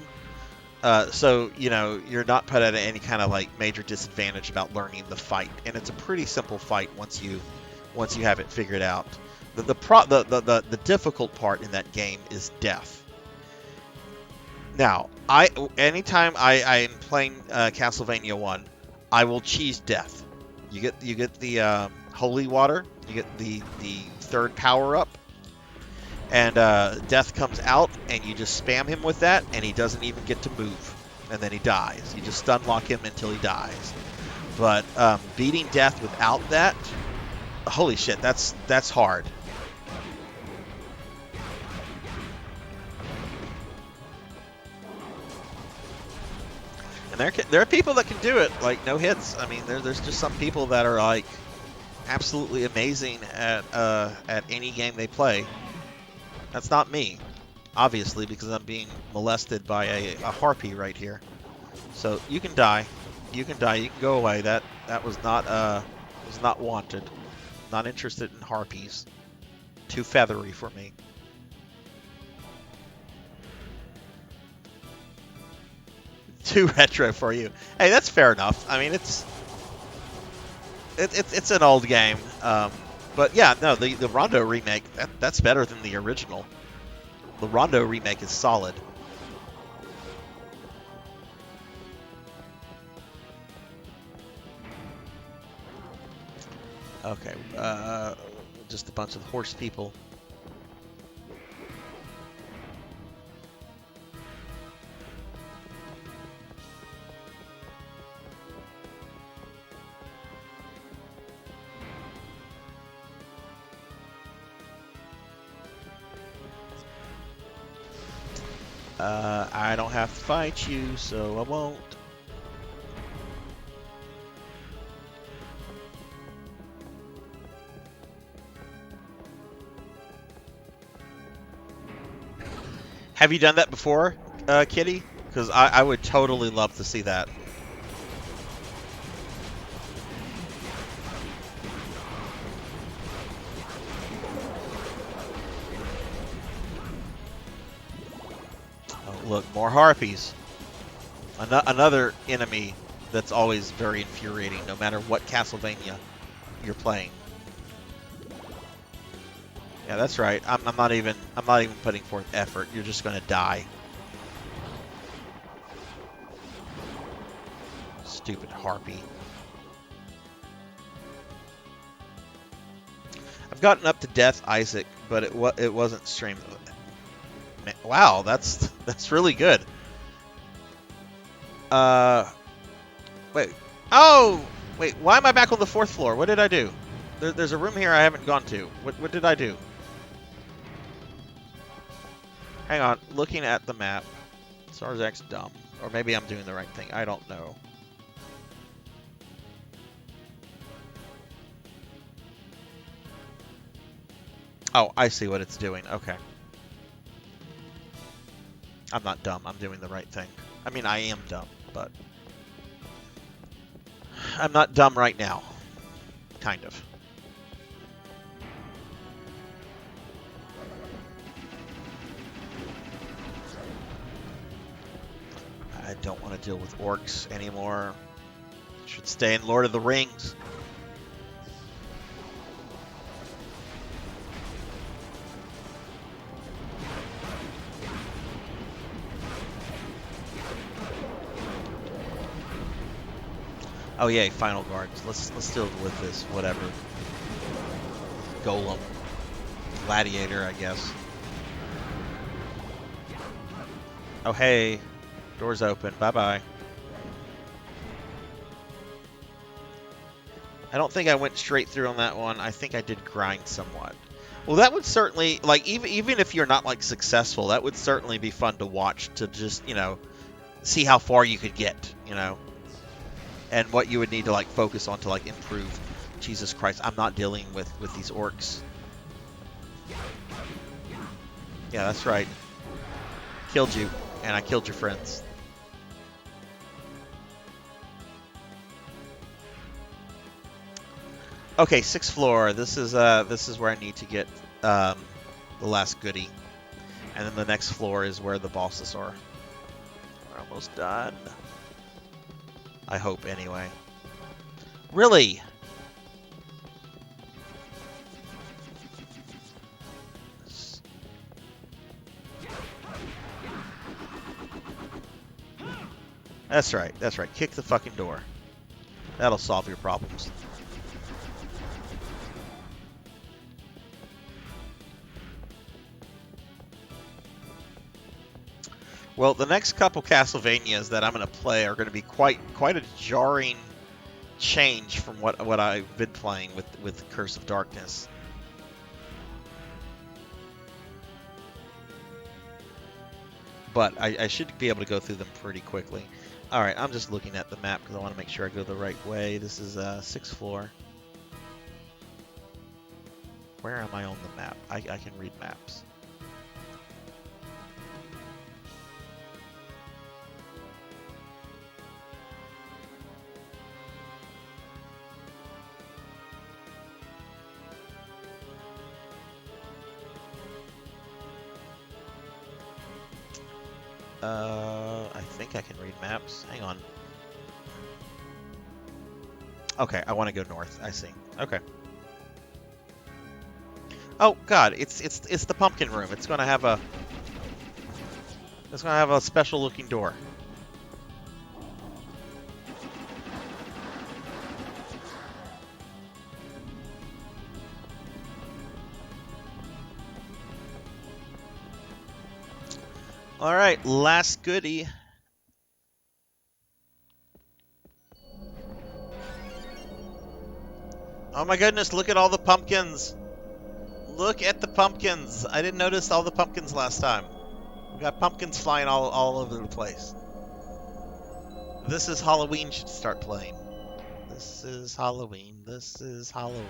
So, you know, you're not put at any kind of, like, major disadvantage about learning the fight. And it's a pretty simple fight once you have it figured out. The difficult part in that game is death. Now, anytime I am playing Castlevania 1, I will cheese death. You get the holy water. You get the 3rd power up, and death comes out, and you just spam him with that, and he doesn't even get to move, and then he dies. You just stun lock him until he dies. But beating death without that, holy shit, that's hard. And there are people that can do it, like, no hits. I mean, there's just some people that are, like, absolutely amazing at any game they play. That's not me, obviously, because I'm being molested by a harpy right here. So you can die. You can die. You can go away. That was not wanted. Not interested in harpies. Too feathery for me. Too retro for you. Hey, that's fair enough. I mean, it's an old game, but yeah, no, the Rondo remake that's better than the original. The Rondo remake is solid. Okay, just a bunch of horse people. I don't have to fight you, so I won't. Have you done that before, Kitty? Because I would totally love to see that. Look, more harpies. Another enemy that's always very infuriating, no matter what Castlevania you're playing. Yeah, that's right. I'm not even putting forth effort. You're just gonna die. Stupid harpy. I've gotten up to Death Isaac, but it wasn't streamed. Wow, that's really good. Wait. Oh, wait. Why am I back on the 4th floor? What did I do? There's a room here I haven't gone to. What did I do? Hang on. Looking at the map. Sarzac's dumb. Or maybe I'm doing the right thing. I don't know. Oh, I see what it's doing. Okay. I'm not dumb. I'm doing the right thing. I mean, I am dumb, but I'm not dumb right now. Kind of. I don't want to deal with orcs anymore. Should stay in Lord of the Rings. Oh yay, final guards. Let's deal with this. Whatever. Golem. Gladiator, I guess. Oh hey. Doors open. Bye-bye. I don't think I went straight through on that one. I think I did grind somewhat. Well, that would certainly, like, even if you're not, like, successful, that would certainly be fun to watch, to just, you know, see how far you could get, you know, and what you would need to, like, focus on to, like, improve. Jesus Christ, I'm not dealing with these orcs. Yeah, that's right. Killed you, and I killed your friends. Okay, 6th floor. This is where I need to get the last goodie, and then the next floor is where the bosses are. We're almost done. I hope, anyway. Really? That's right. That's right. Kick the fucking door. That'll solve your problems. Well, the next couple Castlevanias that I'm going to play are going to be quite a jarring change from what I've been playing with Curse of Darkness. But I should be able to go through them pretty quickly. Alright, I'm just looking at the map because I want to make sure I go the right way. This is 6th floor. Where am I on the map? I can read maps. I think I can read maps. Hang on. Okay, I want to go north. I see. Okay. Oh God, it's the pumpkin room. It's gonna have a special looking door. All right, last goodie. Oh my goodness, look at all the pumpkins. Look at the pumpkins. I didn't notice all the pumpkins last time. We got pumpkins flying all over the place. This is Halloween should start playing. This is Halloween. This is Halloween.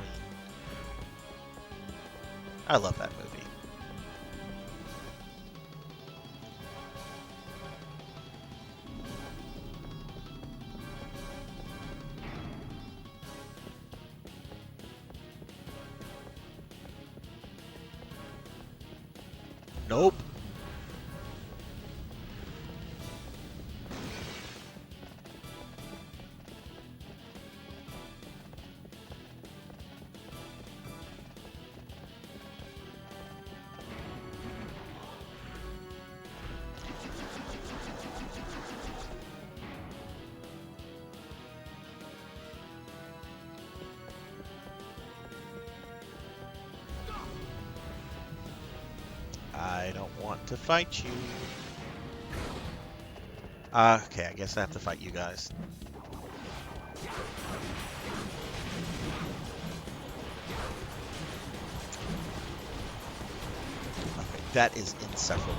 I love that movie. Nope. I don't want to fight you. Okay, I guess I have to fight you guys. Okay, that is insufferable.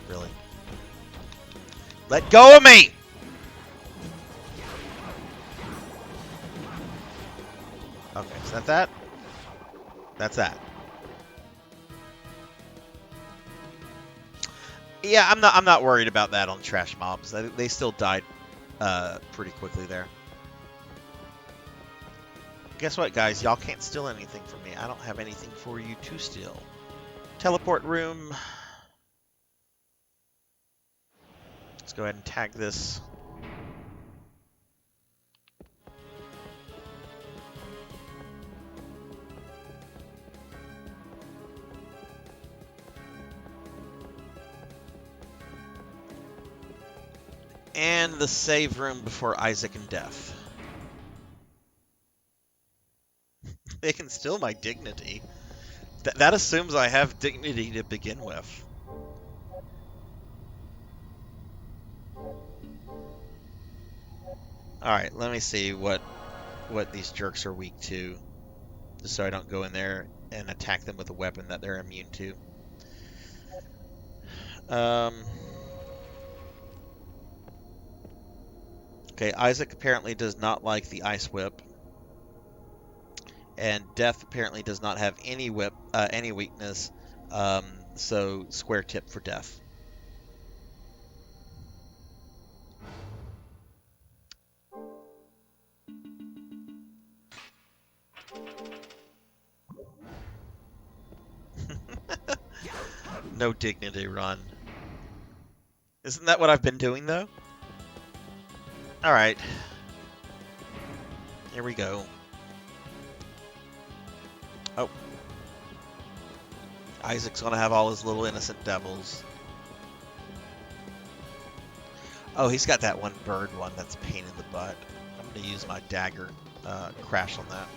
Really? Let go of me! Okay, is that that? That's that. Yeah, I'm not worried about that on trash mobs. They still died pretty quickly there. Guess what, guys? Y'all can't steal anything from me. I don't have anything for you to steal. Teleport room. Let's go ahead and tag this. And the save room before Isaac and death. They can steal my dignity. That assumes I have dignity to begin with. Alright, let me see what these jerks are weak to. Just so I don't go in there and attack them with a weapon that they're immune to. Okay, Isaac apparently does not like the ice whip. And Death apparently does not have any weakness. So square tip for Death. No dignity run. Isn't that what I've been doing, though? Alright. Here we go. Oh. Isaac's gonna have all his little innocent devils. Oh, he's got that one bird one that's a pain in the butt. I'm gonna use my dagger crash on that.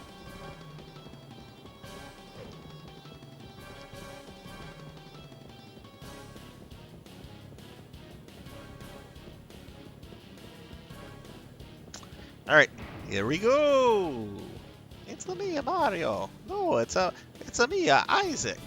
Alright, here we go! It's the me, Mario! No, it's a me, Isaac!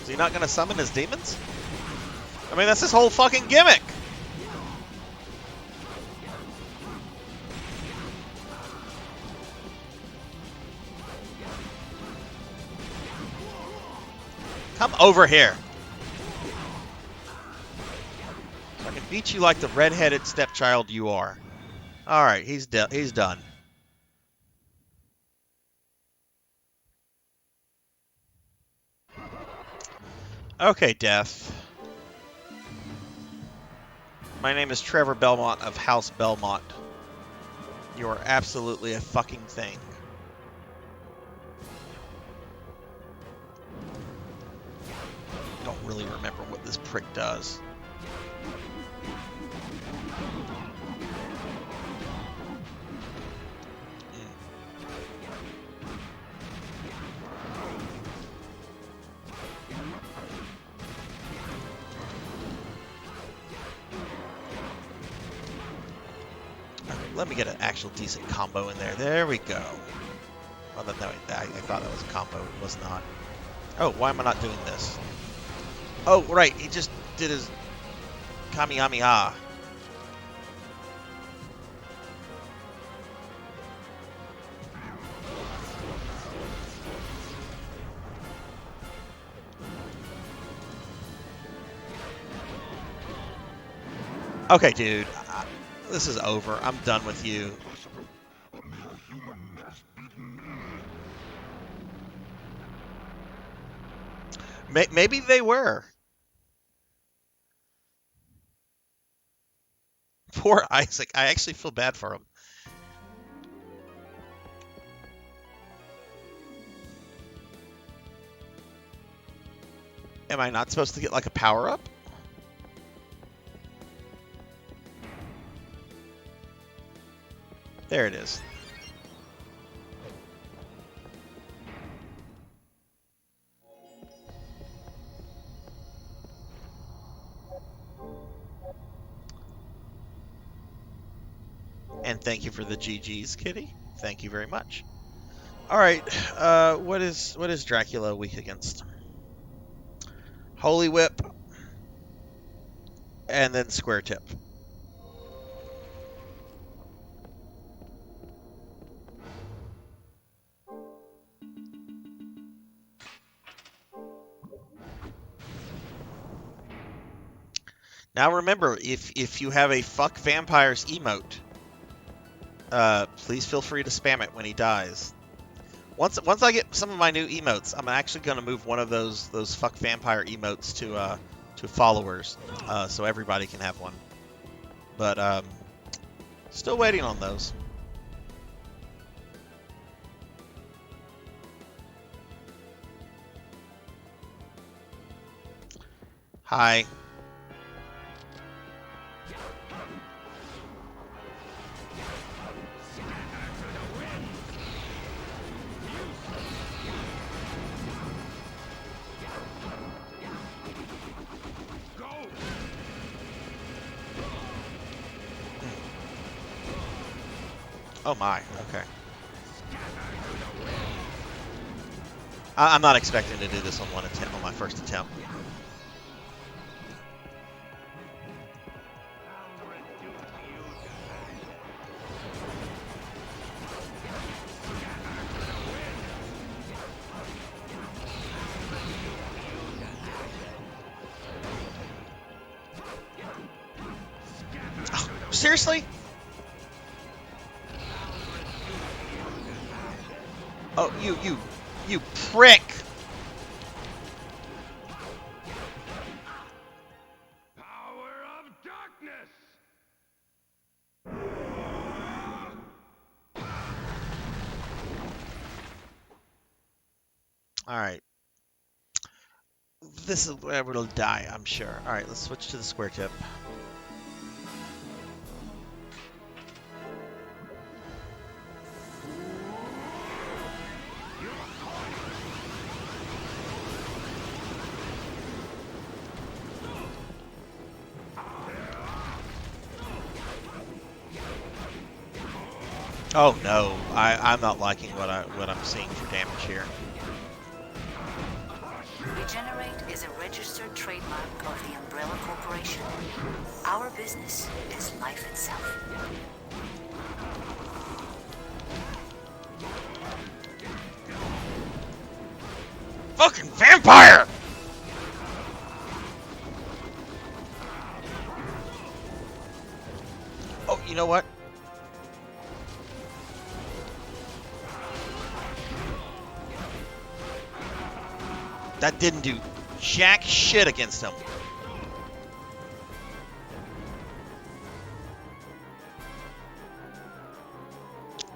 Is he not gonna summon his demons? I mean, that's his whole fucking gimmick! Come over here! So I can beat you like the red-headed stepchild you are. Alright, he's done. Okay, Death. My name is Trevor Belmont of House Belmont. You are absolutely a fucking thing. I don't really remember what this prick does. Let me get an actual decent combo in there. There we go. Oh, no, I thought that was a combo. It was not. Oh, why am I not doing this? Oh, right. He just did his Kamehameha. Okay, dude. This is over. I'm done with you. Maybe they were. Poor Isaac. I actually feel bad for him. Am I not supposed to get like a power up? There it is. And thank you for the GGs, Kitty. Thank you very much. All right, what is Dracula weak against? Holy Whip, and then Square Tip. Now remember, if you have a fuck vampires emote, please feel free to spam it when he dies. Once I get some of my new emotes, I'm actually going to move one of those fuck vampire emotes to followers, so everybody can have one. But still waiting on those. Hi. Oh my, okay. I'm not expecting to do this on my first attempt. Oh, seriously? Oh, you prick! Power of darkness! Alright. This is where it'll die, I'm sure. Alright, let's switch to the square tip. Oh no, I'm not liking what I'm seeing for damage here. Regenerate is a registered trademark of the Umbrella Corporation. Our business is life itself. Fucking vampire! Oh, you know what? That didn't do jack shit against him.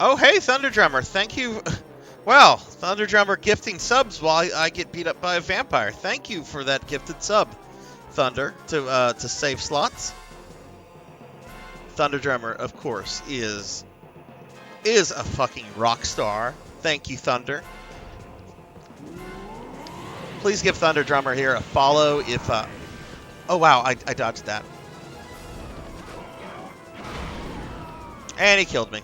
Oh, hey, Thunder Drummer. Thank you. Wow, Thunder Drummer gifting subs while I get beat up by a vampire. Thank you for that gifted sub, Thunder, to save slots. Thunder Drummer, of course, is a fucking rock star. Thank you, Thunder. Please give Thunder Drummer here a follow if... Oh, wow, I dodged that. And he killed me.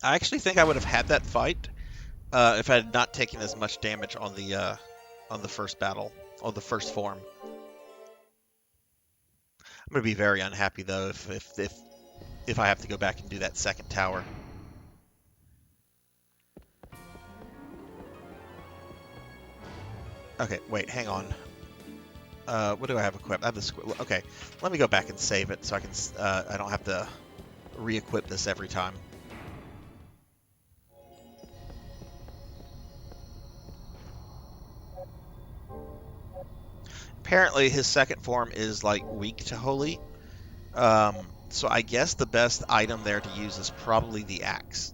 I actually think I would have had that fight if I had not taken as much damage on the first battle, on the first form. I'm gonna be very unhappy though if I have to go back and do that second tower. Okay, wait, hang on. What do I have equipped? I have this. Okay, let me go back and save it so I can. I don't have to re-equip this every time. Apparently, his second form is like weak to holy. So I guess the best item there to use is probably the axe.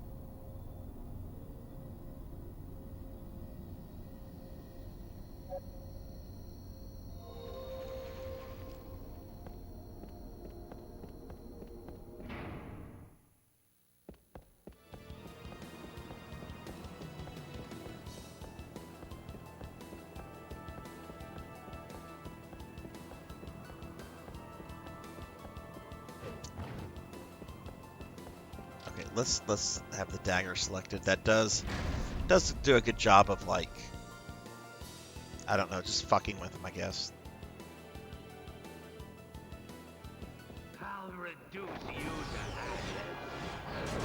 Okay, let's have the dagger selected. That does do a good job of, like, I don't know, just fucking with him, I guess. I'll reduce you to ashes.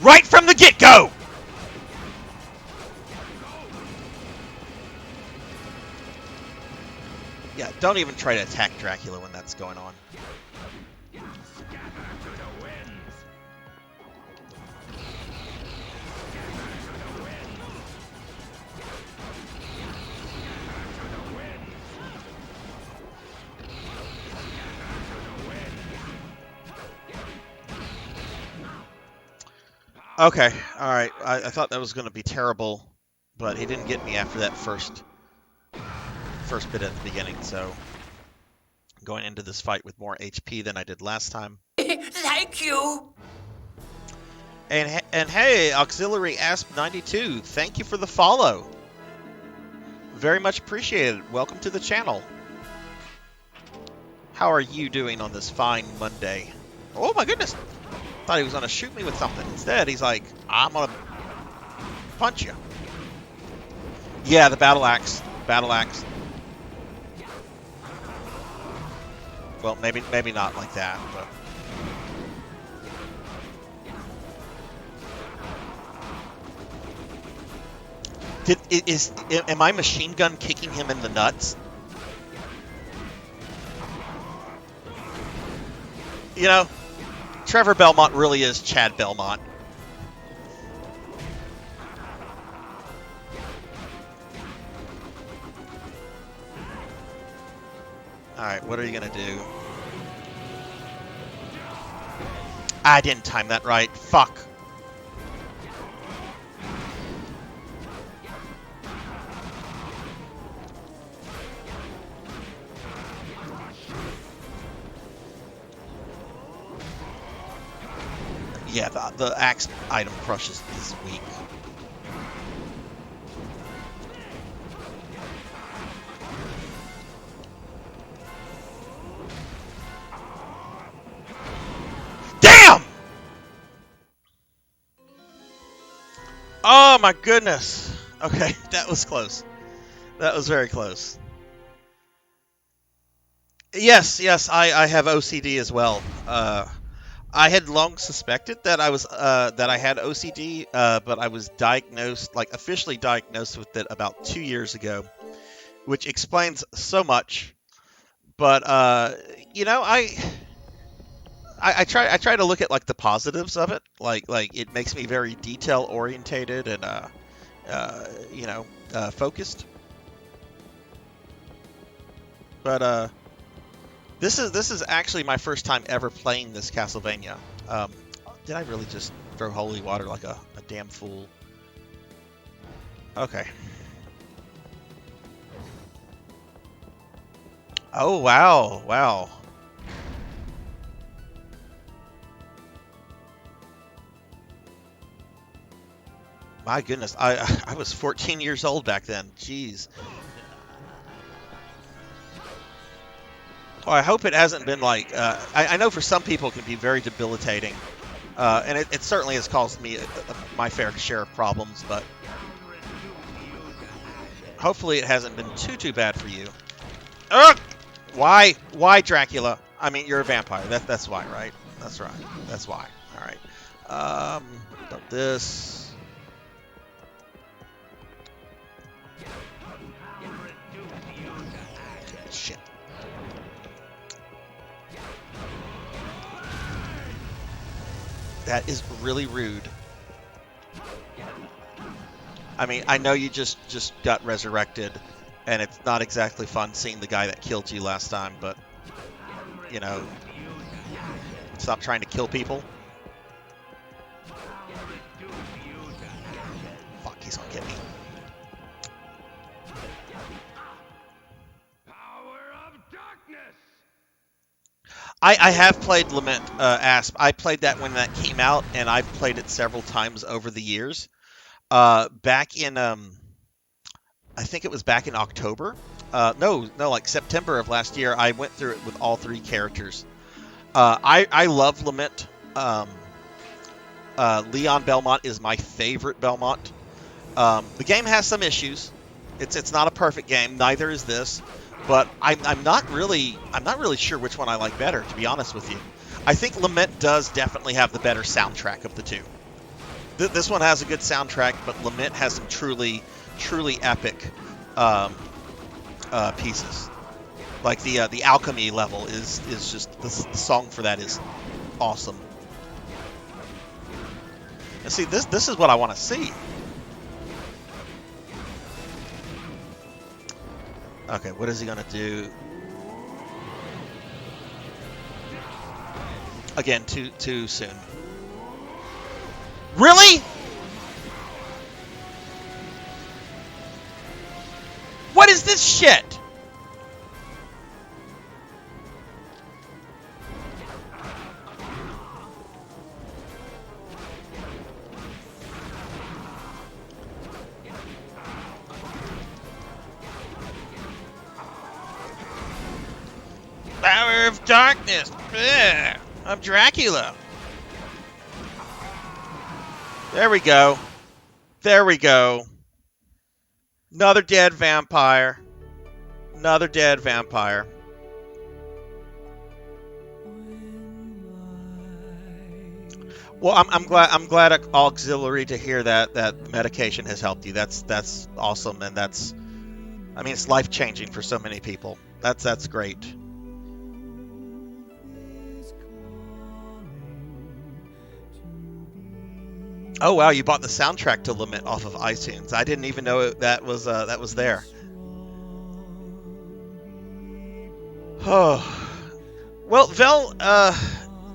Right from the get-go! Yeah, don't even try to attack Dracula when that's going on. Okay, alright. I thought that was going to be terrible, but he didn't get me after that first bit at the beginning, so going into this fight with more HP than I did last time. Thank you. And hey, Auxiliary Asp 92, thank you for the follow. Very much appreciated. Welcome to the channel. How are you doing on this fine Monday? Oh my goodness! Thought he was gonna shoot me with something. Instead, he's like, I'm gonna punch you. Yeah, the battle axe. Battle axe. Well, maybe not like that, but. Am I machine gun kicking him in the nuts? You know, Trevor Belmont really is Chad Belmont. Alright, what are you gonna do? I didn't time that right. Fuck. Yeah, the axe item crush is weak. Damn! Oh my goodness. Okay, that was close. That was very close. Yes, I have OCD as well. I had long suspected that I had OCD, but I was diagnosed, like officially diagnosed with it about 2 years ago, which explains so much. But you know, I try to look at like the positives of it, like it makes me very detail orientated and you know, focused. But this is actually my first time ever playing this Castlevania. Did I really just throw holy water like a damn fool? Okay. Oh, wow. Wow. My goodness. I was 14 years old back then. Jeez. Well, I hope it hasn't been like... I know for some people it can be very debilitating. And it certainly has caused me my fair share of problems, but... hopefully it hasn't been too bad for you. Ugh! Why Dracula? I mean, you're a vampire. That's why, right? That's right. That's why. All right. Got this. That is really rude. I mean, I know you just got resurrected, and it's not exactly fun seeing the guy that killed you last time, but, you know, stop trying to kill people. Fuck, he's gonna get me. I have played Lament Asp. I played that when that came out, and I've played it several times over the years. Back in, I think it was back in October. No, like September of last year, I went through it with all 3 characters. I love Lament. Leon Belmont is my favorite Belmont. The game has some issues. It's not a perfect game. Neither is this. But I'm not really sure which one I like better, to be honest with you. I think Lament does definitely have the better soundtrack of the 2. This one has a good soundtrack, but Lament has some truly epic pieces. Like the alchemy level is just the song for that is awesome. And see, this is what I want to see. Okay, what is he gonna do? Again, too soon. Really? What is this shit? Power of darkness. Ugh. I'm Dracula. There we go. There we go. Another dead vampire. Another dead vampire. Well, I'm glad auxiliary to hear that medication has helped you. That's awesome, and I mean, it's life changing for so many people. That's great. Oh wow, you bought the soundtrack to Lament off of iTunes. I didn't even know that was there. Oh, well, Vel.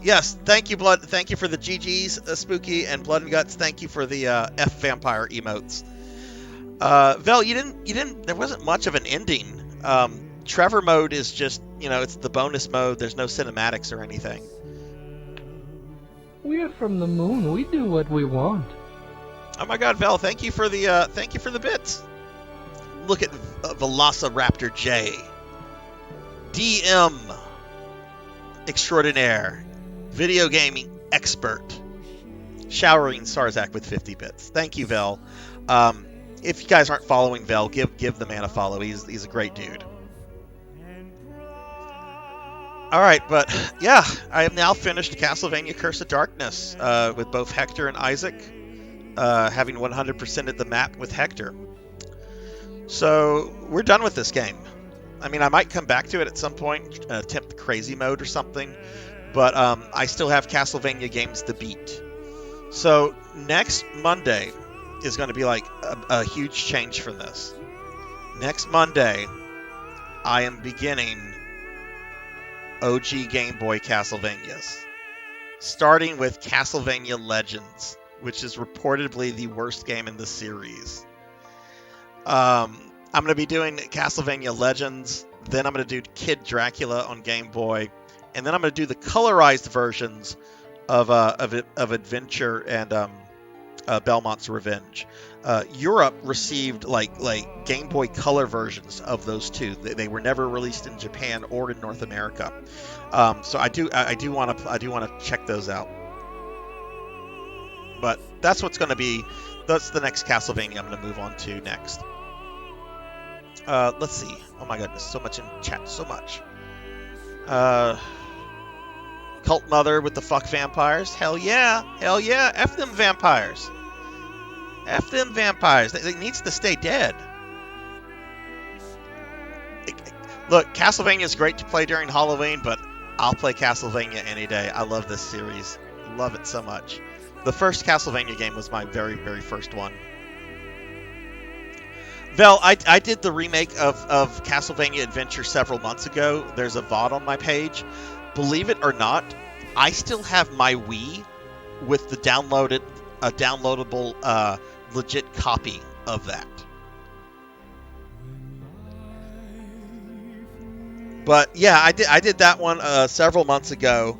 Yes, thank you, Blood. Thank you for the GGs, Spooky and Blood and Guts. Thank you for the F Vampire emotes. Vel, you didn't. There wasn't much of an ending. Trevor mode is just, it's the bonus mode. There's no cinematics or anything. We're from the moon. We do what we want. Oh my God, Vel! Thank you for the bits. Look at Velociraptor J, DM extraordinaire, video gaming expert, showering Sarzac with 50 bits. Thank you, Vel. If you guys aren't following Vel, give the man a follow. He's a great dude. All right, but yeah, I have now finished Castlevania Curse of Darkness with both Hector and Isaac, having 100%ed the map with Hector. So we're done with this game. I mean, I might come back to it at some point, attempt the crazy mode or something, but I still have Castlevania games to beat. So next Monday is going to be like a huge change from this. Next Monday, I am beginning OG Game Boy Castlevanias, starting with Castlevania Legends, which is reportedly the worst game in the series. I'm going to be doing Castlevania Legends, then I'm going to do Kid Dracula on Game Boy, and then I'm going to do the colorized versions of Adventure and Belmont's Revenge. Europe received like Game Boy Color versions of those two. They were never released in Japan or in North America. So I do want to check those out. But that's what's going to be. That's the next Castlevania I'm going to move on to next. Let's see. Oh my goodness, so much in chat, so much. Cult Mother with the fuck vampires. Hell yeah. F them vampires. F them vampires. They needs to stay dead. Look, Castlevania is great to play during Halloween, but I'll play Castlevania any day. I love this series. Love it so much. The first Castlevania game was my very, very first one. Vel, I did the remake of Castlevania Adventure several months ago. There's a VOD on my page. Believe it or not, I still have my Wii with the downloadable legit copy of that. But yeah, I did that one several months ago.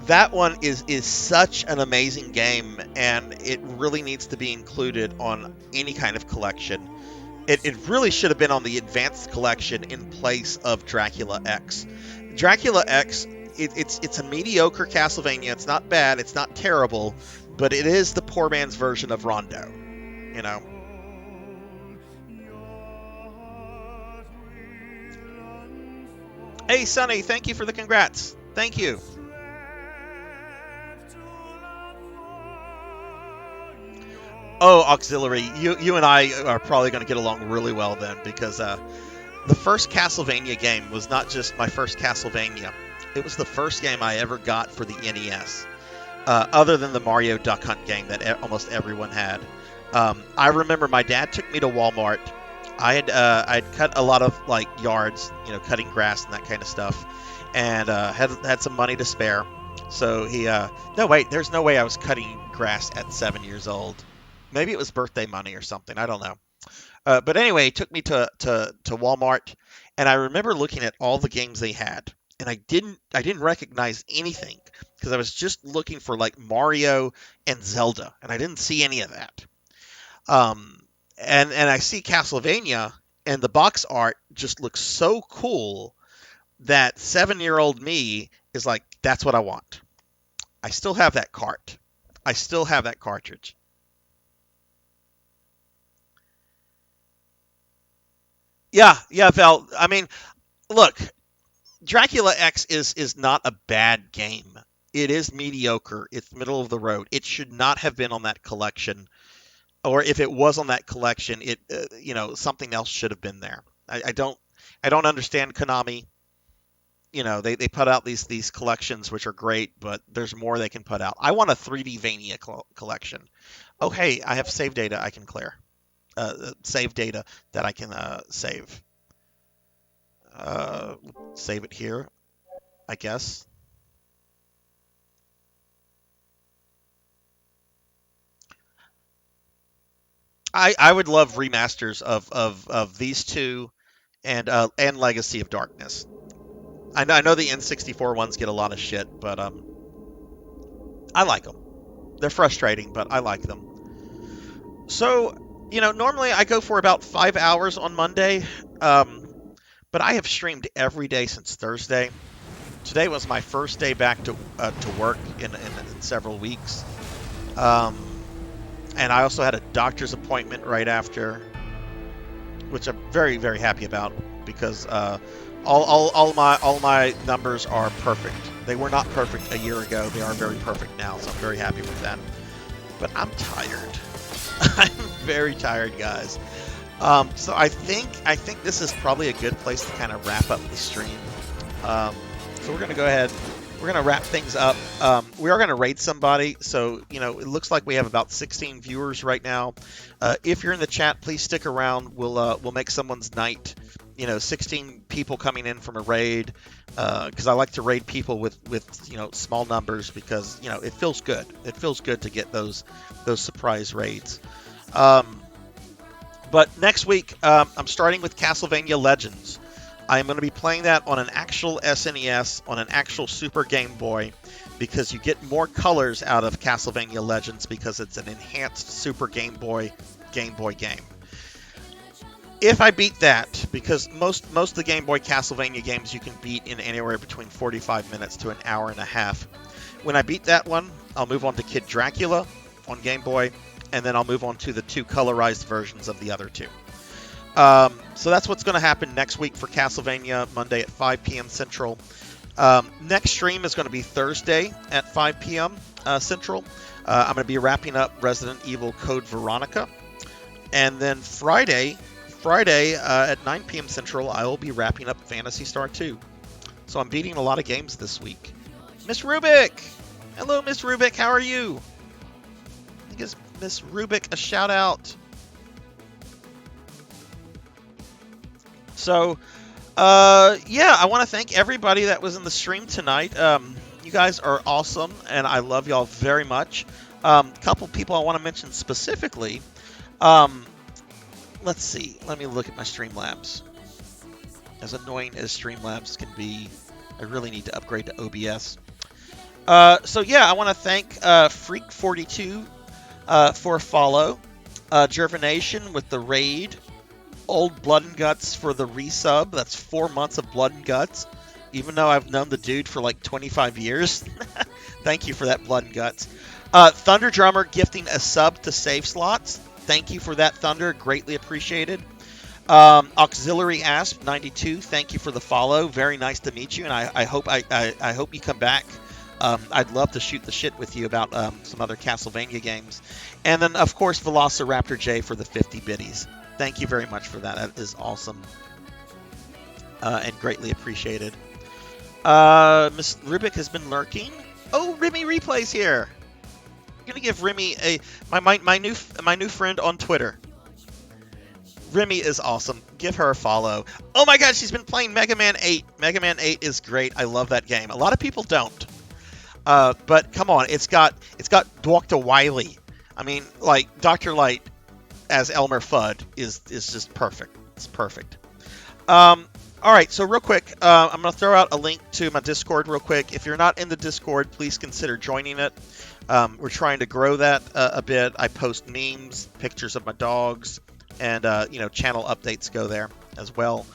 That one is such an amazing game, and it really needs to be included on any kind of collection. It really should have been on the advanced collection in place of Dracula X. Dracula X, it's a mediocre Castlevania. It's not bad. It's not terrible, but it is the poor man's version of Rondo. You know. Hey, Sonny, thank you for the congrats. Thank you. Oh, Auxiliary, you and I are probably going to get along really well then, because the first Castlevania game was not just my first Castlevania. It was the first game I ever got for the NES, other than the Mario Duck Hunt game that almost everyone had. I remember my dad took me to Walmart. I'd cut a lot of like yards, cutting grass and that kind of stuff, and had some money to spare. So he no wait, there's no way I was cutting grass at 7 years old. Maybe it was birthday money or something. I don't know. But anyway, he took me to Walmart, and I remember looking at all the games they had, and I didn't recognize anything because I was just looking for like Mario and Zelda, and I didn't see any of that. And I see Castlevania, and the box art just looks so cool that 7-year-old me is like, that's what I want. I still have that cart. I still have that cartridge. Yeah, Val. I mean, look, Dracula X is not a bad game. It is mediocre. It's middle of the road. It should not have been on that collection. Or if it was on that collection, it something else should have been there. I don't understand Konami. They put out these collections which are great, but there's more they can put out. I want a 3D Vania collection. Oh hey, I have save data I can clear. Save data that I can save. Save it here, I guess. I would love remasters of these two and Legacy of Darkness. I know the N64 ones get a lot of shit, but I like them. They're frustrating, but I like them. So, normally I go for about 5 hours on Monday, but I have streamed every day since Thursday. Today was my first day back to work in several weeks. And I also had a doctor's appointment right after, which I'm very, very happy about because all my numbers are perfect. They were not perfect a year ago. They are very perfect now, so I'm very happy with that. But I'm tired. I'm very tired, guys. So I think this is probably a good place to kind of wrap up the stream. So we're gonna go ahead. We're going to wrap things up. We are going to raid somebody. So, it looks like we have about 16 viewers right now. If you're in the chat, please stick around. We'll make someone's night. 16 people coming in from a raid. Because I like to raid people with small numbers because, it feels good. It feels good to get those surprise raids. But next week, I'm starting with Castlevania Legends. I am going to be playing that on an actual SNES, on an actual Super Game Boy, because you get more colors out of Castlevania Legends because it's an enhanced Super Game Boy game. If I beat that, because most of the Game Boy Castlevania games you can beat in anywhere between 45 minutes to an hour and a half. When I beat that one, I'll move on to Kid Dracula on Game Boy, and then I'll move on to the 2 colorized versions of the other 2. So that's what's going to happen next week for Castlevania, Monday at 5 p.m. Central. Next stream is going to be Thursday at 5 p.m. Central. I'm going to be wrapping up Resident Evil Code Veronica. And then Friday at 9 p.m. Central, I will be wrapping up Phantasy Star 2. So I'm beating a lot of games this week. Miss Rubik! Hello, Miss Rubik. How are you? gives Miss Rubik a shout out. So, yeah, I want to thank everybody that was in the stream tonight. You guys are awesome, and I love y'all very much. A couple people I want to mention specifically. Let's see. Let me look at my Streamlabs. As annoying as Streamlabs can be, I really need to upgrade to OBS. So yeah, I want to thank Freak42 for a follow, Gervination with the raid, Old Blood and Guts for the resub. That's 4 months of Blood and Guts, even though I've known the dude for like 25 years. Thank you for that, Blood and Guts. Thunder Drummer gifting a sub to Save Slots. Thank you for that, Thunder. Greatly appreciated. Auxiliary Asp 92. Thank you for the follow. Very nice to meet you, and I hope I hope you come back. I'd love to shoot the shit with you about some other Castlevania games. And then, of course, Velociraptor J for the 50 biddies. Thank you very much for that. That is awesome and greatly appreciated. Miss Rubik has been lurking. Oh, Remy Replay's here. I'm gonna give Remy my new friend on Twitter. Remy is awesome. Give her a follow. Oh my God, she's been playing Mega Man 8. Mega Man 8 is great. I love that game. A lot of people don't. But come on, it's got Dr. Wily. I mean, like Dr. Light as Elmer Fudd is just perfect. It's perfect. All right, so real quick, I'm going to throw out a link to my Discord real quick. If you're not in the Discord, please consider joining it. We're trying to grow that a bit. I post memes, pictures of my dogs, and channel updates go there as well.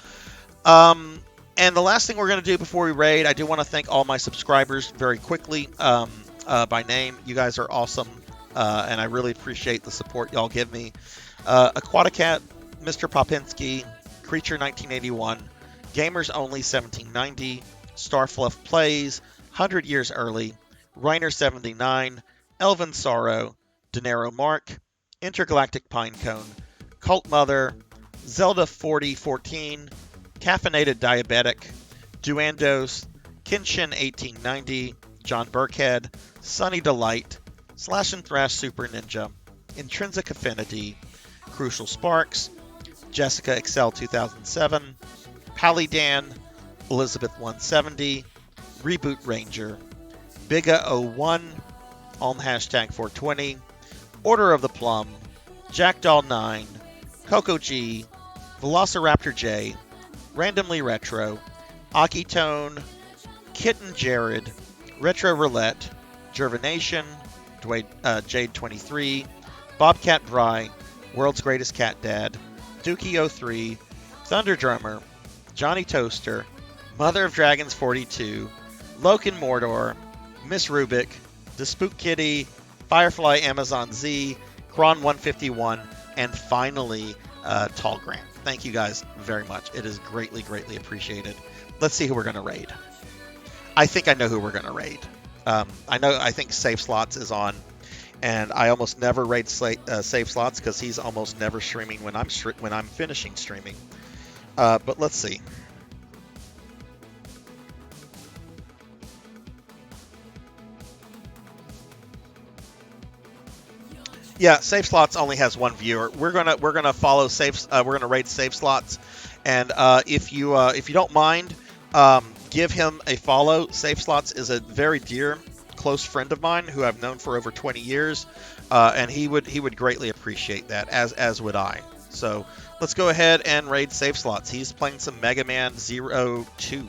And the last thing we're going to do before we raid, I do want to thank all my subscribers very quickly by name. You guys are awesome, and I really appreciate the support y'all give me. Aquaticat, Mr. Popinski, Creature 1981, Gamers Only 1790, Starfluff Plays, 100 Years Early, Reiner 79, Elvin Sorrow, Denaro Mark, Intergalactic Pinecone, Cult Mother, Zelda 4014, Caffeinated Diabetic, Duandos, Kenshin 1890, John Burkhead, Sunny Delight, Slash and Thrash Super Ninja, Intrinsic Affinity, Crucial Sparks, Jessica Excel 2007, Pallydan, Elizabeth 170, Reboot Ranger, Biga 01, Alm Hashtag 420, Order of the Plum, Jackdaw 9, Coco G, Velociraptor J, Randomly Retro, Akitone, Kitten Jared, Retro Roulette, Gervination, Jade 23, Bobcat Bry, World's Greatest Cat Dad, Dookie 03, Thunder Drummer, Johnny Toaster, Mother of Dragons 42, Loken Mordor, Miss Rubik, The Spook Kitty, Firefly Amazon Z, Kron 151, and finally Tall Grant. Thank you guys very much. It is greatly, greatly appreciated. Let's see who we're going to raid. I think I know who we're going to raid. I think Safe Slots is on, and I almost never raid Safe Slots because he's almost never streaming when I'm finishing streaming. But let's see. Yeah, Safe Slots only has one viewer. We're gonna follow Safe. We're gonna raid Safe Slots, and if you don't mind, give him a follow. Safe Slots is a very dear, close friend of mine who I've known for over 20 years, and he would greatly appreciate that, as would I. So let's go ahead and raid Safe Slots. He's playing some Mega Man 02.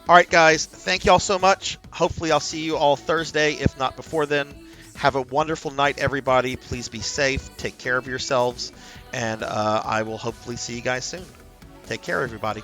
All right, guys, thank you all so much. Hopefully, I'll see you all Thursday, if not before then. Have a wonderful night, everybody. Please be safe. Take care of yourselves. And I will hopefully see you guys soon. Take care, everybody.